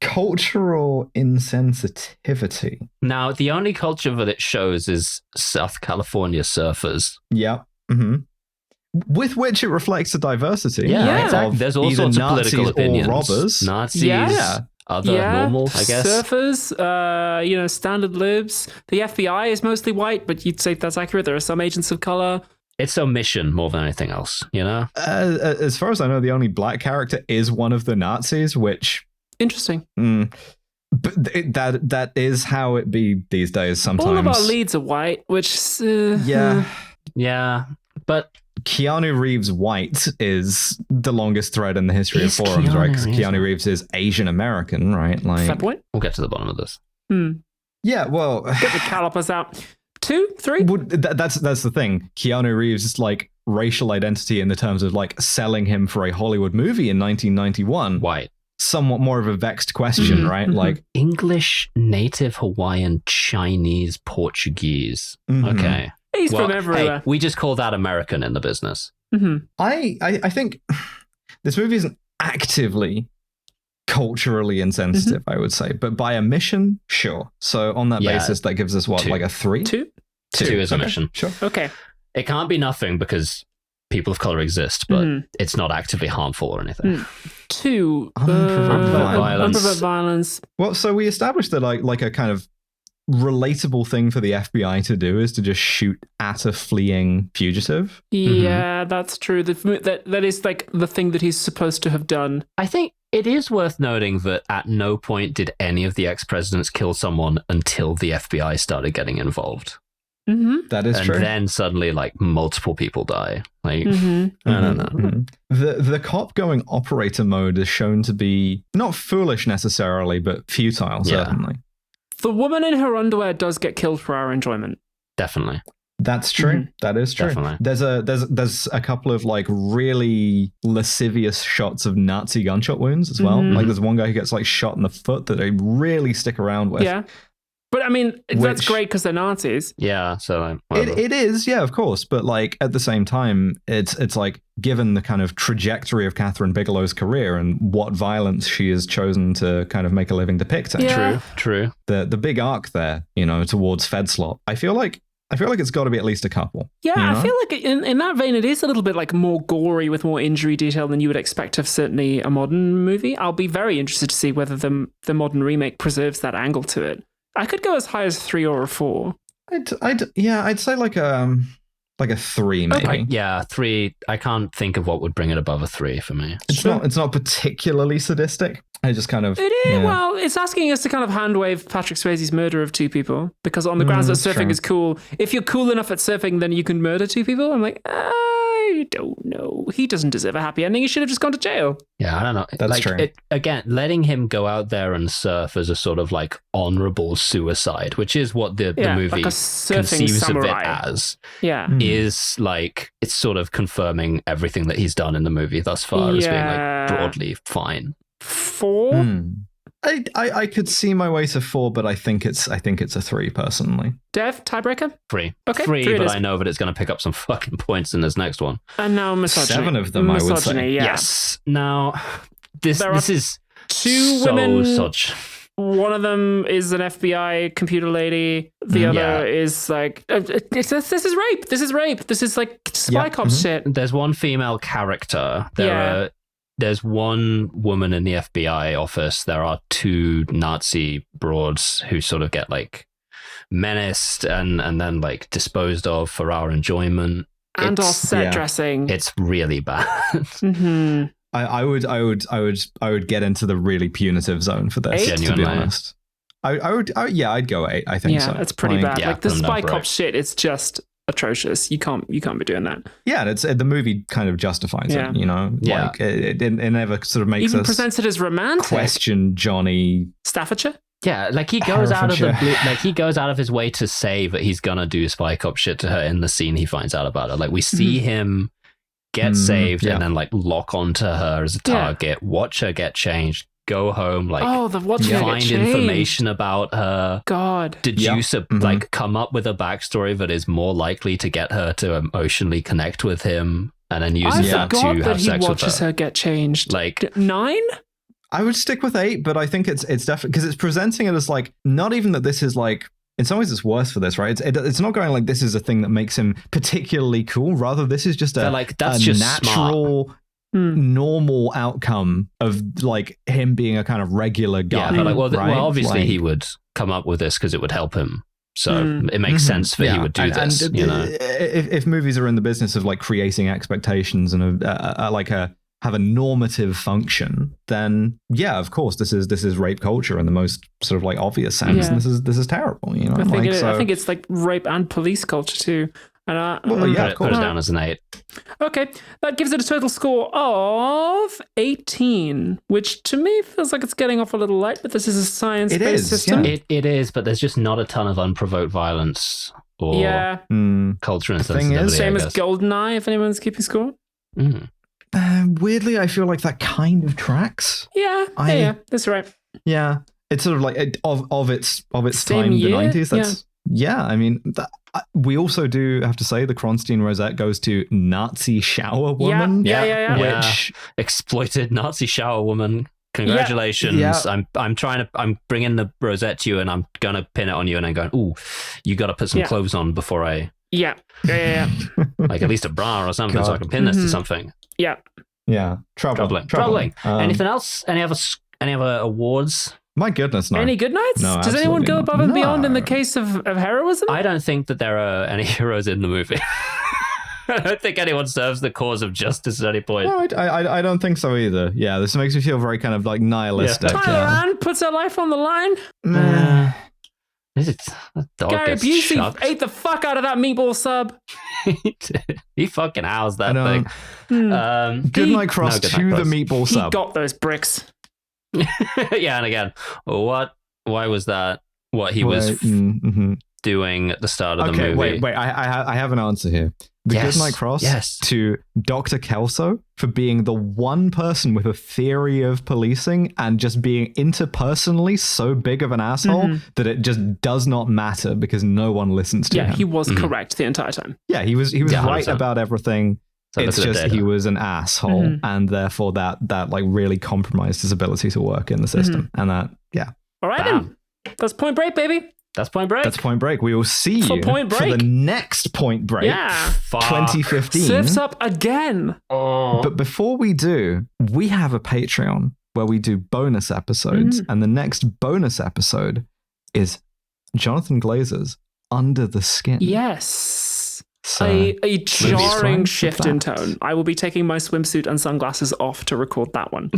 Cultural insensitivity. Now, the only culture that it shows is South California surfers. Yeah. With which it reflects a diversity. Yeah, exactly. There's all sorts of political opinions. Or robbers. Nazis. Other normal, I guess. Surfers, standard libs. The FBI is mostly white, but you'd say that's accurate. There are some agents of color. It's omission more than anything else, As far as I know, the only black character is one of the Nazis, which... Interesting. But that is how it be these days sometimes. All of our leads are white, which... Yeah, but... Keanu Reeves white is the longest thread in the history of forums, right? Because Keanu Reeves is Asian American, right? Like, fair point. We'll get to the bottom of this. Yeah, well... Get the calipers out. 2, 3? Well, that's the thing. Keanu Reeves' like racial identity in the terms of like selling him for a Hollywood movie in 1991. White. Somewhat more of a vexed question, right? Like English, Native Hawaiian, Chinese, Portuguese. Okay. He's from everywhere. Hey, we just call that American in the business. I think this movie isn't actively culturally insensitive, I would say, but by omission, sure. So on that basis, that gives us what, 2. like a 3? 2? 2 is omission. Sure. Okay. It can't be nothing because people of color exist, but it's not actively harmful or anything. 2, unprovoked violence. Well, so we established that like a kind of relatable thing for the FBI to do is to just shoot at a fleeing fugitive. Yeah, that's true. That is like the thing that he's supposed to have done. I think it is worth noting that at no point did any of the ex-presidents kill someone until the FBI started getting involved. That is true. And then suddenly, like, multiple people die. Like, I don't know. The cop going operator mode is shown to be not foolish necessarily, but futile, certainly. The woman in her underwear does get killed for our enjoyment. Definitely. That's true. That is true. Definitely. There's a couple of like really lascivious shots of Nazi gunshot wounds as well. Like there's one guy who gets like shot in the foot that they really stick around with. Yeah. But I mean, that's great because they're Nazis. Yeah, so it is, yeah, of course. But like at the same time, it's like given the kind of trajectory of Catherine Bigelow's career and what violence she has chosen to kind of make a living depicting. Yeah. True. The big arc there, towards Fedslop. I feel like it's got to be at least a couple. Yeah, I feel like in that vein, it is a little bit like more gory with more injury detail than you would expect of certainly a modern movie. I'll be very interested to see whether the modern remake preserves that angle to it. I could go as high as 3 or a 4. I'd say like a 3 maybe. 3. I can't think of what would bring it above a 3 for me. It's not particularly sadistic. I just kind of... It is, well, it's asking us to kind of handwave Patrick Swayze's murder of 2 people, because on the grounds that surfing is cool. If you're cool enough at surfing, then you can murder 2 people. I'm like, I don't know. He doesn't deserve a happy ending. He should have just gone to jail. Yeah, I don't know. That's true. Again, letting him go out there and surf as a sort of like honorable suicide, which is what the movie like a surfing conceives samurai. of it as, is like, it's sort of confirming everything that he's done in the movie thus far as being like broadly fine. 4? I could see my way to 4, but I think it's a 3 personally. Dev, tiebreaker? 3. Okay, 3, but I know that it's going to pick up some fucking points in this next one. And now misogyny. 7 of them, I would say. Yeah. Yes. Now, this is 2 women. One of them is an FBI computer lady. The other is like, this is rape. This is rape. This is like spy cop shit. There's one female character. There's one woman in the FBI office. There are 2 Nazi broads who sort of get like menaced and then like disposed of for our enjoyment. And our set dressing. It's really bad. I would get into the really punitive zone for this. 8? To be honest. I'd go 8. I think so. Yeah, it's pretty bad. Yeah, like the spy cop shit, it's just atrocious. You can't be doing that. Yeah, and the movie kind of justifies it. Like it never sort of makes even us presents it as romantic. Question Johnny Staffordshire. Yeah, like he goes out of he goes out of his way to say that he's gonna do spy cop shit to her in the scene he finds out about her. Like we see him get saved and then like lock onto her as a target, watch her get changed, go home, like find information about her, deduce like come up with a backstory that is more likely to get her to emotionally connect with him, and then uses that to have sex with her. He watches her get changed. Like 9? I would stick with 8, but I think it's definitely because it's presenting it as like not even that this is like. In some ways, it's worse for this, right? It's not going like this is a thing that makes him particularly cool. Rather, this is just a just natural, normal outcome of like him being a kind of regular guy. Yeah, but right? Obviously he would come up with this because it would help him. So it makes sense that he would do this. And if movies are in the business of like creating expectations and have a normative function, then of course this is rape culture in the most sort of like obvious sense, and this is terrible. I think it's like rape and police culture too. And put it down as an 8. Okay, that gives it a total score of 18, which to me feels like it's getting off a little light. But this is a science-based system. Yeah. It is, but there's just not a ton of unprovoked violence or culture and sensitivity. Same as GoldenEye, if anyone's keeping score. Weirdly, I feel like that kind of tracks. Yeah, that's right. Yeah, it's sort of like of its Same time, year? the 90s. That's I mean, we also do have to say the Kronstein Rosette goes to Nazi shower woman. Yeah. Which exploited Nazi shower woman. Congratulations. Yeah. I'm bringing the rosette to you and I'm going to pin it on you and I'm going, ooh, you got to put some clothes on before I Yeah. Like at least a bra or something, so I can pin this to something. Yeah. Yeah. Troubling. Anything else? Any other awards? My goodness, no. Any good nights? No, Does anyone go above and beyond in the No. case of heroism? I don't think that there are any heroes in the movie. I don't think anyone serves the cause of justice at any point. No, I don't think so either. Yeah, this makes me feel very kind of like nihilistic. Tyler Ann puts her life on the line. The dog Gary gets Busey shoved. ate the fuck out of that meatball sub. He fucking housed that thing. Goodnight Cross to the meatball sub. He got those bricks. Yeah, and again, why was that what he was doing at the start of the movie? Wait, I have an answer here. The Goodnight Cross to Dr. Kelso for being the one person with a theory of policing and just being interpersonally so big of an asshole that it just does not matter because no one listens to him. Yeah, he was correct the entire time. Yeah, he was right 100%. about everything. So it's just he was an asshole, and therefore that like really compromised his ability to work in the system. And that, All right, then. That's Point Break, baby. That's Point Break. That's Point Break. We will see you For Point Break. for the next Point Break. Yeah. 2015. Surf's Up again. But before we do, we have a Patreon where we do bonus episodes. And the next bonus episode is Jonathan Glazer's Under the Skin. Yes. So, a jarring for shift that. in tone. I will be taking my swimsuit and sunglasses off to record that one.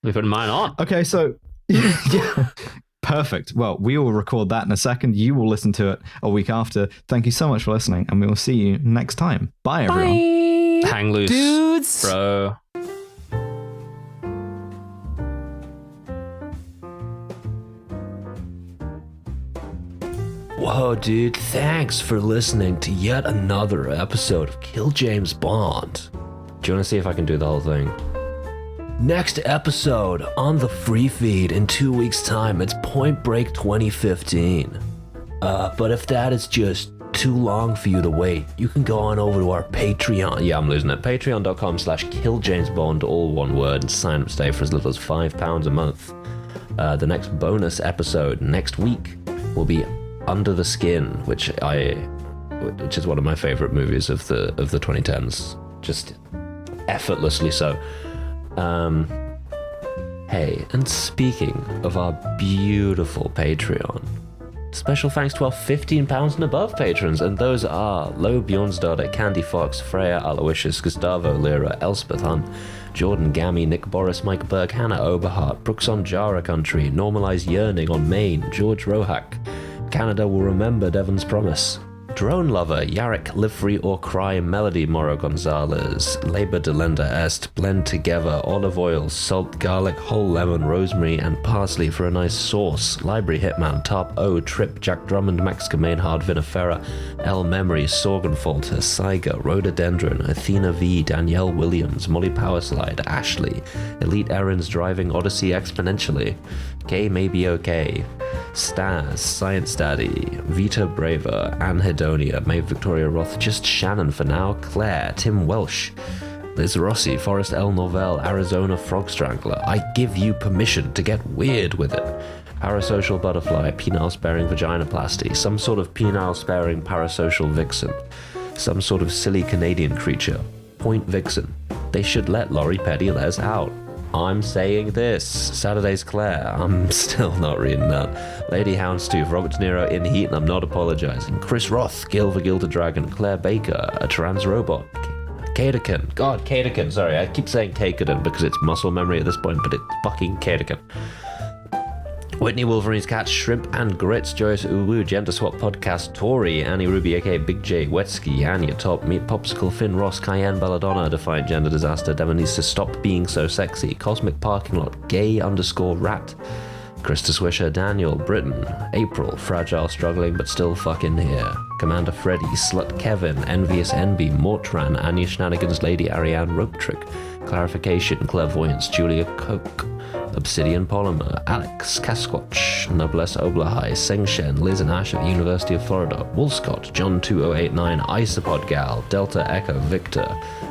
We put mine on. Okay, so yeah. Perfect. Well, we will record that in a second. You will listen to it a week after. Thank you so much for listening, and we will see you next time. Bye, everyone. Bye. Hang loose, dudes. bro. Whoa, dude, thanks for listening to yet another episode of Kill James Bond. Do you want to see if I can do the whole thing? Next episode on the free feed in 2 weeks' time, it's Point Break 2015. But if that is just too long for you to wait, you can go on over to our Patreon. Yeah, I'm losing it. Patreon.com/KillJamesBond, all one word, and sign up today for as little as £5 a month. The next bonus episode next week will be Under the Skin, which is one of my favorite movies of the 2010s. Just effortlessly so. Hey, and speaking of our beautiful Patreon, special thanks to our £15 and above patrons, and those are Lo Bjornsdottir, Candy Fox, Freya Aloysius, Gustavo Lira, Elspeth Hunt, Jordan Gammy, Nick Boris, Mike Berg, Hannah Oberhart, Brooks on Jara Country, Normalized Yearning on Maine, George Rohack, Canada Will Remember Devon's Promise, Drone Lover, Yarrick, Live Free or Cry, Melody Moro Gonzalez, Labor Delenda Est, Blend Together, Olive Oil, Salt, Garlic, Whole Lemon, Rosemary, and Parsley for a nice sauce, Library Hitman, Top O, Trip, Jack Drummond, Mexican Maynard, Vinifera, L Memory, Sorgenfalter, Saiga, Rhododendron, Athena V, Danielle Williams, Molly Powerslide, Ashley, Elite Errands Driving Odyssey Exponentially, K May Be Okay, Staz, Science Daddy, Vita Braver, Anhedonia, Maeve Victoria Roth, Just Shannon for now, Claire, Tim Welsh, Liz Rossi, Forrest L. Novell, Arizona Frog Strangler, I Give You Permission to Get Weird with It, Parasocial Butterfly, Penile Sparing Vaginoplasty, Some Sort of Penile Sparing Parasocial Vixen, Some Sort of Silly Canadian Creature, Point Vixen, They Should Let Laurie Petty Les Out, I'm Saying This, Saturday's Claire, I'm still not reading that, Lady Houndstooth, Robert De Niro in Heat and I'm Not Apologizing, Chris Roth, Gil the Gilded Dragon, Claire Baker, A Trans Robot, Catekin, sorry, I keep saying Catekin because it's muscle memory at this point, but it's fucking Catekin. Whitney Wolverine's Cat, Shrimp and Grits, Joyce Uwu, Gender Swap Podcast, Tori, Annie Ruby, aka Big J, Wetski, Anya Top, Meat Popsicle, Finn Ross, Cayenne Belladonna, Defiant Gender Disaster, Devon Needs to Stop Being So Sexy, Cosmic Parking Lot, Gay_Rat, Krista Swisher, Daniel, Britain, April, Fragile Struggling But Still Fucking Here, Commander Freddy, Slut Kevin, Envious Envy, Mortran, Anya Shenanigans, Lady Ariane, Rope Trick, Clarification, Clairvoyance, Julia Coke, Obsidian Polymer, Alex, Casquatch, Noblesse Oblahai, Sengshen, Liz and Ash at University of Florida, Woolscott, John 2089, Isopod Gal, Delta Echo Victor,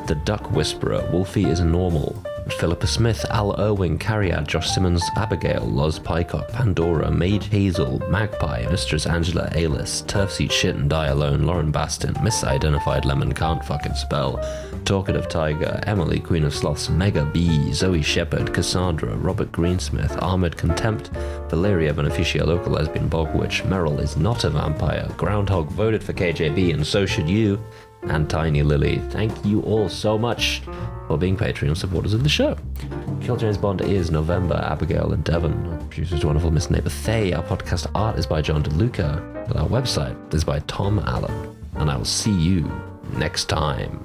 The Duck Whisperer, Wolfie is Normal, Philippa Smith, Al Irwin, Cariad, Josh Simmons, Abigail, Loz Pycock, Pandora, Mage Hazel, Magpie, Mistress Angela Ailis, Turfs Eat Shit and Die Alone, Lauren Bastin, Misidentified Lemon Can't Fucking Spell, Talkative Tiger, Emily, Queen of Sloths, Mega B, Zoe Shepherd, Cassandra, Robert Greensmith, Armored Contempt, Valeria Beneficia, Local Lesbian Bogwitch, Merrill is not a vampire, Groundhog voted for KJB and so should you, and Tiny Lily. Thank you all so much for being Patreon supporters of the show. Kill James Bond is November, Abigail and Devon. Our producer is wonderful Miss Neighbor Thay. Our podcast art is by John DeLuca. And our website is by Tom Allen. And I will see you next time.